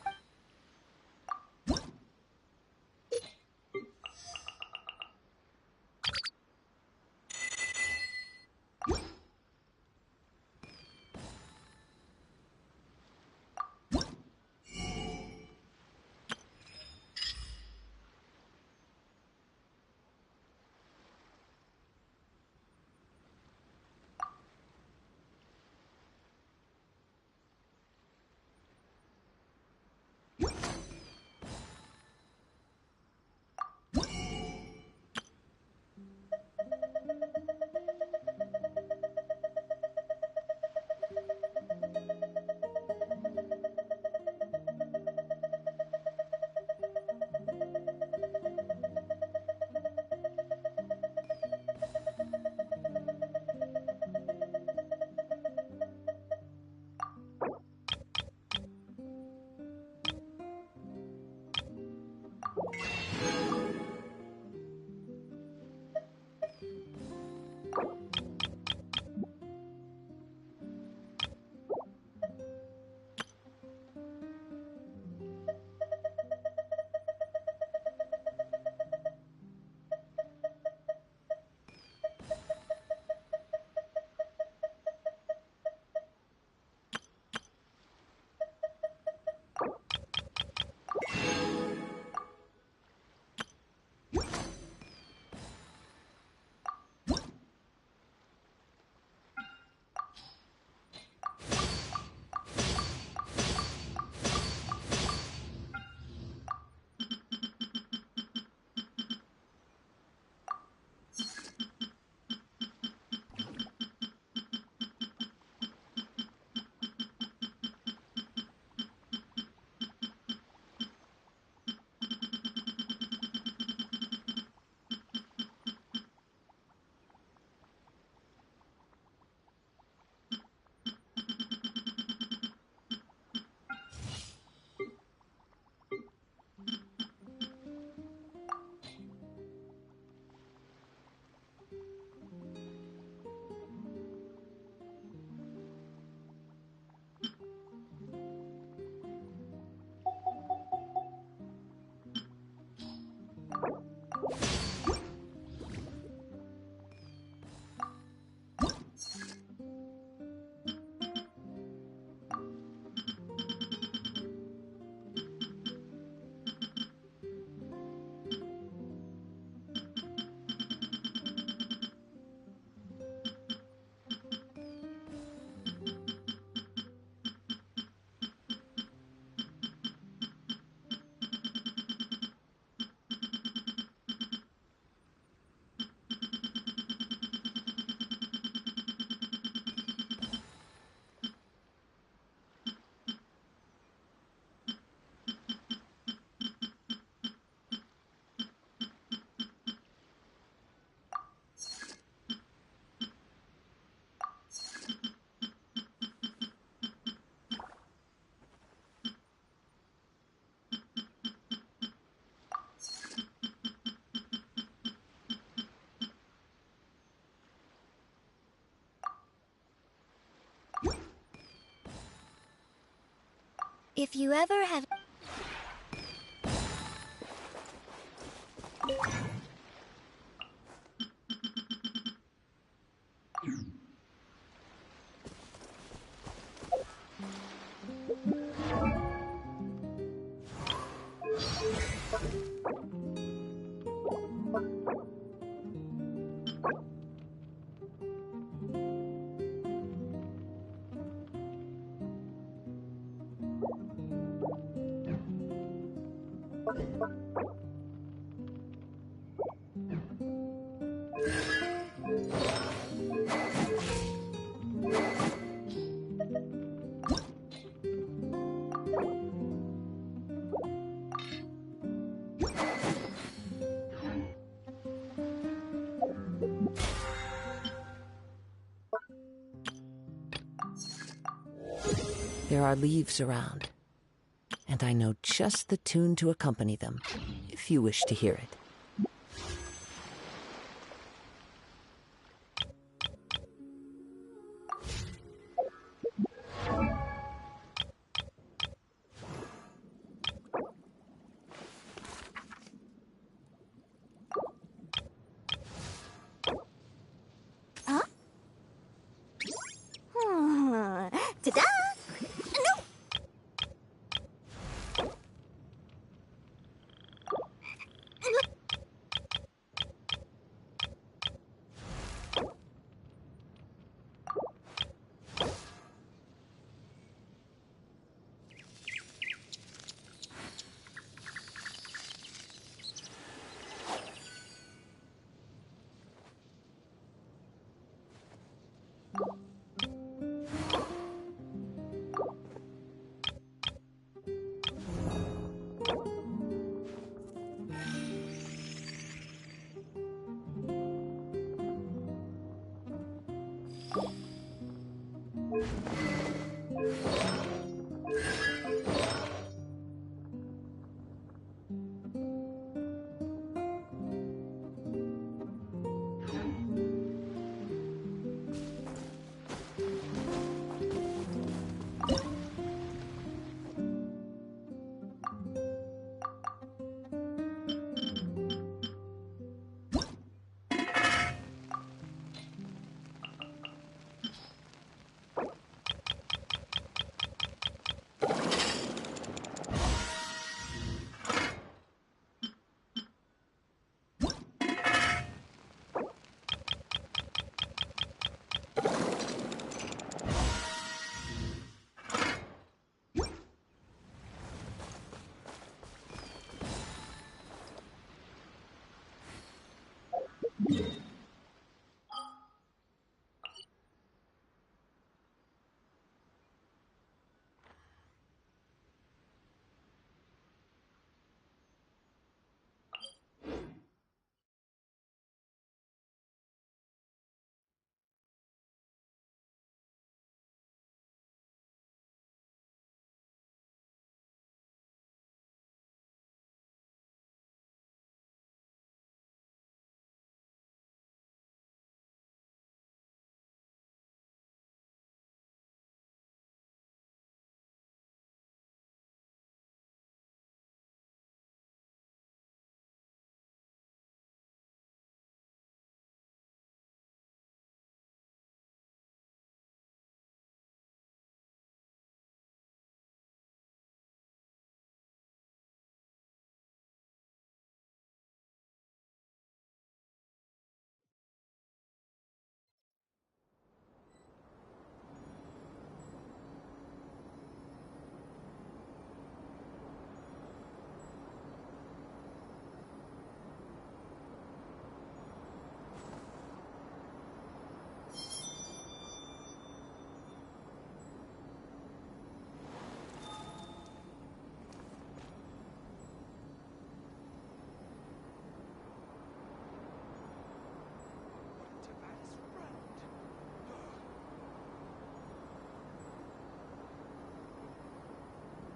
If you ever have... There are leaves around, and I know just the tune to accompany them, if you wish to hear it. Huh? Ta-da! No!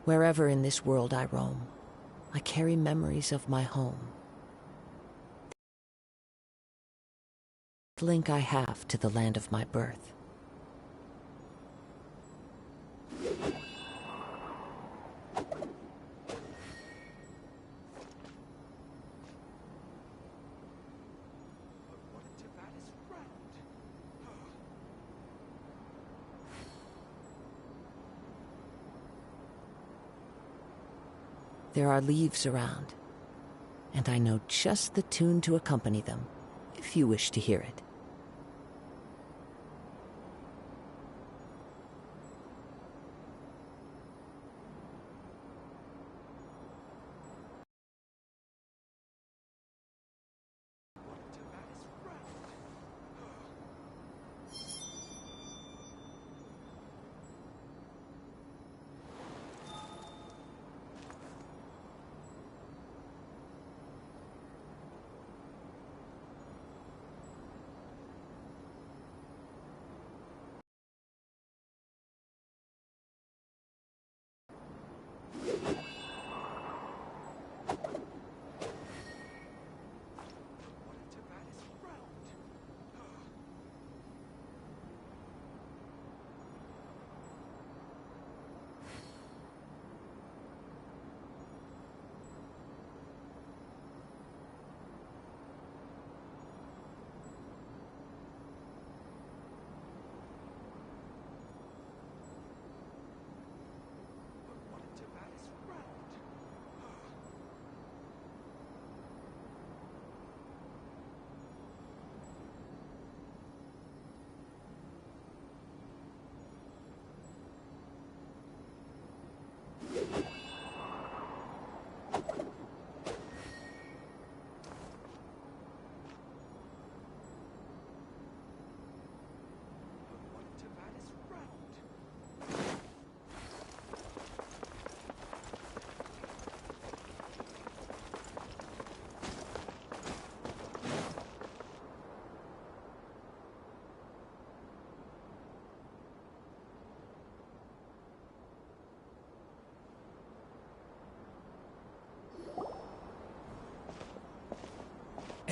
Wherever in this world I roam, I carry memories of my home. The link I have to the land of my birth. There are leaves around, and I know just the tune to accompany them, if you wish to hear it.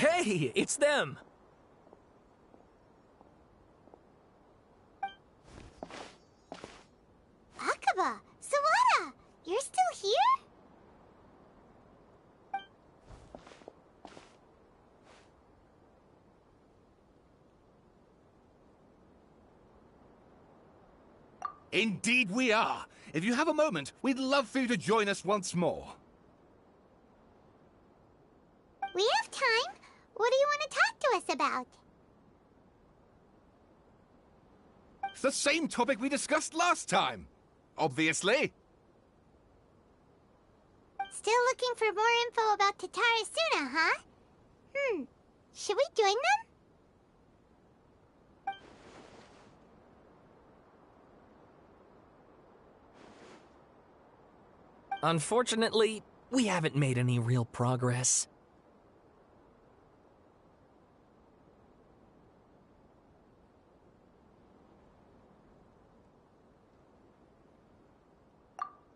Hey, it's them! Akaba, Sawada, you're still here? Indeed we are. If you have a moment, we'd love for you to join us once more. We have time. What do you want to talk to us about? It's the same topic we discussed last time. Obviously. Still looking for more info about Tatarasuna, huh? Should we join them? Unfortunately, we haven't made any real progress.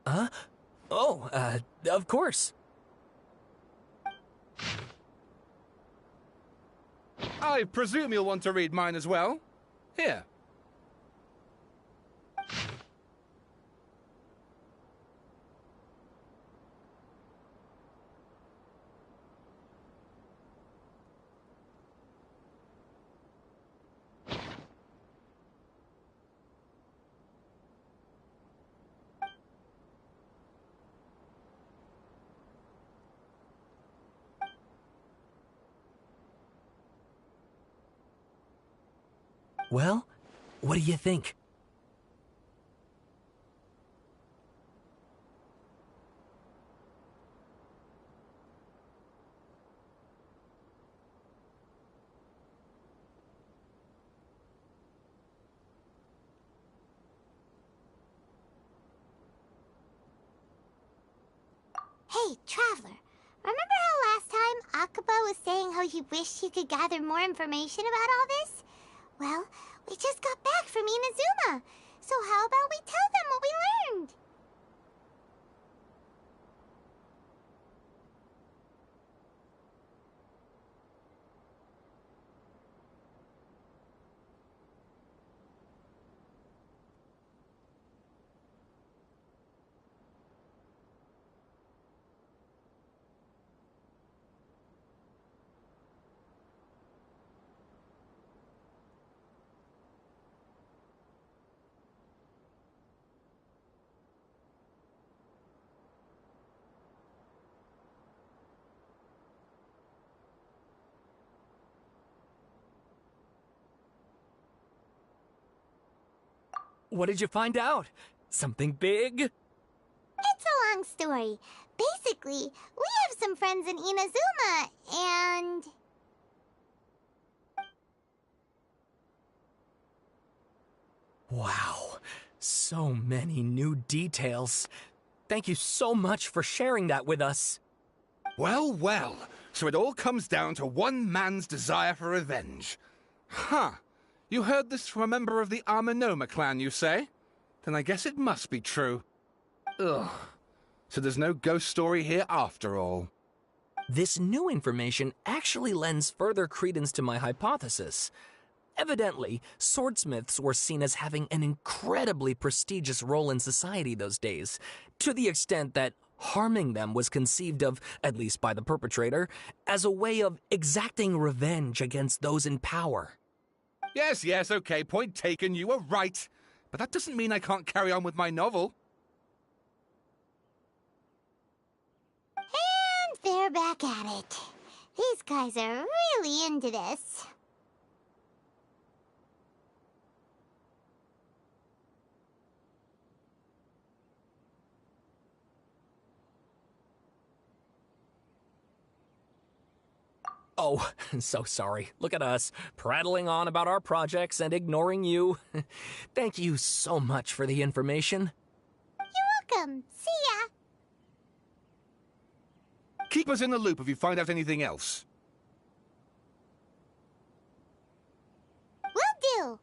Huh? Oh, of course. I presume you'll want to read mine as well. Here. Well, what do you think? Hey, Traveler. Remember how last time Akaba was saying how he wished he could gather more information about all this? Well, we just got back from Inazuma. So how about we tell them what we learned? What did you find out? Something big? It's a long story. Basically, we have some friends in Inazuma, and... Wow, so many new details. Thank you so much for sharing that with us. Well, well. So it all comes down to one man's desire for revenge. Huh. You heard this from a member of the Amanoma clan, you say? Then I guess it must be true. Ugh. So there's no ghost story here after all. This new information actually lends further credence to my hypothesis. Evidently, swordsmiths were seen as having an incredibly prestigious role in society those days, to the extent that harming them was conceived of, at least by the perpetrator, as a way of exacting revenge against those in power. Yes, okay, point taken, you were right. But that doesn't mean I can't carry on with my novel. And they're back at it. These guys are really into this. Oh, so sorry. Look at us, prattling on about our projects and ignoring you. Thank you so much for the information. You're welcome. See ya. Keep us in the loop if you find out anything else. Will do.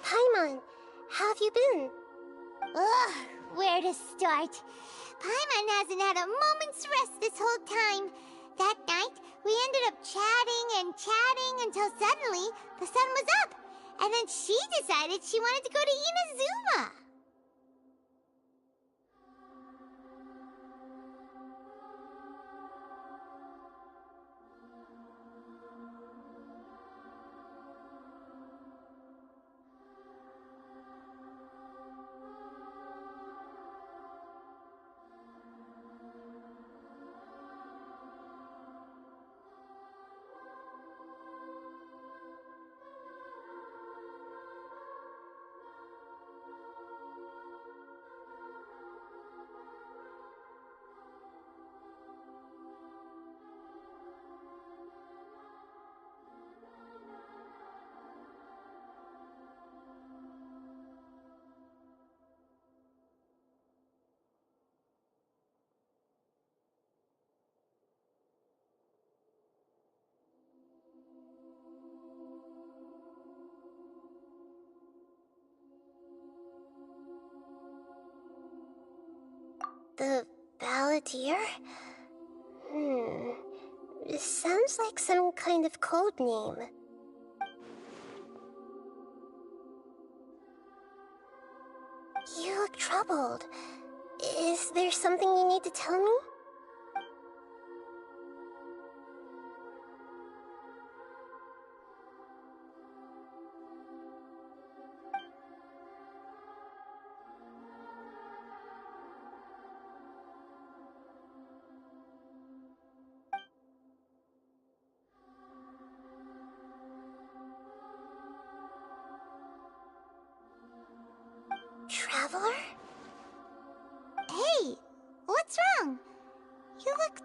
Paimon, how have you been? Ugh, where to start? Paimon hasn't had a moment's rest this whole time. That night, we ended up chatting and chatting until suddenly the sun was up. And then she decided she wanted to go to Inazuma. The Balladeer? It sounds like some kind of code name. You look troubled. Is there something you need to tell me? Traveler? Hey, what's wrong? You look...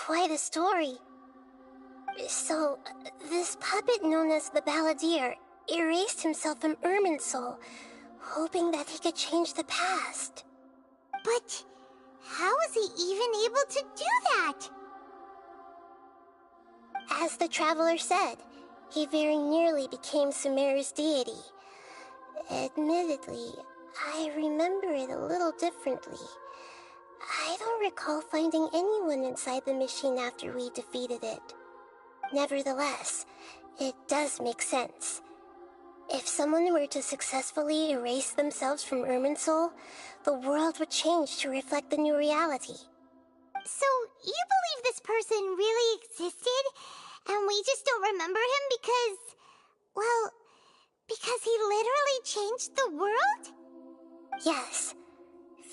quite a story. So, this puppet known as the Balladeer erased himself from Irminsul, hoping that he could change the past. But how was he even able to do that? As the Traveler said, he very nearly became Sumeru's deity. Admittedly, I remember it a little differently. I don't recall finding anyone inside the machine after we defeated it. Nevertheless, it does make sense. If someone were to successfully erase themselves from Irminsul, the world would change to reflect the new reality. So, you believe this person really existed, and we just don't remember him because... well, because he literally changed the world? Yes.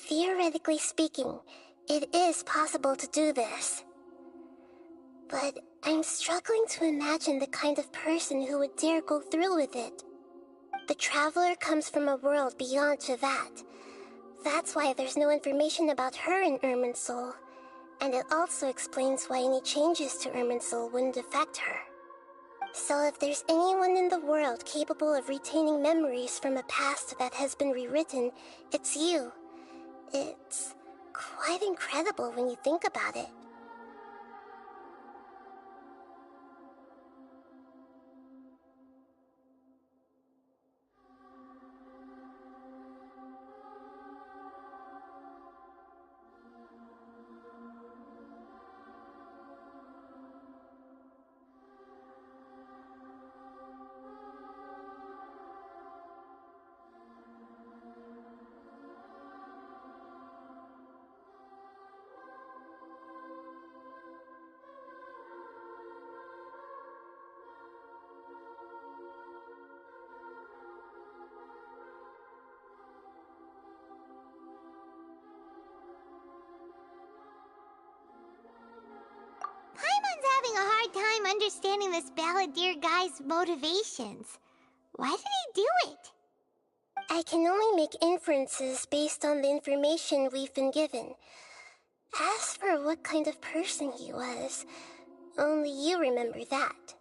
Theoretically speaking, it is possible to do this. But I'm struggling to imagine the kind of person who would dare go through with it. The Traveler comes from a world beyond Javat. That's why there's no information about her in Irminsul. And it also explains why any changes to Irminsul wouldn't affect her. So if there's anyone in the world capable of retaining memories from a past that has been rewritten, it's you. It's quite incredible when you think about it. Paimon's having a hard time understanding this Balladeer guy's motivations. Why did he do it? I can only make inferences based on the information we've been given. As for what kind of person he was, only you remember that.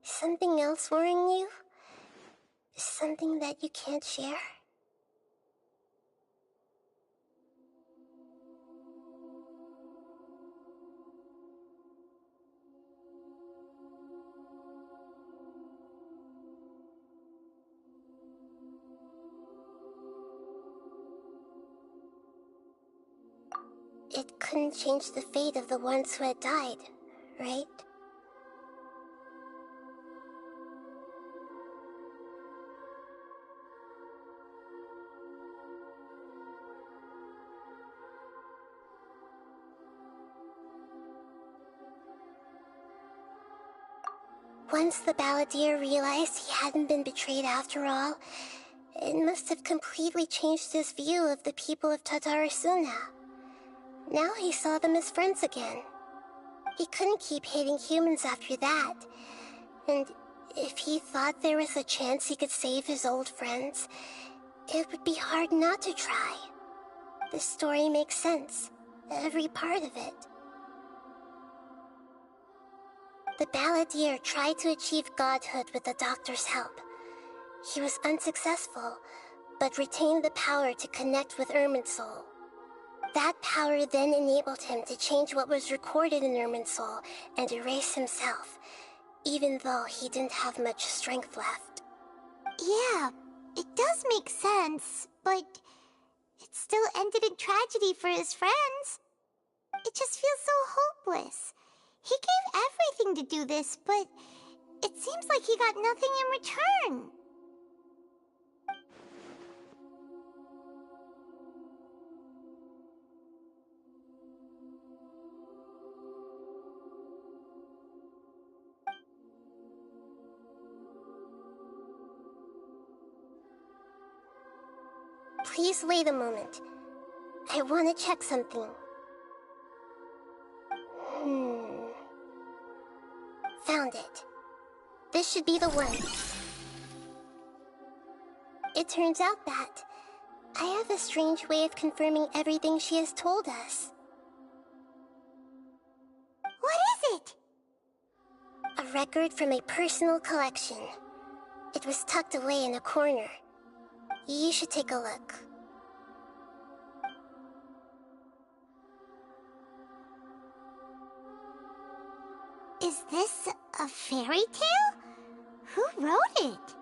Something else worrying you? Something that you can't share? It couldn't change the fate of the ones who had died, right? Once the Balladeer realized he hadn't been betrayed after all, it must have completely changed his view of the people of Tatarasuna. Now he saw them as friends again. He couldn't keep hating humans after that, and If he thought there was a chance he could save his old friends, it would be hard not to try. This story makes sense, every part of it. The balladeer tried to achieve godhood with the doctor's help. He was unsuccessful, but retained the power to connect with Irminsul. That power then enabled him to change what was recorded in Irminsul and erase himself, even though he didn't have much strength left. Yeah, it does make sense, but it still ended in tragedy for his friends. It just feels so hopeless. He gave everything to do this, but it seems like he got nothing in return. Please wait a moment. I want to check something. Found it. This should be the one. It turns out that I have a strange way of confirming everything she has told us. What is it? A record from a personal collection. It was tucked away in a corner. You should take a look. Is this a fairy tale? Who wrote it?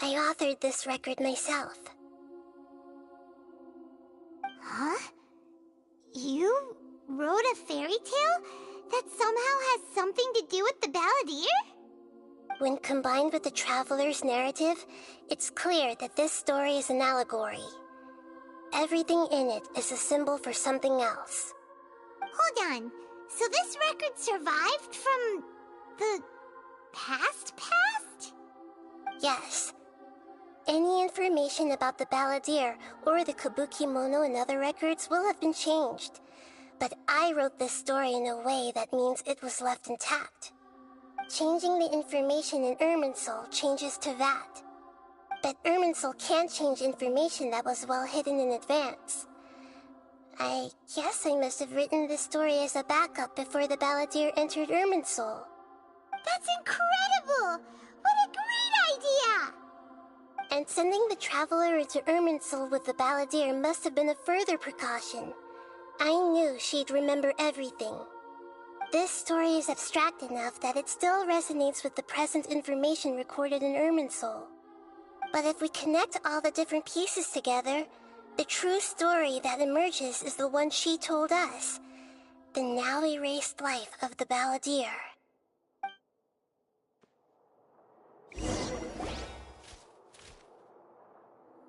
I authored this record myself. Huh? You wrote a fairy tale that somehow has something to do with the balladeer? When combined with the traveler's narrative, it's clear that this story is an allegory. Everything in it is a symbol for something else. Hold on. So this record survived from the past? Yes. Any information about the balladeer or the kabuki mono in other records will have been changed. But I wrote this story in a way that means it was left intact. Changing the information in Irminsul changes to that. But Irminsul can't change information that was well hidden in advance. I guess I must have written this story as a backup before the balladeer entered Irminsul. That's incredible! What a great idea! And sending the traveler into Irminsul with the balladeer must have been a further precaution. I knew she'd remember everything. This story is abstract enough that it still resonates with the present information recorded in Irminsul. But if we connect all the different pieces together, the true story that emerges is the one she told us. The now erased life of the balladeer.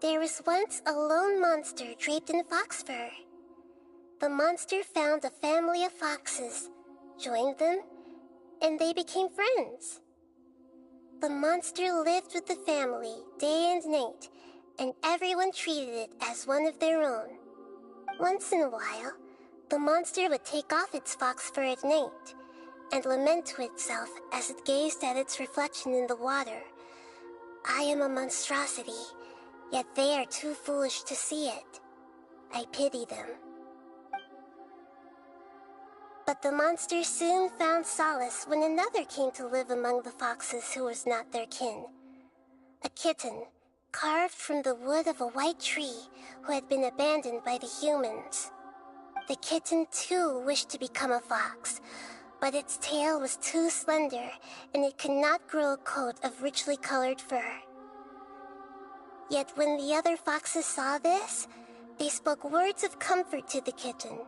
There was once a lone monster draped in fox fur. The monster found a family of foxes, joined them, and they became friends. The monster lived with the family day and night, and everyone treated it as one of their own. Once in a while, the monster would take off its fox fur at night and lament to itself as it gazed at its reflection in the water. I am a monstrosity, yet they are too foolish to see it. I pity them. But the monster soon found solace when another came to live among the foxes who was not their kin. A kitten, carved from the wood of a white tree who had been abandoned by the humans. The kitten too wished to become a fox, but its tail was too slender and it could not grow a coat of richly colored fur. Yet when the other foxes saw this, they spoke words of comfort to the kitten.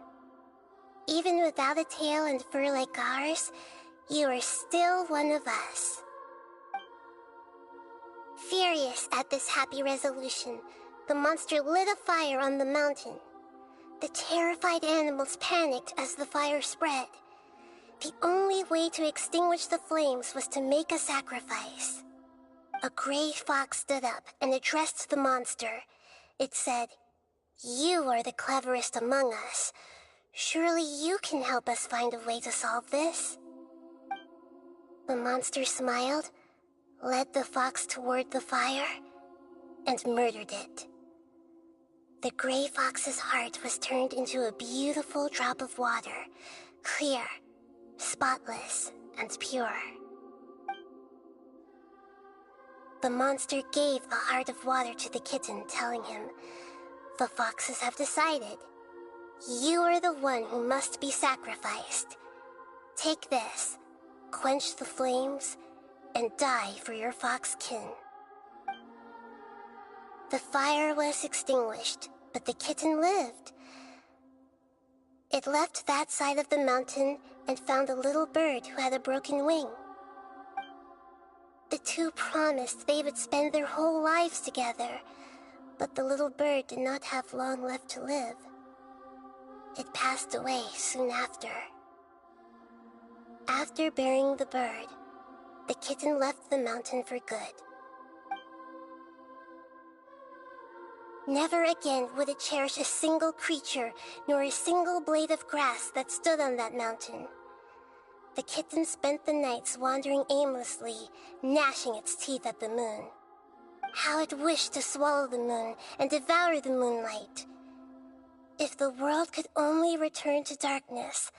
Even without a tail and fur like ours, you are still one of us. Furious at this happy resolution, the monster lit a fire on the mountain. The terrified animals panicked as the fire spread. The only way to extinguish the flames was to make a sacrifice. A gray fox stood up and addressed the monster. It said, "You are the cleverest among us. Surely you can help us find a way to solve this." The monster smiled, led the fox toward the fire, and murdered it. The gray fox's heart was turned into a beautiful drop of water, clear, spotless, and pure. The monster gave the heart of water to the kitten, telling him, "The foxes have decided. You are the one who must be sacrificed. Take this, quench the flames, and die for your fox kin." The fire was extinguished, but the kitten lived. It left that side of the mountain and found a little bird who had a broken wing. The two promised they would spend their whole lives together, but the little bird did not have long left to live. It passed away soon after. After burying the bird, the kitten left the mountain for good. Never again would it cherish a single creature nor a single blade of grass that stood on that mountain. The kitten spent the nights wandering aimlessly, gnashing its teeth at the moon. How it wished to swallow the moon and devour the moonlight. If the world could only return to darkness,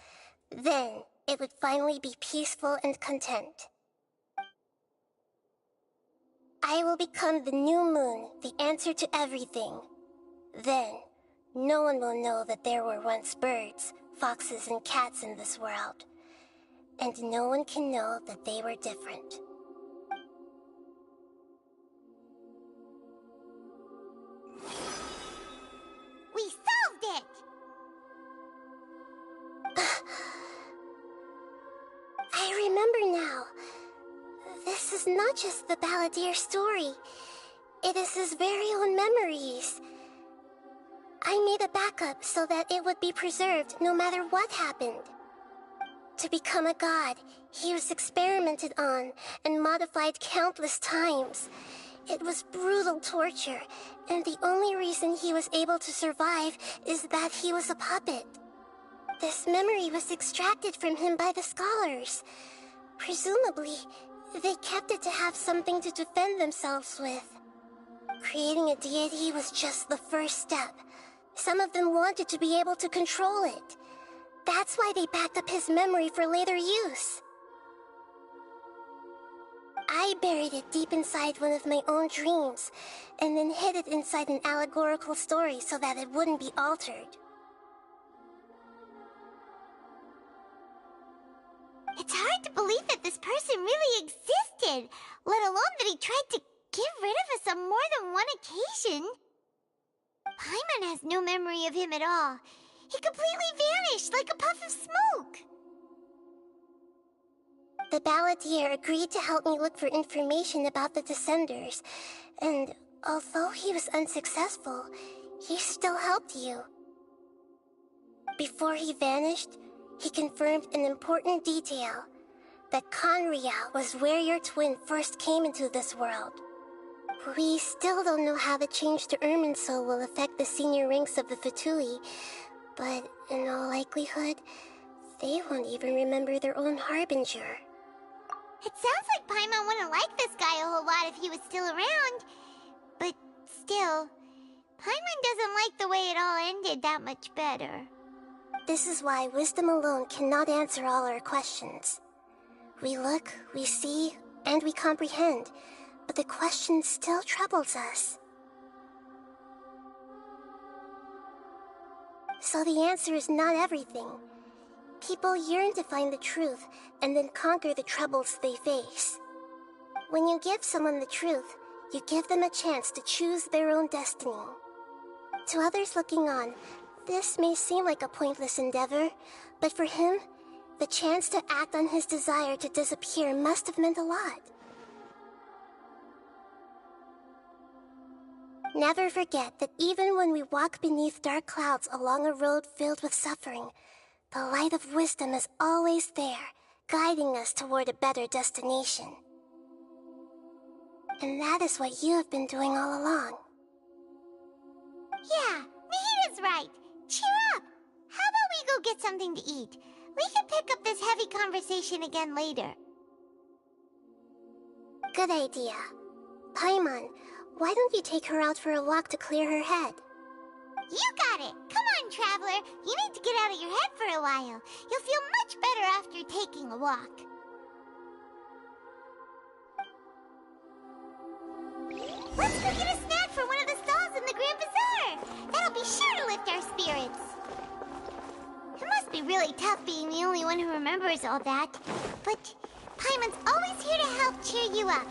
then it would finally be peaceful and content. I will become the new moon, the answer to everything. Then, no one will know that there were once birds, foxes, and cats in this world. And no one can know that they were different. We solved it! I remember now. This is not just the Balladeer story. It is his very own memories. I made a backup so that it would be preserved no matter what happened. To become a god, he was experimented on and modified countless times. It was brutal torture, and the only reason he was able to survive is that he was a puppet. This memory was extracted from him by the scholars. Presumably, they kept it to have something to defend themselves with. Creating a deity was just the first step. Some of them wanted to be able to control it. That's why they backed up his memory for later use. I buried it deep inside one of my own dreams, and then hid it inside an allegorical story so that it wouldn't be altered. It's hard to believe that this person really existed, let alone that he tried to get rid of us on more than one occasion. Paimon has no memory of him at all. He completely vanished like a puff of smoke. The Balladeer agreed to help me look for information about the Descenders, and although he was unsuccessful, he still helped you. Before he vanished, he confirmed an important detail, that Conria was where your twin first came into this world. We still don't know how the change to Irminsul will affect the senior ranks of the Fatui, but in all likelihood, they won't even remember their own Harbinger. It sounds like Paimon wouldn't like this guy a whole lot if he was still around. But still, Paimon doesn't like the way it all ended that much better. This is why wisdom alone cannot answer all our questions. We look, we see, and we comprehend, but the question still troubles us. So the answer is not everything. People yearn to find the truth and then conquer the troubles they face. When you give someone the truth, you give them a chance to choose their own destiny. To others looking on, This may seem like a pointless endeavor, but for him, the chance to act on his desire to disappear must have meant a lot. Never forget that even when we walk beneath dark clouds along a road filled with suffering, the light of wisdom is always there, guiding us toward a better destination. And that is what you have been doing all along. Yeah, Mahita's right. Cheer up! How about we go get something to eat? We can pick up this heavy conversation again later. Good idea. Paimon, why don't you take her out for a walk to clear her head? You got it! Come on, Traveler! You need to get out of your head for a while. You'll feel much better after taking a walk. Let's go get a snack from one of the stalls in the Grand Bazaar! That'll be sure to lift our spirits. It must be really tough being the only one who remembers all that. But Paimon's always here to help cheer you up.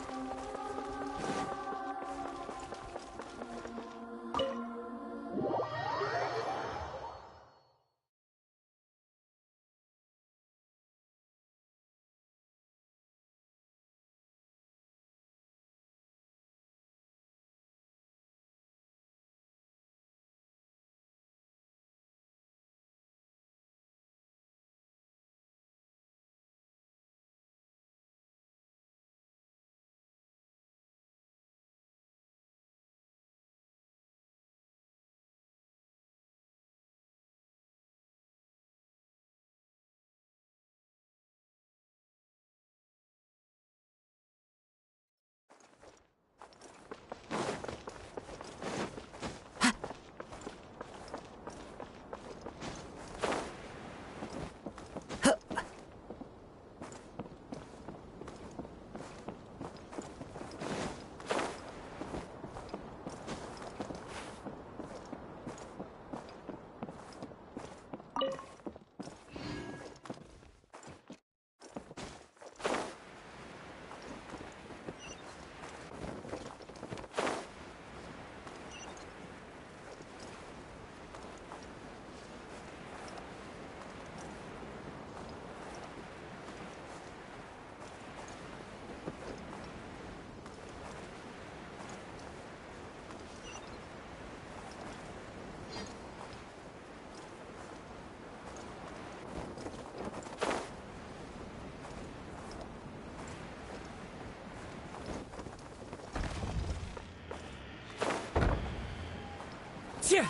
Yeah.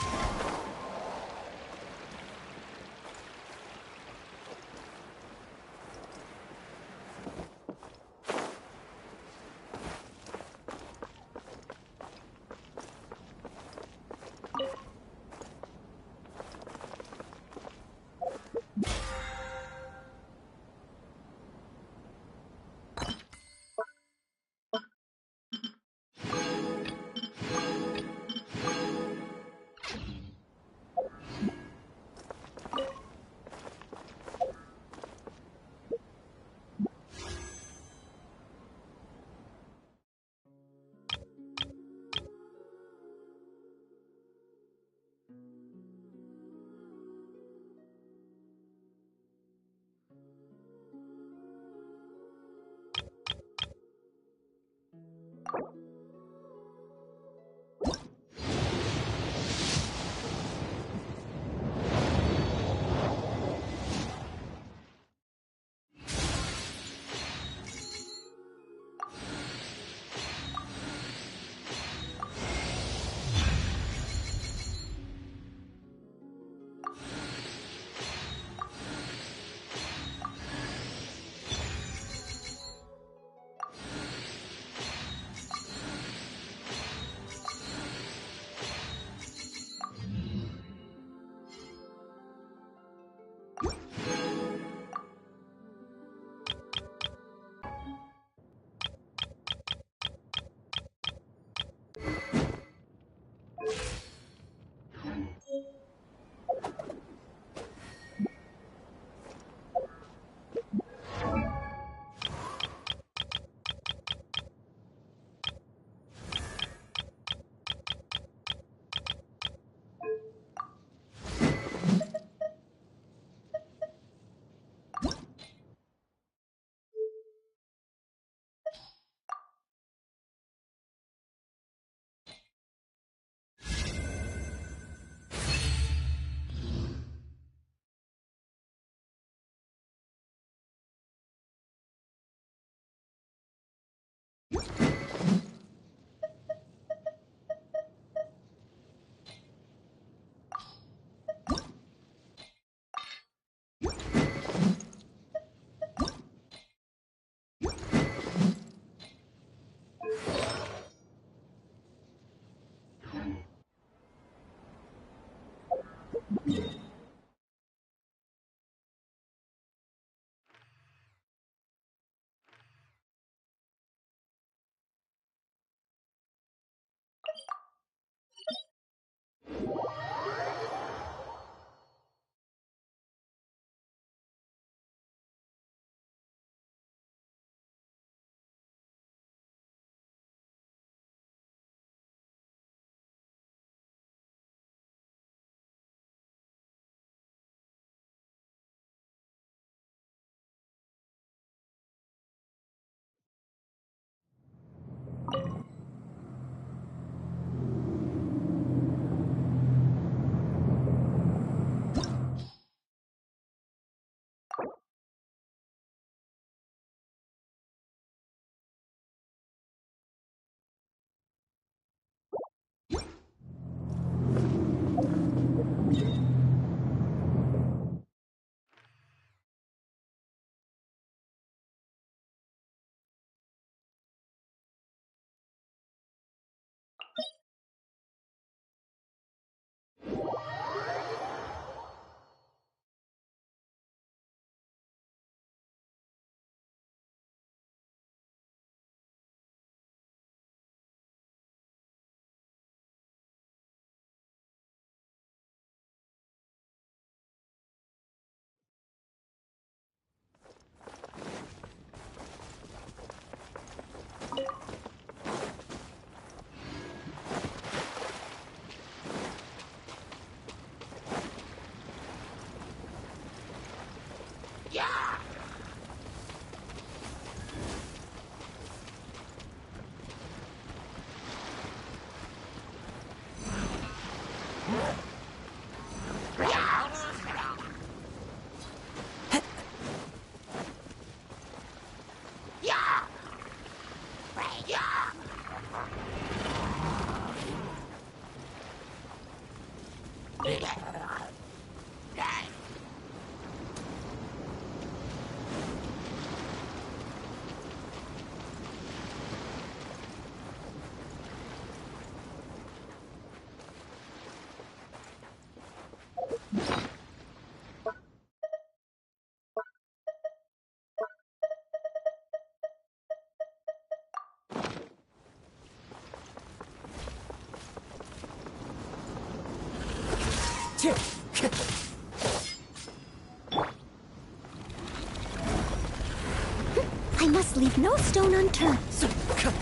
I must leave no stone unturned.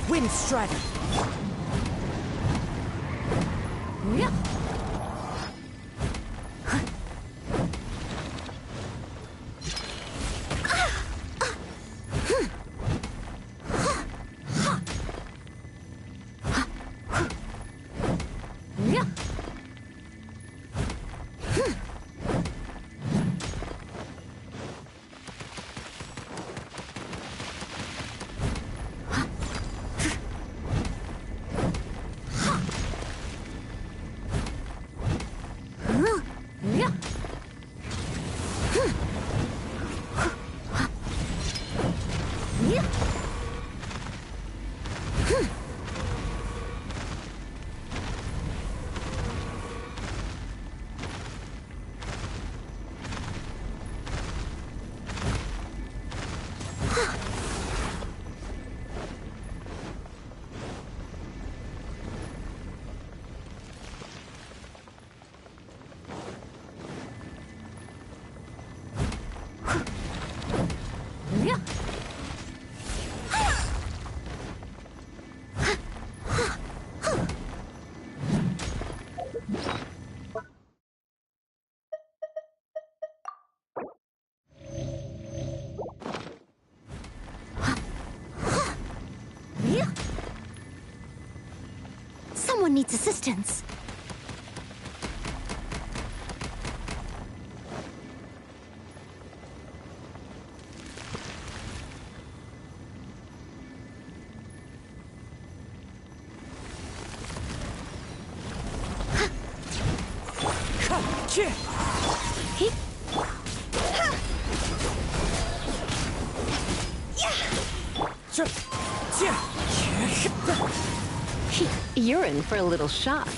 Wind Strider. Yeah. Someone needs assistance. You're in for a little shock.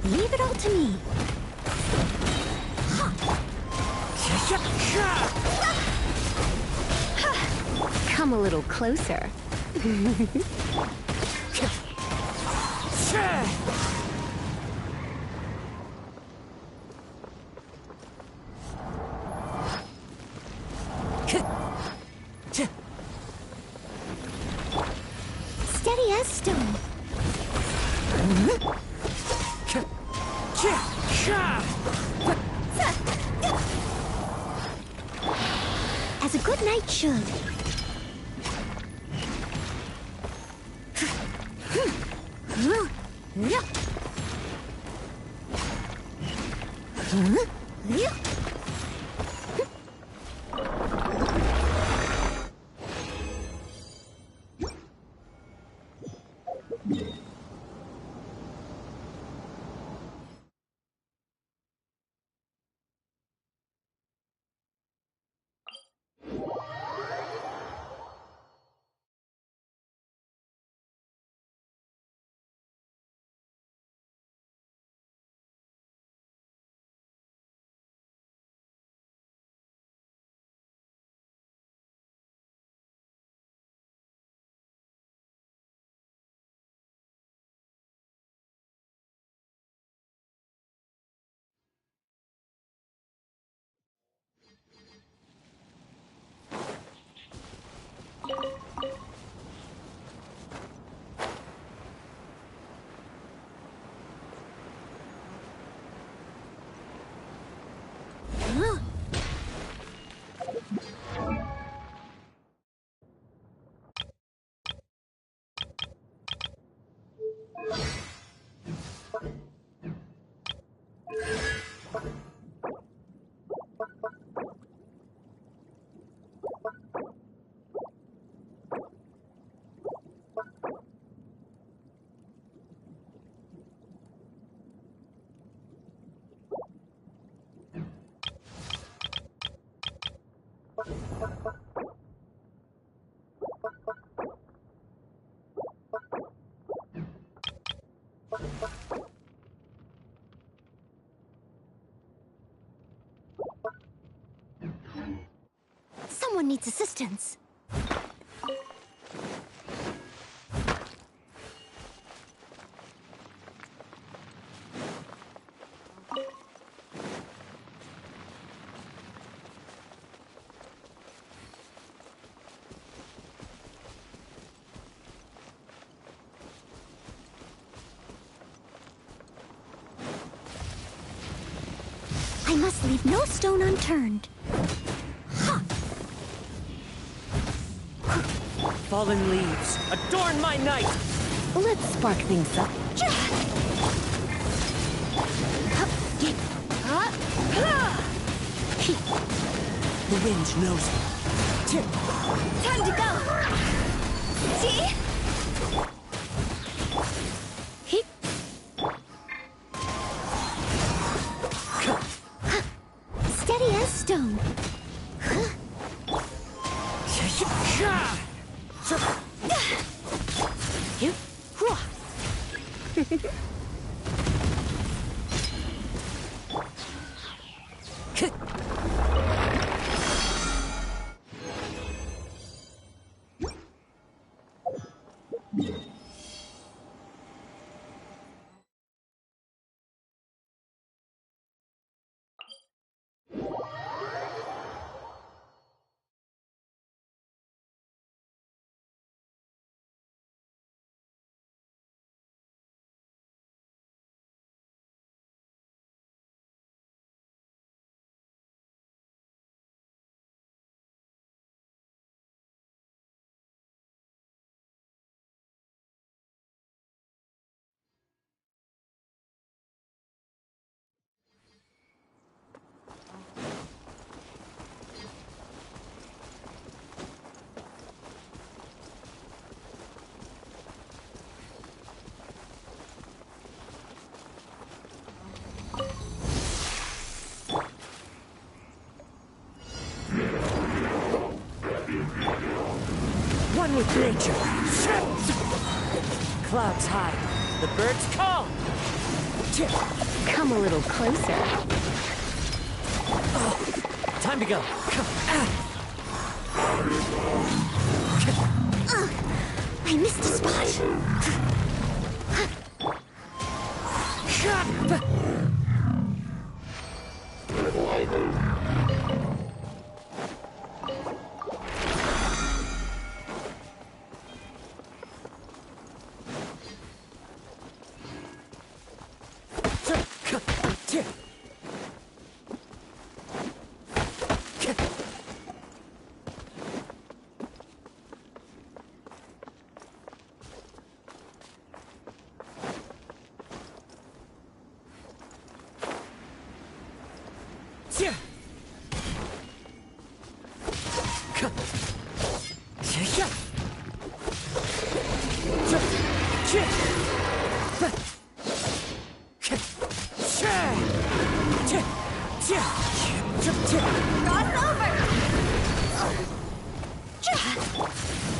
Leave it all to me. Come a little closer. Steady as stone. As a good knight should. Someone needs assistance. I must leave no stone unturned. Fallen leaves, adorn my night! Let's spark things up. The wind knows it. Time to go! See? Steady as stone. One with nature. Clouds high. The birds call. Come a little closer. Time to go. I missed a spot.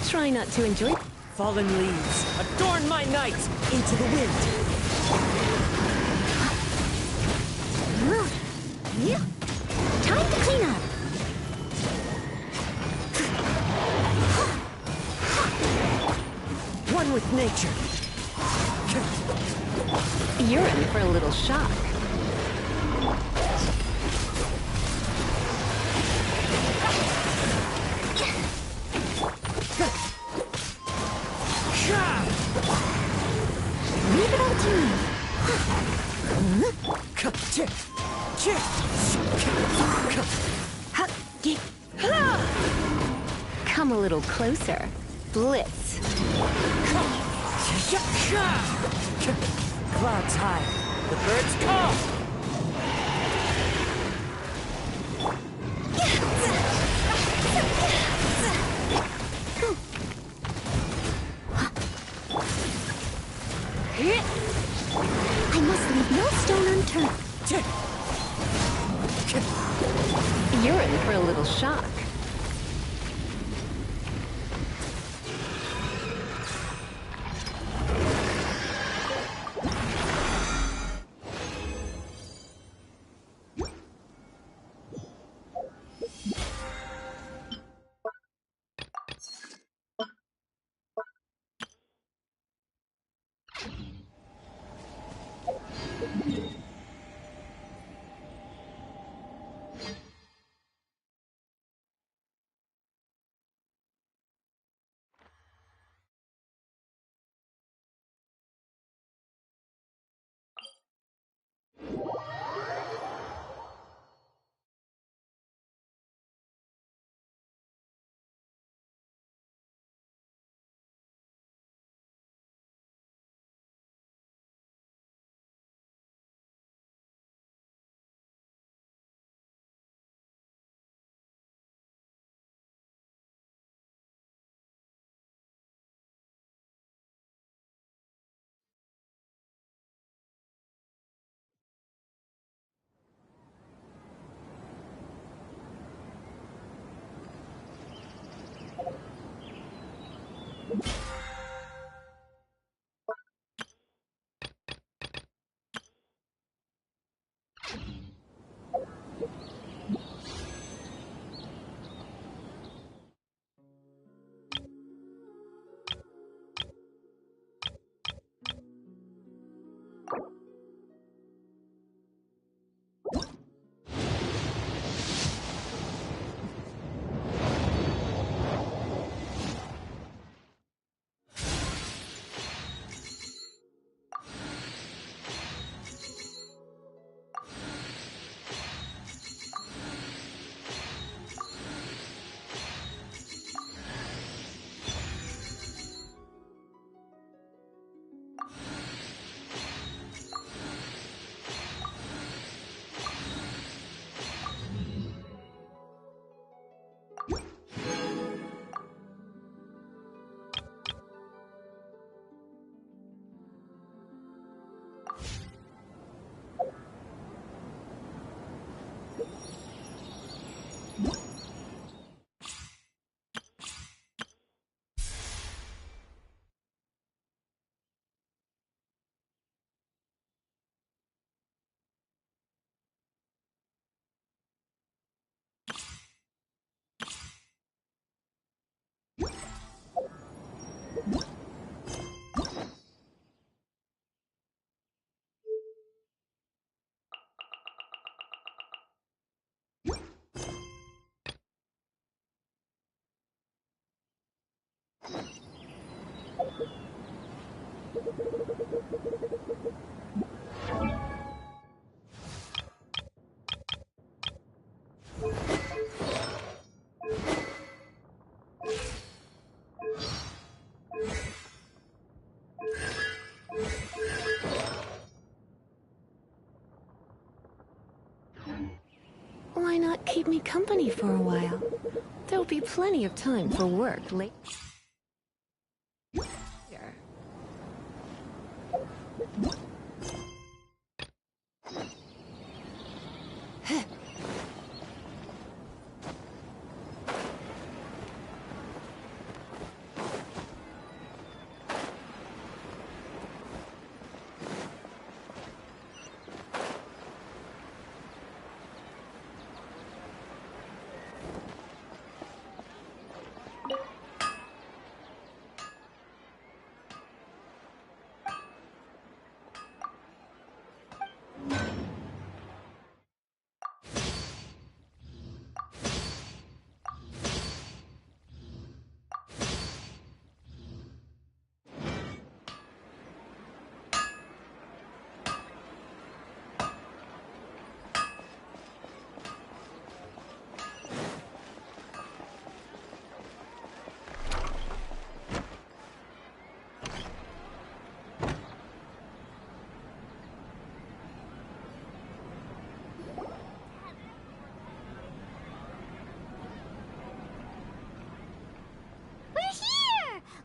Try not to enjoy. Fallen leaves, adorn my night into the wind. Time to clean up. One with nature. You're in for a little shock. Leave it all to me. Come a little closer. Blitz. Clouds high. The birds call. I must leave no stone unturned. You're in for a little shock. Why not keep me company for a while? There'll be plenty of time for work later.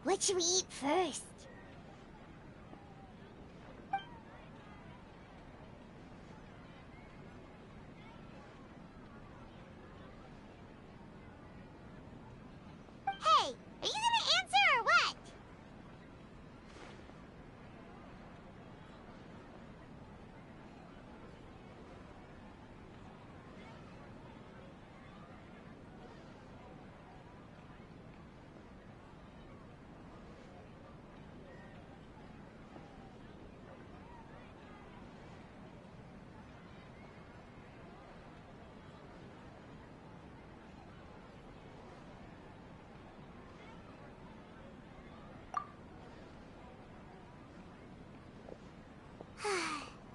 What should we eat first? Hey, are you gonna answer or what?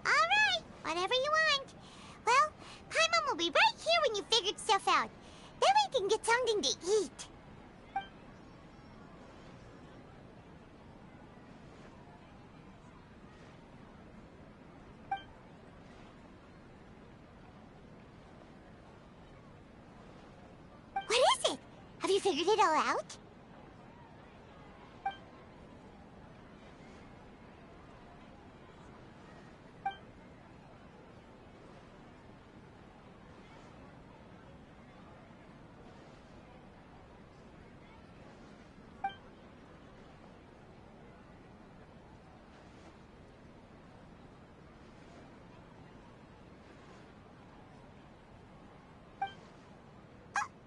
Alright, whatever you want. Well, Paimon will be right here when you figured stuff out. Then we can get something to eat. What is it? Have you figured it all out?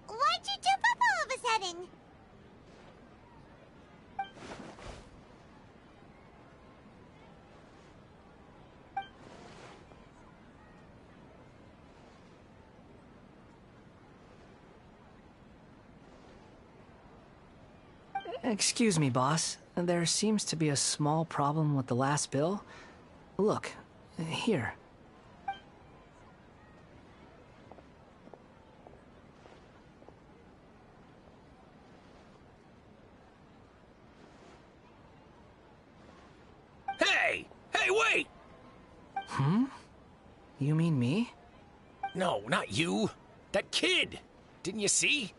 Why'd you jump up all of a sudden? Excuse me, boss. There seems to be a small problem with the last bill. Look, here. Hey! Hey, wait! Hmm? You mean me? No, not you. That kid! Didn't you see?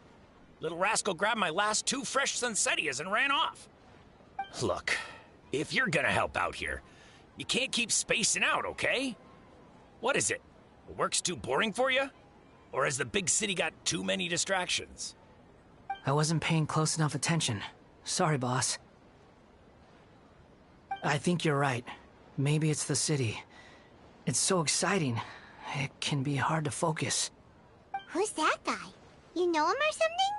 Little rascal grabbed my last 2 fresh Sunsettias and ran off. Look, if you're gonna help out here, you can't keep spacing out, okay? What is it? Work's too boring for you? Or has the big city got too many distractions? I wasn't paying close enough attention. Sorry, boss. I think you're right. Maybe it's the city. It's so exciting. It can be hard to focus. Who's that guy? You know him or something?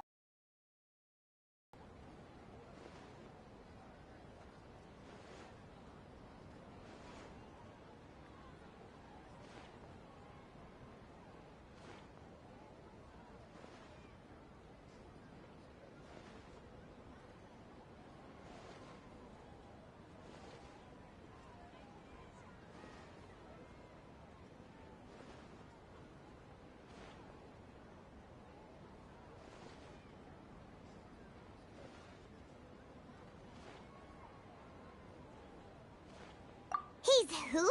He's who?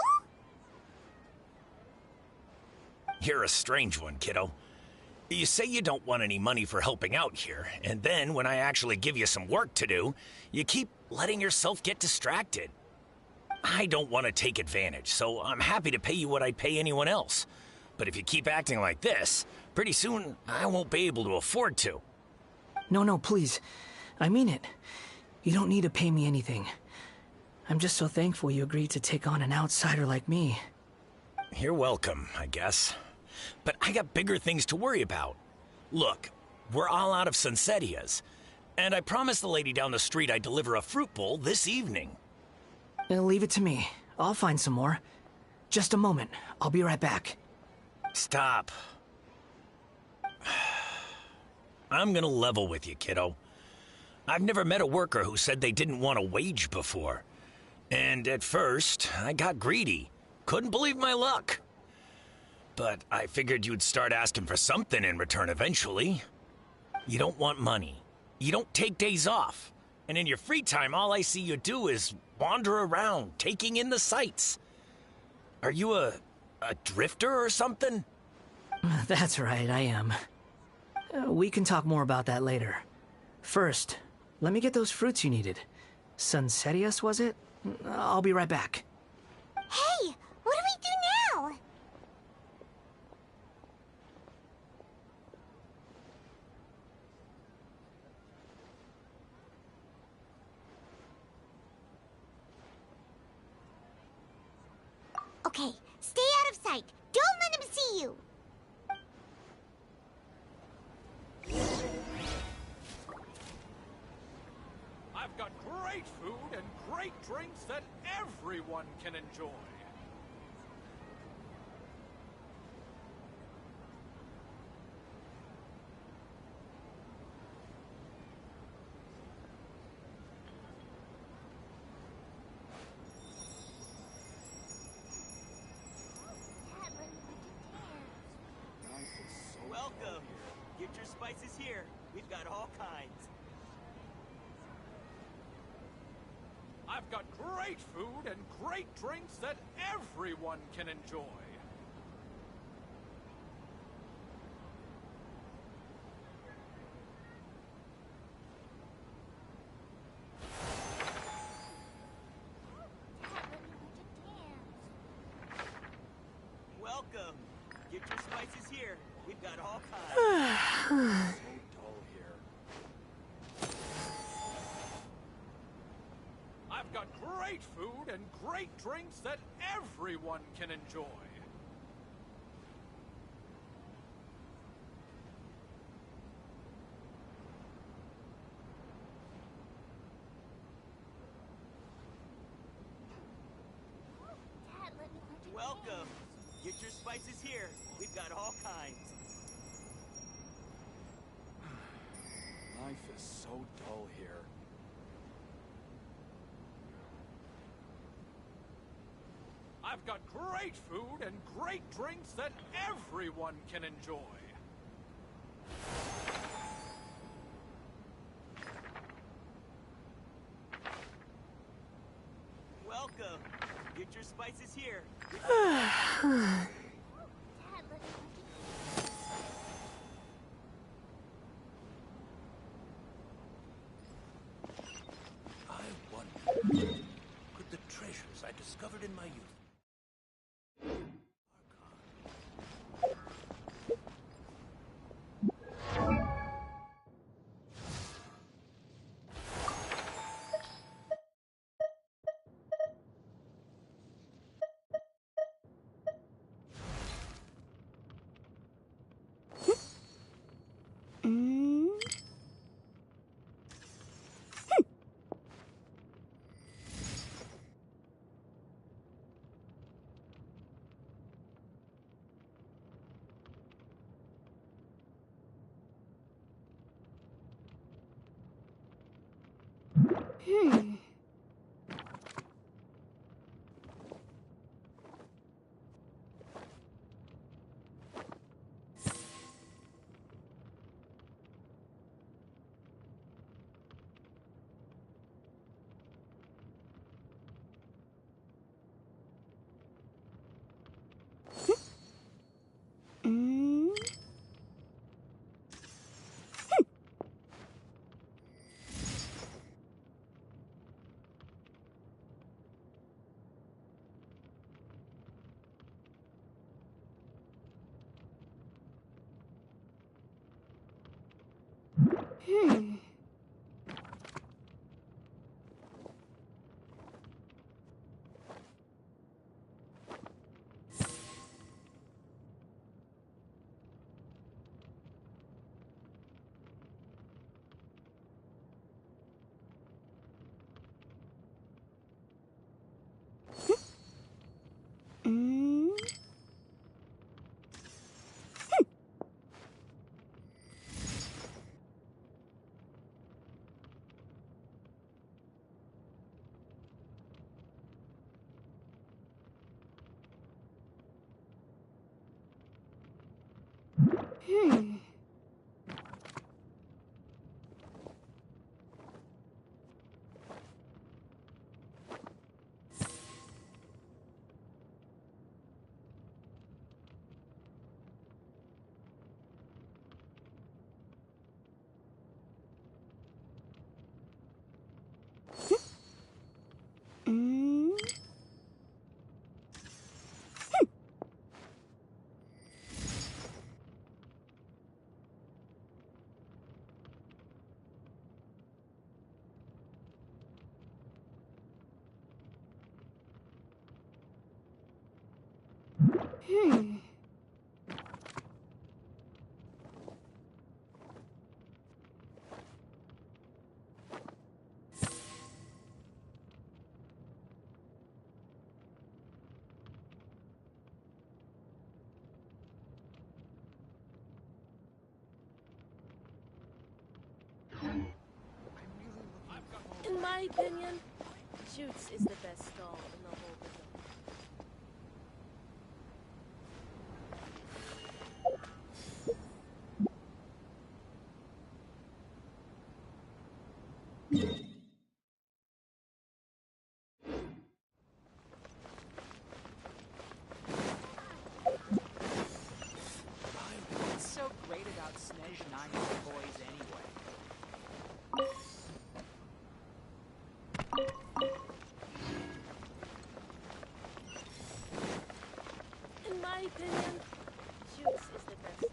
You're a strange one, kiddo. You say you don't want any money for helping out here, and then when I actually give you some work to do, you keep letting yourself get distracted. I don't want to take advantage, so I'm happy to pay you what I'd pay anyone else. But if you keep acting like this, pretty soon I won't be able to afford to. No, please. I mean it. You don't need to pay me anything. I'm just so thankful you agreed to take on an outsider like me. You're welcome, I guess. But I got bigger things to worry about. Look, we're all out of Sunsettias, and I promised the lady down the street I'd deliver a fruit bowl this evening. Leave it to me. I'll find some more. Just a moment. I'll be right back. Stop. I'm gonna level with you, kiddo. I've never met a worker who said they didn't want a wage before. And at first, I got greedy. Couldn't believe my luck. But I figured you'd start asking for something in return eventually. You don't want money. You don't take days off. And in your free time, all I see you do is wander around, taking in the sights. Are you a drifter or something? That's right, I am. We can talk more about that later. First, let me get those fruits you needed. Sunsettias, was it? I'll be right back. Hey, what do we do now? Okay, stay out of sight. Don't let him see you. I've got great food and great drinks that everyone can enjoy. Welcome. Get your spices here. We've got all kinds. I've got great food and great drinks that everyone can enjoy. Welcome. Get your spices here. We've got all kinds. I've got great food and great drinks that everyone can enjoy. Welcome. Get your spices here. We've got all kinds. Life is so dull here. I've got great food and great drinks that everyone can enjoy. Welcome. Get your spices here. I wonder, could the treasures I discovered in my youth In my opinion, Shoots is the best stall in the whole business. What's so great about Snezh 9 boys anyway? In my opinion, Shoots is the best.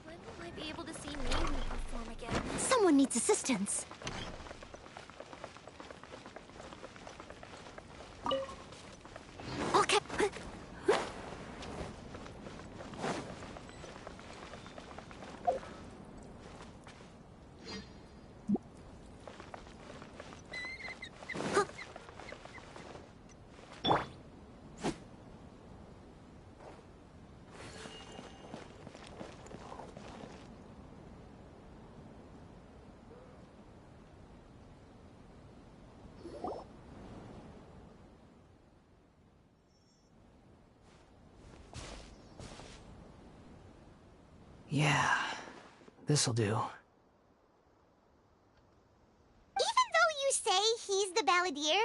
When will I be able to see Naomi perform again? Someone needs assistance. Okay. Yeah, this'll do. Even though you say he's the balladeer,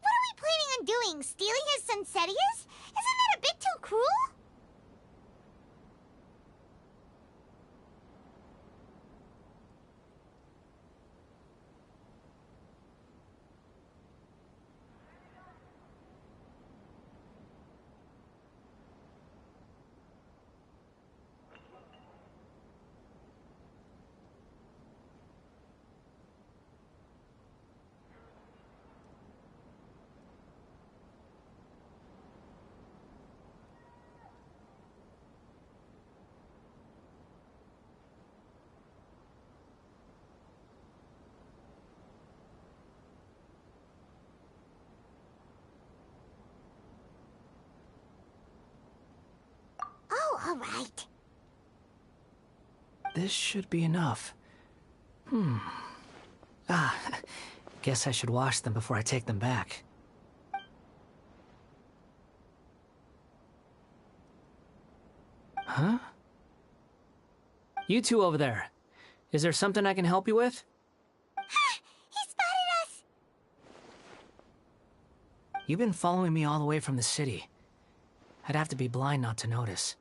what are we planning on doing? Stealing his Sunsetias? Isn't that a bit too cruel? Oh, all right. This should be enough. Guess I should wash them before I take them back. Huh? You two over there. Is there something I can help you with? He spotted us! You've been following me all the way from the city. I'd have to be blind not to notice.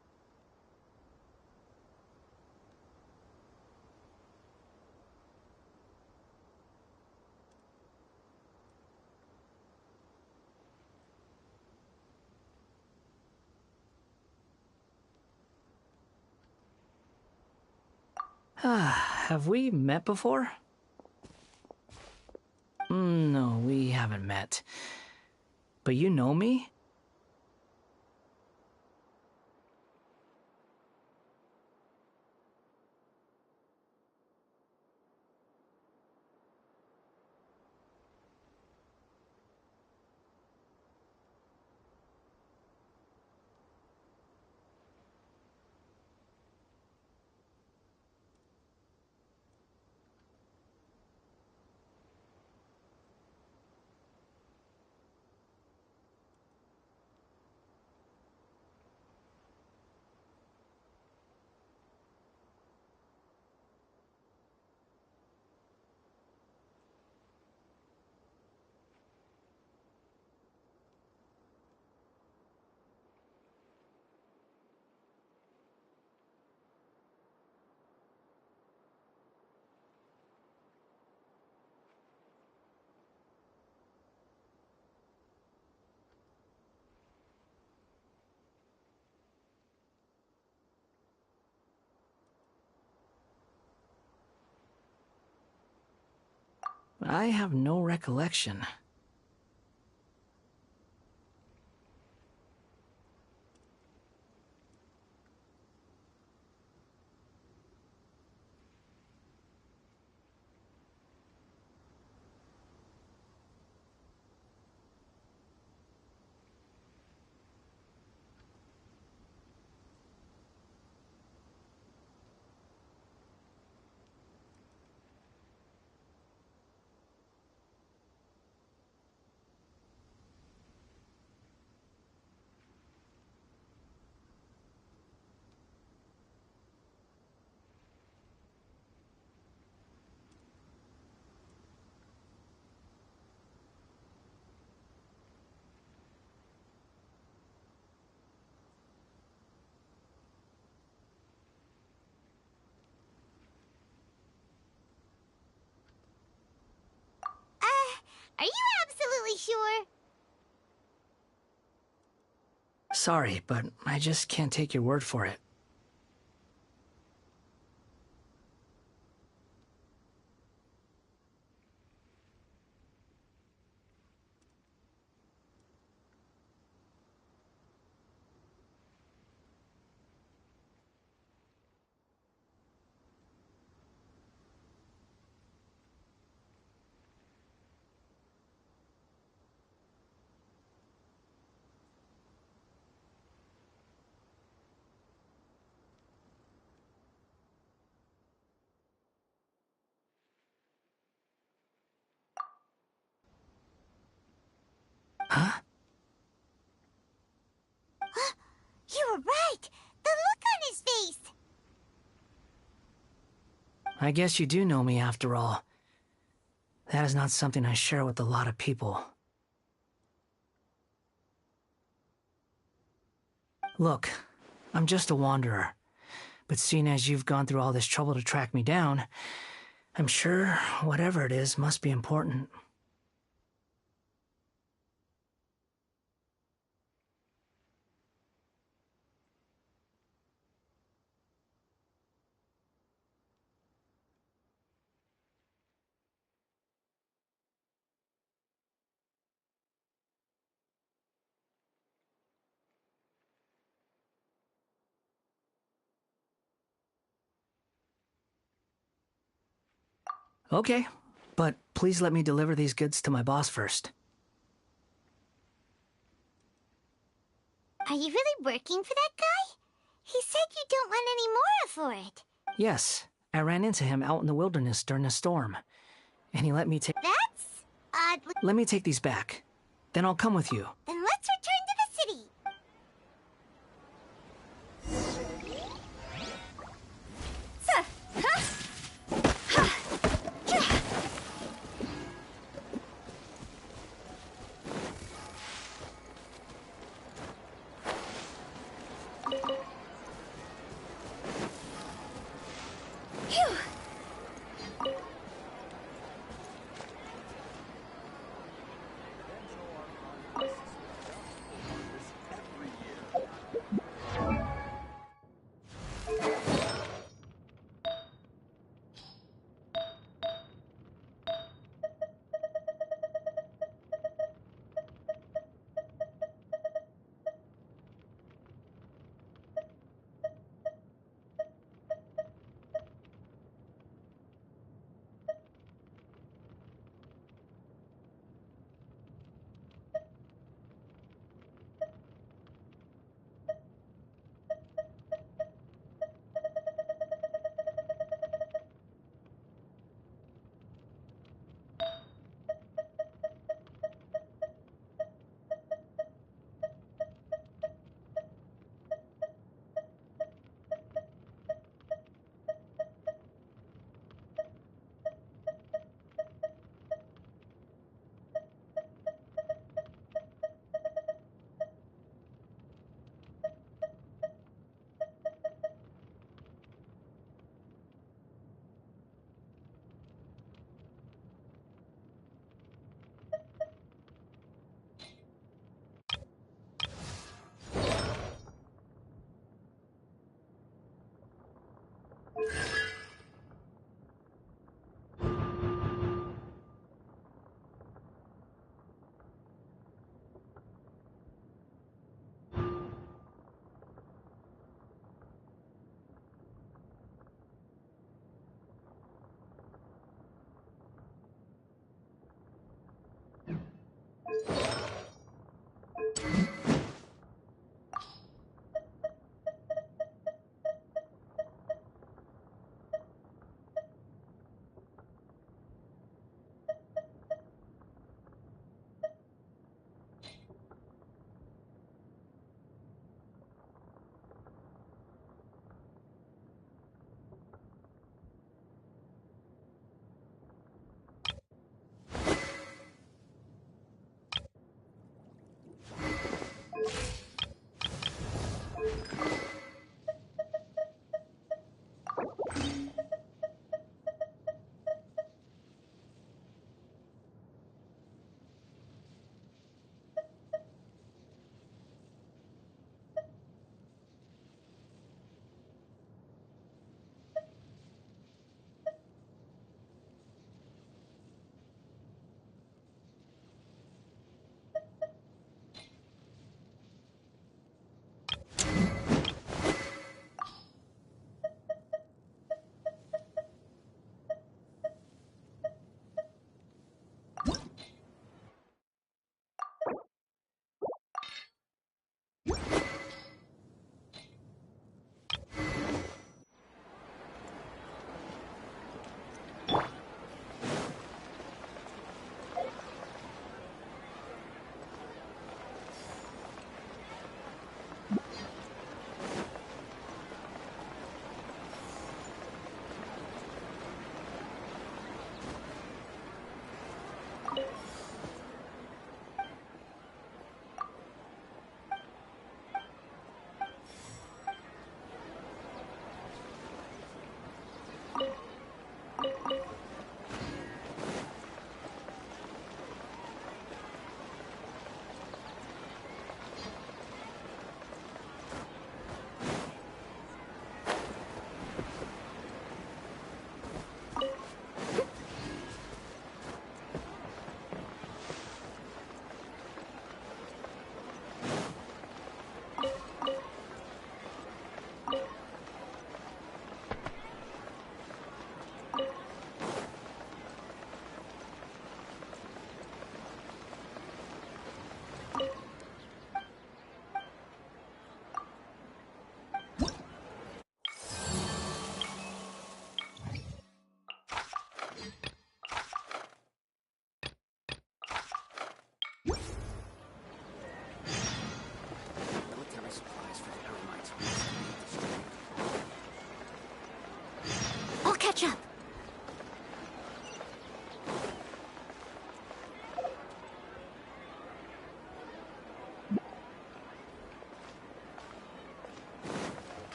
Have we met before? No, we haven't met. But you know me? I have no recollection. Are you absolutely sure? Sorry, but I just can't take your word for it. Huh? You were right! The look on his face! I guess you do know me after all. That is not something I share with a lot of people. Look, I'm just a wanderer. But seeing as you've gone through all this trouble to track me down, I'm sure whatever it is must be important. Okay, but please let me deliver these goods to my boss first. Are you really working for that guy? He said you don't want any more for it. Yes, I ran into him out in the wilderness during a storm. And he let me take... That's oddly... Let me take these back. Then I'll come with you. Then let's return to the city.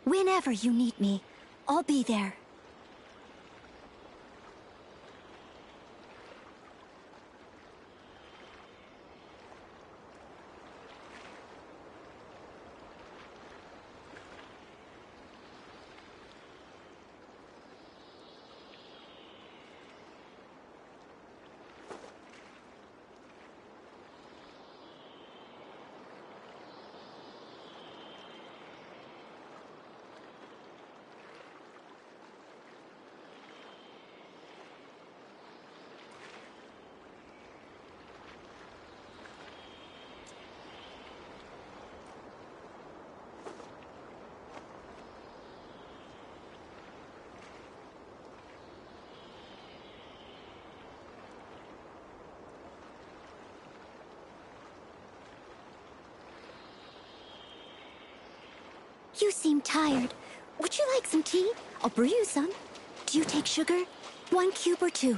Whenever you need me, I'll be there. You seem tired. Would you like some tea? I'll brew you some. Do you take sugar? 1 cube or 2?